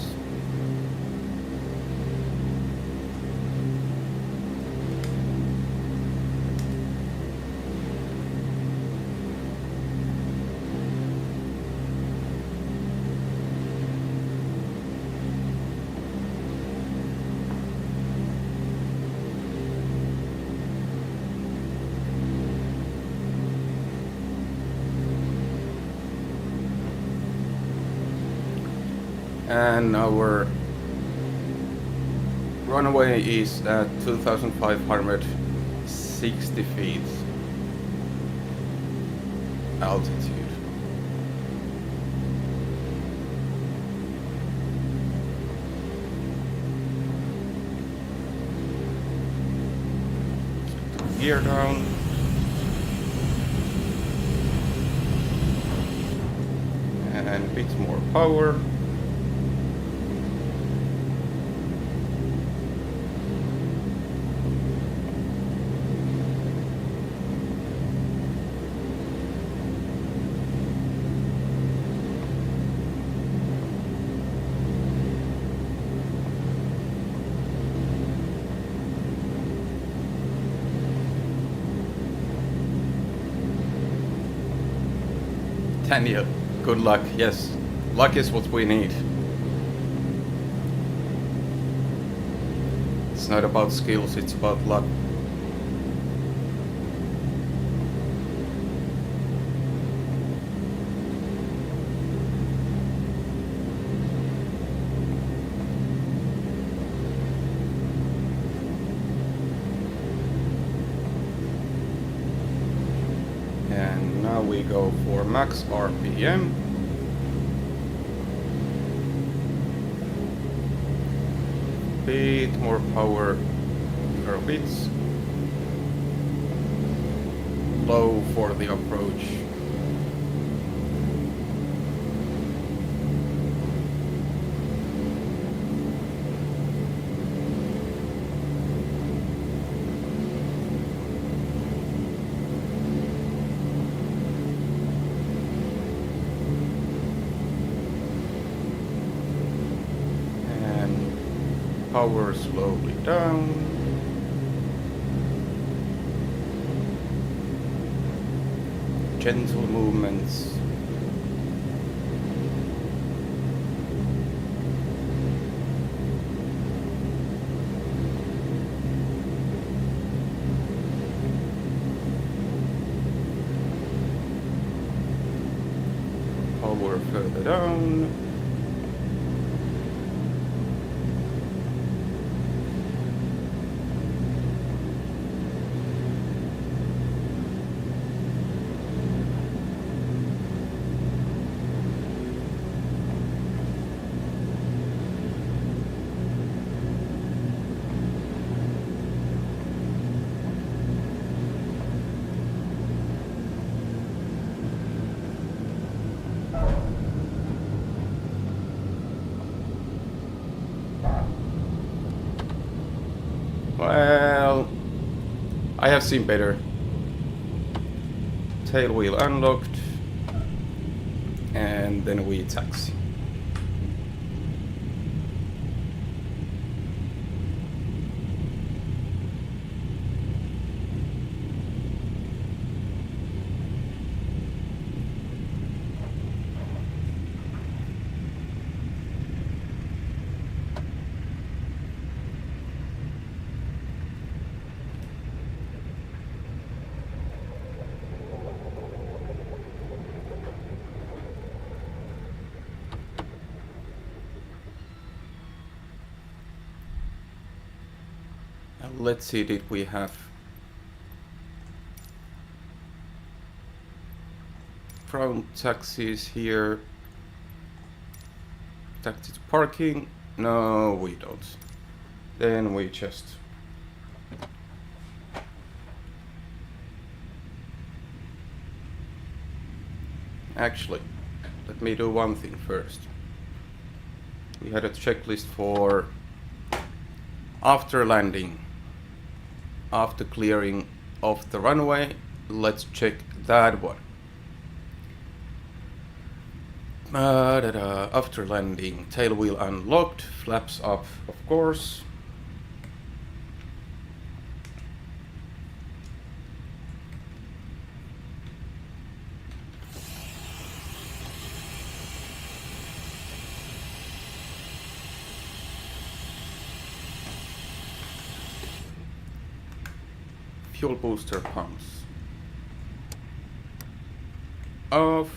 And our runway is at 2,560 feet altitude. Gear down. And a bit more power. Daniel, good luck. Yes, luck is what we need. It's not about skills, it's about luck. And now we go for max RPM. Bit more power per bits. Low for the approach. Power slowly down. Gentle movements. Power further down. Well, I have seen better. Tail wheel unlocked, and then we taxi. Let's see, did we have front taxis here? Taxi to parking? No, we don't. Then we just actually, let me do one thing first. We had a checklist for after landing. After clearing of the runway, let's check that one. After landing, tail wheel unlocked, flaps up, of course. Fuel booster pumps off.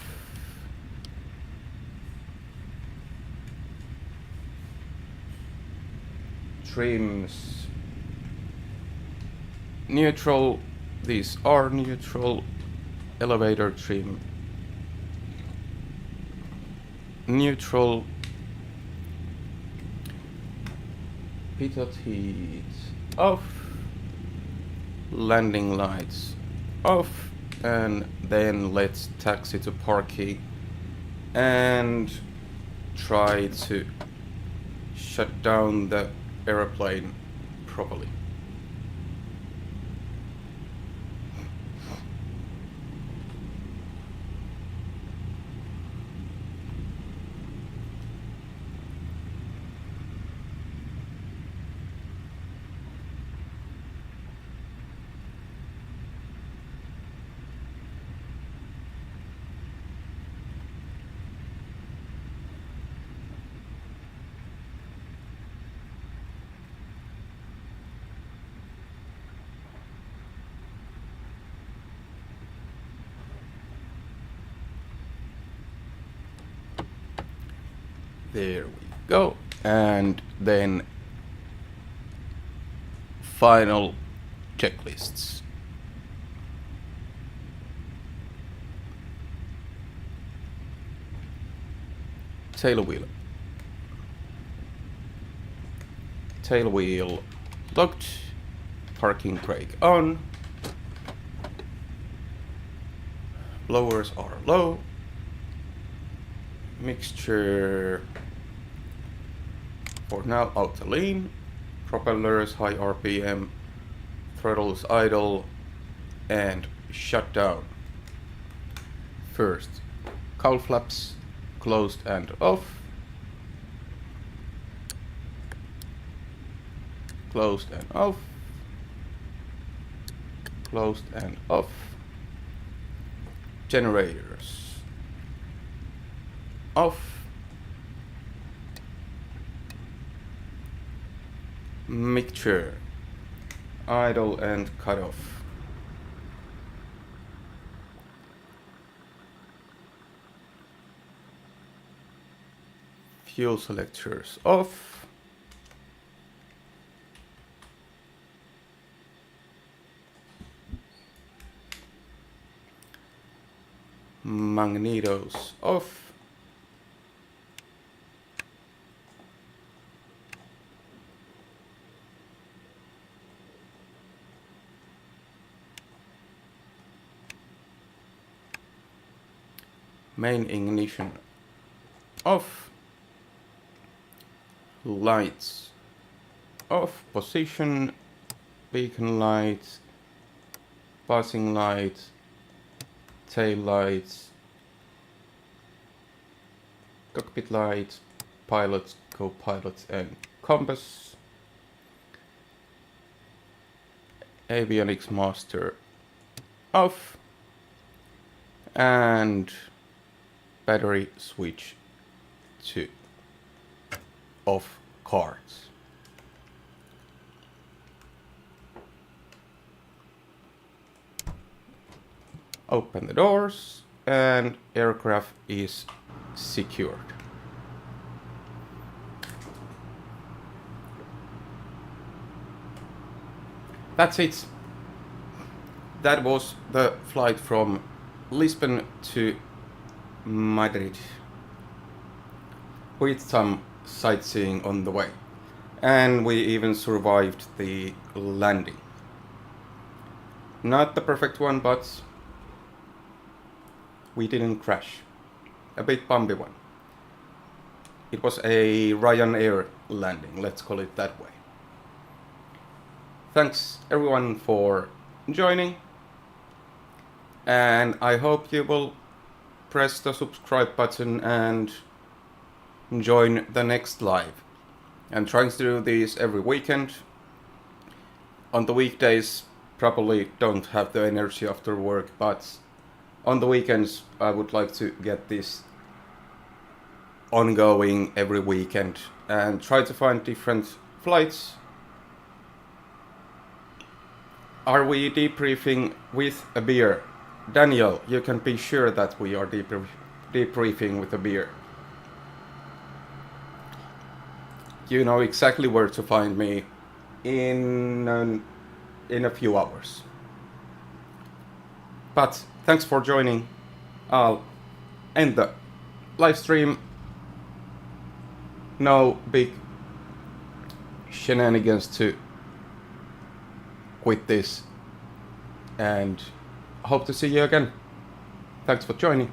Trims neutral. These are neutral. Elevator trim neutral. Pitot heat off. Landing lights off, and then let's taxi to parking and try to shut down the airplane properly. There we go. And then final checklists. Tail wheel. Tail wheel locked. Parking brake on. Blowers are low. Mixture for now auto lean. Propellers high RPM. Throttles idle and shut down. First, cowl flaps closed and off. Closed and off. Closed and off. Generators off. Mixture idle and cut off. Fuel selectors off. Magnetos off. Main ignition off. Lights off. Position beacon light, passing light, tail lights, cockpit light, pilot, co-pilot and compass, avionics master off, and battery switch to off cards. Open the doors and aircraft is secured. That's it. That was the flight from Lisbon to Madrid, with some sightseeing on the way. And we even survived the landing. Not the perfect one, but we didn't crash. A bit bumpy one. It was a Ryanair landing, let's call it that way. Thanks everyone for joining, and I hope you will press the subscribe button and join the next live. I'm trying to do these every weekend. On the weekdays probably don't have the energy after work, but on the weekends I would like to get this ongoing every weekend and try to find different flights. Are we debriefing with a beer? Daniel, you can be sure that we are debriefing with a beer. You know exactly where to find me in a few hours. But thanks for joining. I'll end the live stream. No big shenanigans to quit this, and hope to see you again. Thanks for joining.